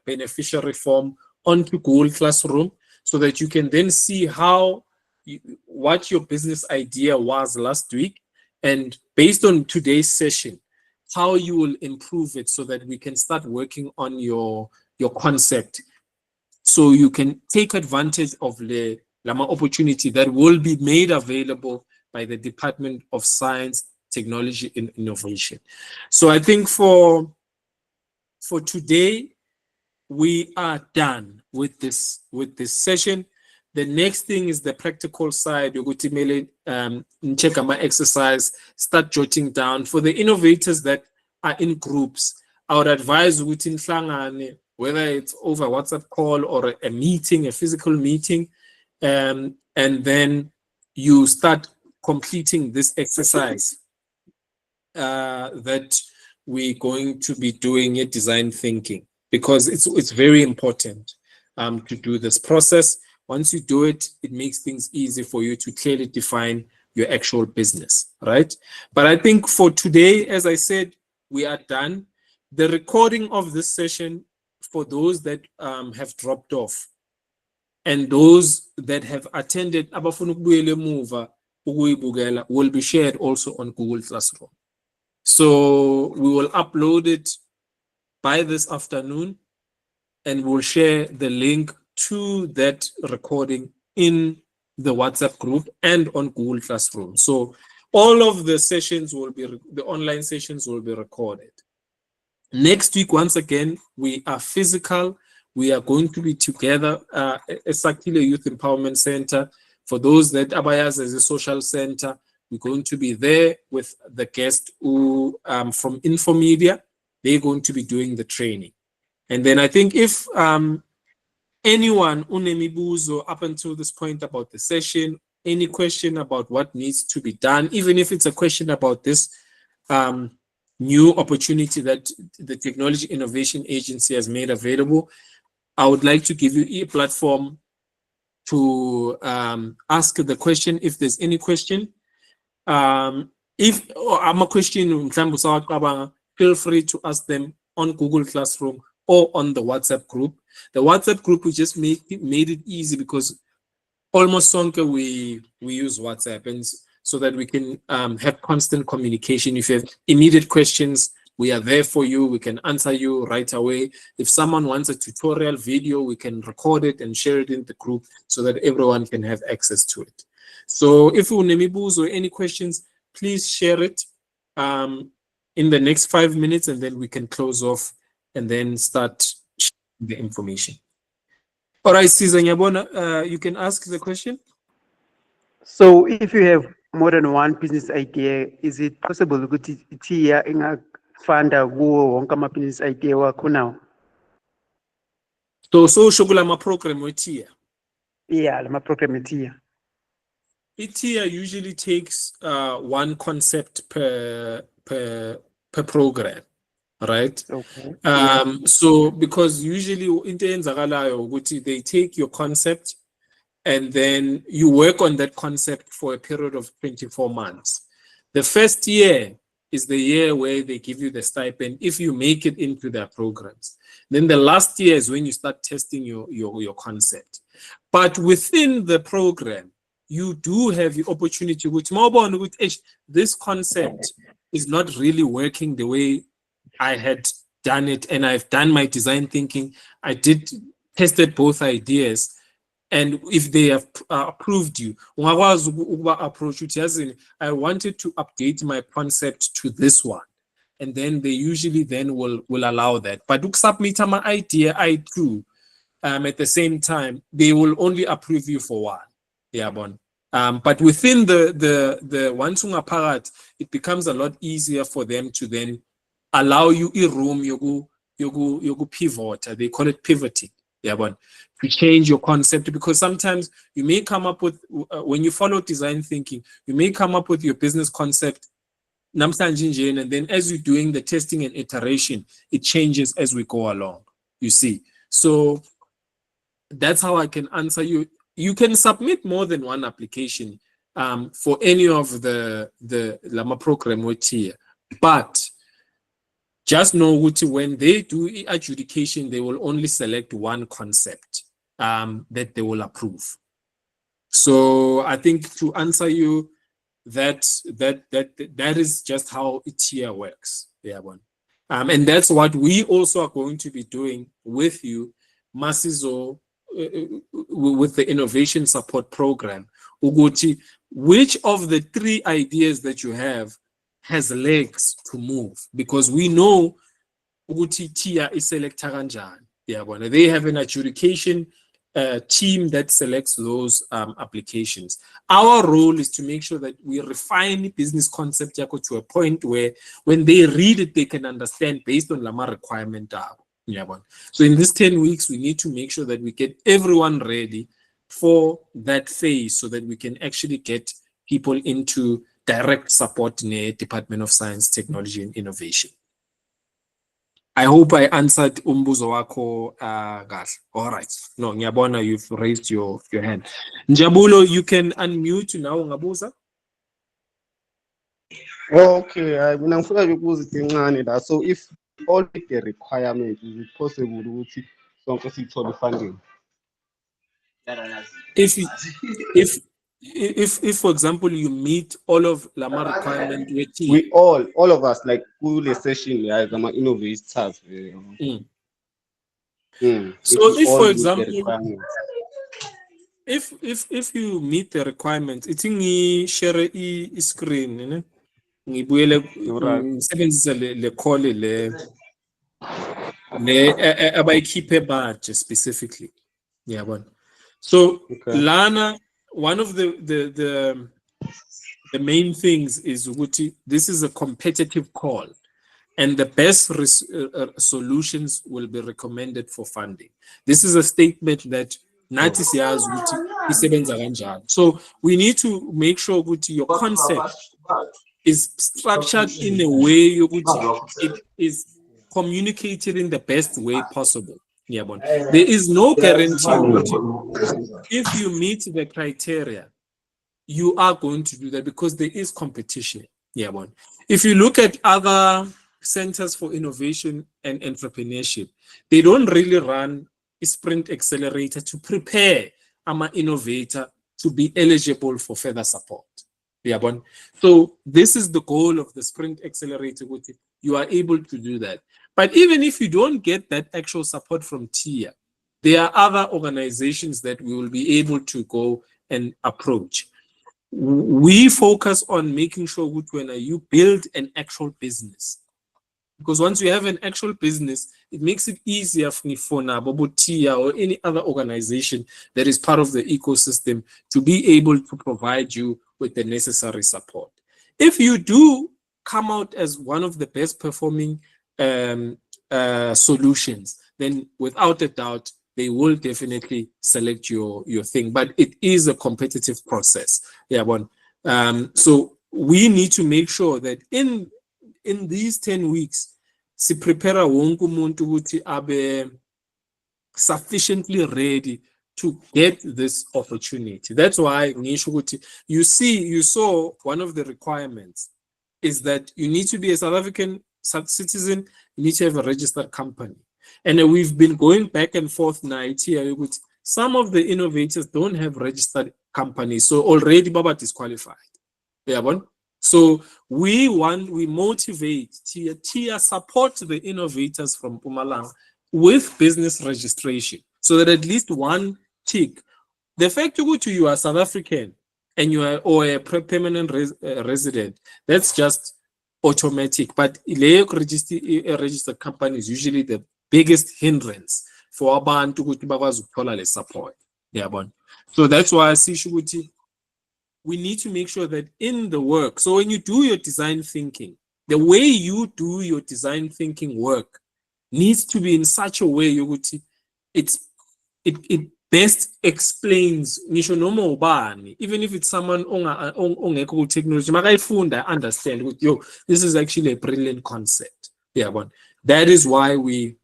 beneficiary form onto Google Classroom so that you can then see what your business idea was last week, and based on today's session, how you will improve it so that we can start working on your concept, so you can take advantage of the Lama opportunity that will be made available by the Department of Science, Technology and Innovation. So I think for today, we are done with this session. The next thing is the practical side. You go to check my exercise, start jotting down. For the innovators that are in groups, I would advise within Hlangane, whether it's over WhatsApp call or a meeting, a physical meeting, and then you start completing this exercise that we're going to be doing at Design Thinking, because it's very important to do this process. Once you do it, it makes things easy for you to clearly define your actual business, right? But I think for today, as I said, we are done. The recording of this session for those that have dropped off and those that have attended abafuna ukubuyela emuva ukuyibukela will be shared also on Google Classroom. So we will upload it by this afternoon and we'll share the link to that recording in the WhatsApp group and on Google Classroom. So all of the sessions will be, the online sessions will be recorded. Next week, once again, we are physical. We are going to be together at Sakile Youth Empowerment Center. For those that Abayas as a social center, we're going to be there with the guest who from Infomedia. They're going to be doing the training. And then I think if anyone unemibuzo up until this point about the session, any question about what needs to be done, even if it's a question about this new opportunity that the Technology Innovation Agency has made available, I would like to give you a platform to ask the question if there's any question. If I'm a question, feel free to ask them on Google Classroom or on the WhatsApp group. The WhatsApp group, we just made it easy because almost we use WhatsApp, and so that we can have constant communication. If you have immediate questions, we are there for you. We can answer you right away. If someone wants a tutorial video, we can record it and share it in the group so that everyone can have access to it. So if you have or any questions, please share it in the next 5 minutes, and then we can close off and then start sharing the information. All right, Cesar Nyabona, you can ask the question. So if you have more than one business idea, is it possible to tia ingafanda kuwo wonke ama business idea wakho now? So shokula ma program with TIA. Yeah, lama program tia. TIA usually takes one concept per program, right? Okay. So because usually into enzakalayo ukuthi they take your concept and then you work on that concept for a period of 24 months. The first year is the year where they give you the stipend if you make it into their programs. Then the last year is when you start testing your concept. But within the program, you do have the opportunity with mobile, this concept is not really working the way I had done it, and I've done my design thinking. I tested both ideas, and if they have approved you, approach I wanted to update my concept to this one, and then they usually then will allow that. But to submit my idea, I do. At the same time, they will only approve you for one. Yeah, bon. But within the Wansunga Parat, it becomes a lot easier for them to then allow you a room, you pivot. They call it pivoting. Yeah, but to change your concept, because sometimes you may come up with, when you follow design thinking, you may come up with your business concept, and then as you're doing the testing and iteration, it changes as we go along, you see. So that's how I can answer you. You can submit more than one application for any of the Lama program with here, but just know when they do adjudication, they will only select one concept that they will approve. So I think to answer you, that is just how it here works. Yeah, one. And that's what we also are going to be doing with you, Masizo, with the innovation support program. Uguchi, which of the 3 ideas that you have has legs to move? Because we know Uguchi TIA is selected kanjani. Yeah, they have an adjudication team that selects those applications. Our role is to make sure that we refine business concept to a point where when they read it, they can understand based on Lama requirement. So in this 10 weeks, we need to make sure that we get everyone ready for that phase so that we can actually get people into direct support in the Department of Science, Technology and Innovation. I hope I answered umbuzo wako kahle. All right. No, Nyabona, you've raised your hand. Njabulo, you can unmute now, Ngabuza. Okay, mina ngifuna nje ukubuza into encane la. So if all the requirements, is it possible ukuthi sonke sithole funding? If you- if for example you meet all of lama requirement wethi We all of us, like kule session as ama innovators. Mm. If So we if all for meet the example requirements. if you meet the requirements, ithi ngi-share i-screen ne ngibuyele Alright. ngisebenzise le call le abayikhiphe baje specifically yabona. So Okay. lana one of the main things is ukuthi this is a competitive call and the best solutions will be recommended for funding. This is a statement that nathi siyazi ukuthi isebenza kanjani. So we need to make sure ukuthi your concept is structured in a way yokuthi it is communicated in the best way possible. Yabona. There is no guarantee ukuthi if you meet the criteria, you are going to do that because there is competition. Yabona. If you look at other centers for innovation and entrepreneurship, they don't really run a sprint accelerator to prepare an innovator to be eligible for further support. Yabona. So this is the goal of the sprint accelerator. You are able to do that. But even if you don't get that actual support from TIA, there are other organizations that we will be able to go and approach. We focus on making sure that when you build an actual business, because once you have an actual business, it makes it easier for TIA or any other organization that is part of the ecosystem to be able to provide you with the necessary support. If you do come out as one of the best performing solutions, then without a doubt, they will definitely select your thing. But it is a competitive process. Yeah, so we need to make sure that in these 10 weeks, si prepare wonke umuntu ukuthi abe sufficiently ready to get this opportunity. That's why you saw one of the requirements is that you need to be a South African citizen, you need to have a registered company. And we've been going back and forth now here with some of the innovators don't have registered companies, so already Baba disqualified. Yeah, so we motivate TIA support the innovators from Mpumalanga with business registration, so that at least one tick. The fact you are South African and you are or a permanent resident, that's just automatic. But registered company is usually the biggest hindrance for abantu ukuthi bakwazi ukuthola le support. Yabona. So that's why I see ukuthi we need to make sure that in the work, so when you do your design thinking, the way you do your design thinking work needs to be in such a way ukuthi it best explains ngisho noma ubani, even if it's someone ongekho ku technology makayifunda understand ukuthi yo, this is actually a brilliant concept. Yabona. That is why we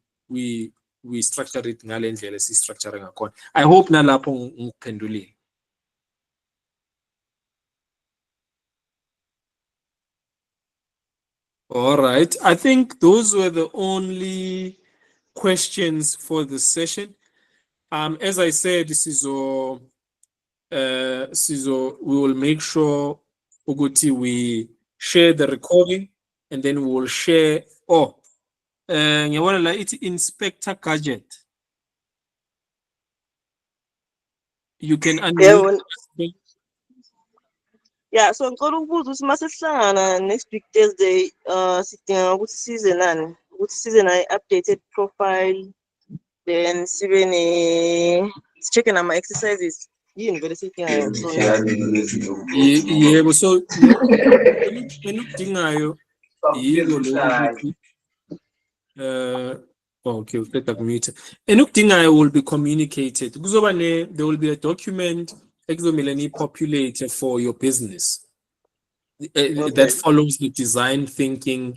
structure it ngale ndlela si structure ngakhona. I hope nalapho ngikuphendulile. All right, I think those were the only questions for the session. As I said, we will make sure Uguti we share the recording and then we will share. It's Inspector Gadget. You can unmute. Yeah, so ngicela ukubuza ukuthi masihlangana next week Thursday sidinga ukuthi size nani ukuthi size na updated profile then sibe ne check nama exercises yini vele sidingayo so yebo, so enukudingayo yiko lokho okay, uqeda kumute. Enukudingayo will be communicated. Kuzoba there will be a document ekuzomela ni-populate for your business that follows the design thinking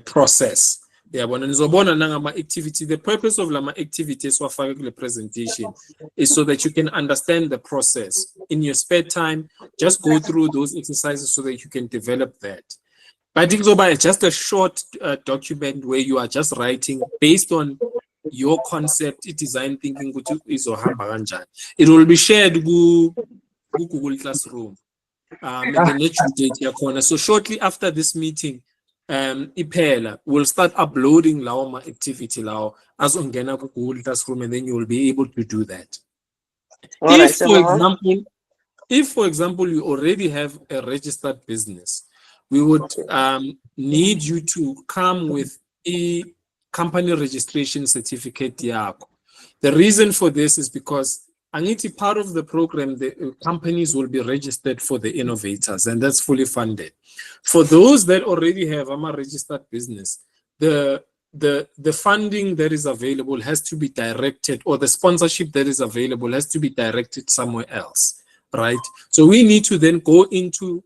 process. Yabona nizobona nangama activity. The purpose of lama activities wafaka kule presentation is so that you can understand the process. In your spare time, just go through those exercises so that you can develop that. But it's just a short document where you are just writing based on your concept, design thinking. It will be shared with Google Classroom. And the next date here corner. So shortly after this meeting, Ipela will start uploading Laoma activity lao as on Google Classroom, and then you will be able to do that. If, for example, you already have a registered business, we would need you to come with a company registration certificate. The reason for this is because part of the program, the companies will be registered for the innovators, and that's fully funded. For those that already have a registered business, the funding that is available has to be directed, or the sponsorship that is available has to be directed somewhere else, right? So we need to then go into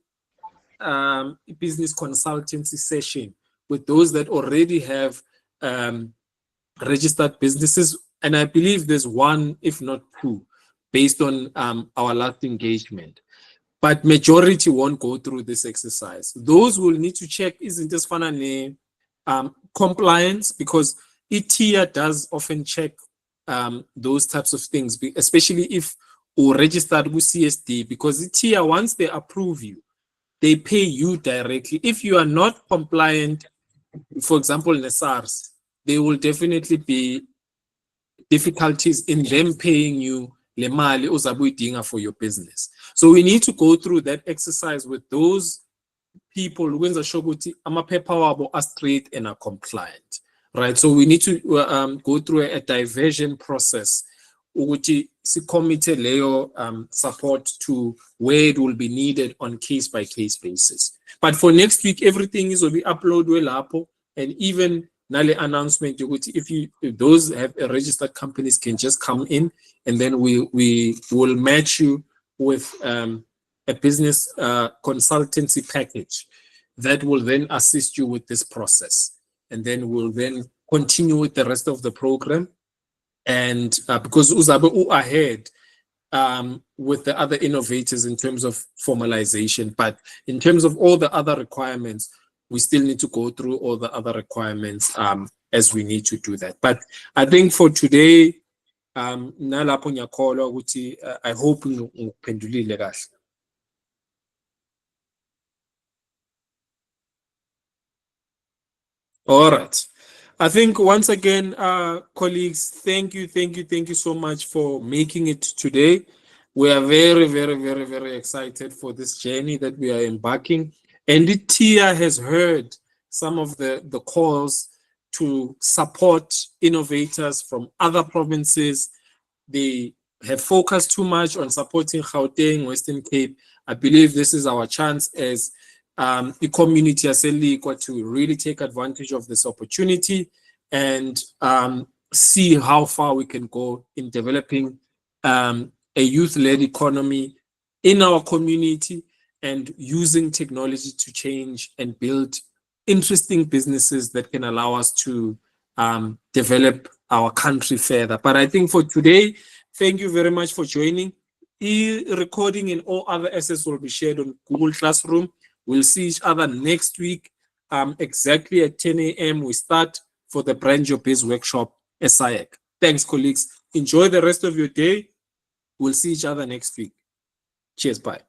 a business consultancy session with those that already have registered businesses, and I believe there's one, if not two, based on our last engagement. But majority won't go through this exercise. Those will need to check, isn't this finally compliance, because ETIA does often check those types of things, especially if or registered with CSD, because ETIA, once they approve you, they pay you directly. If you are not compliant, for example, in the SARS, there will definitely be difficulties in them paying you le mali ozabuyidinga for your business. So we need to go through that exercise with those people who sure ukuthi amaphepha wabo are straight and are compliant, right? So we need to go through a diversion process ukuthi si-commit leyo support to where it will be needed on case-by-case basis. But for next week, everything will be uploaded lapho, and even Nale announcement, if those have registered companies can just come in, and then we will match you with a business consultancy package that will then assist you with this process, and then we'll then continue with the rest of the program. And because uzabe ahead with the other innovators in terms of formalization, but in terms of all the other requirements, we still need to go through all the other requirements as we need to do that. But I think for today, nalapho ngiyakholwa ukuthi I hope ngikuphendulile kahle. All right. I think once again, colleagues, thank you so much for making it today. We are very excited for this journey that we are embarking. And TIA has heard some of the calls to support innovators from other provinces. They have focused too much on supporting Gauteng, Western Cape. I believe this is our chance as the community as Lekwa to really take advantage of this opportunity and see how far we can go in developing a youth-led economy in our community and using technology to change and build interesting businesses that can allow us to develop our country further. But I think for today, thank you very much for joining. E-recording and all other assets will be shared on Google Classroom. We'll see each other next week, exactly at 10 a.m. We start for the Brand Your Biz workshop, SIAC. Thanks, colleagues. Enjoy the rest of your day. We'll see each other next week. Cheers, bye.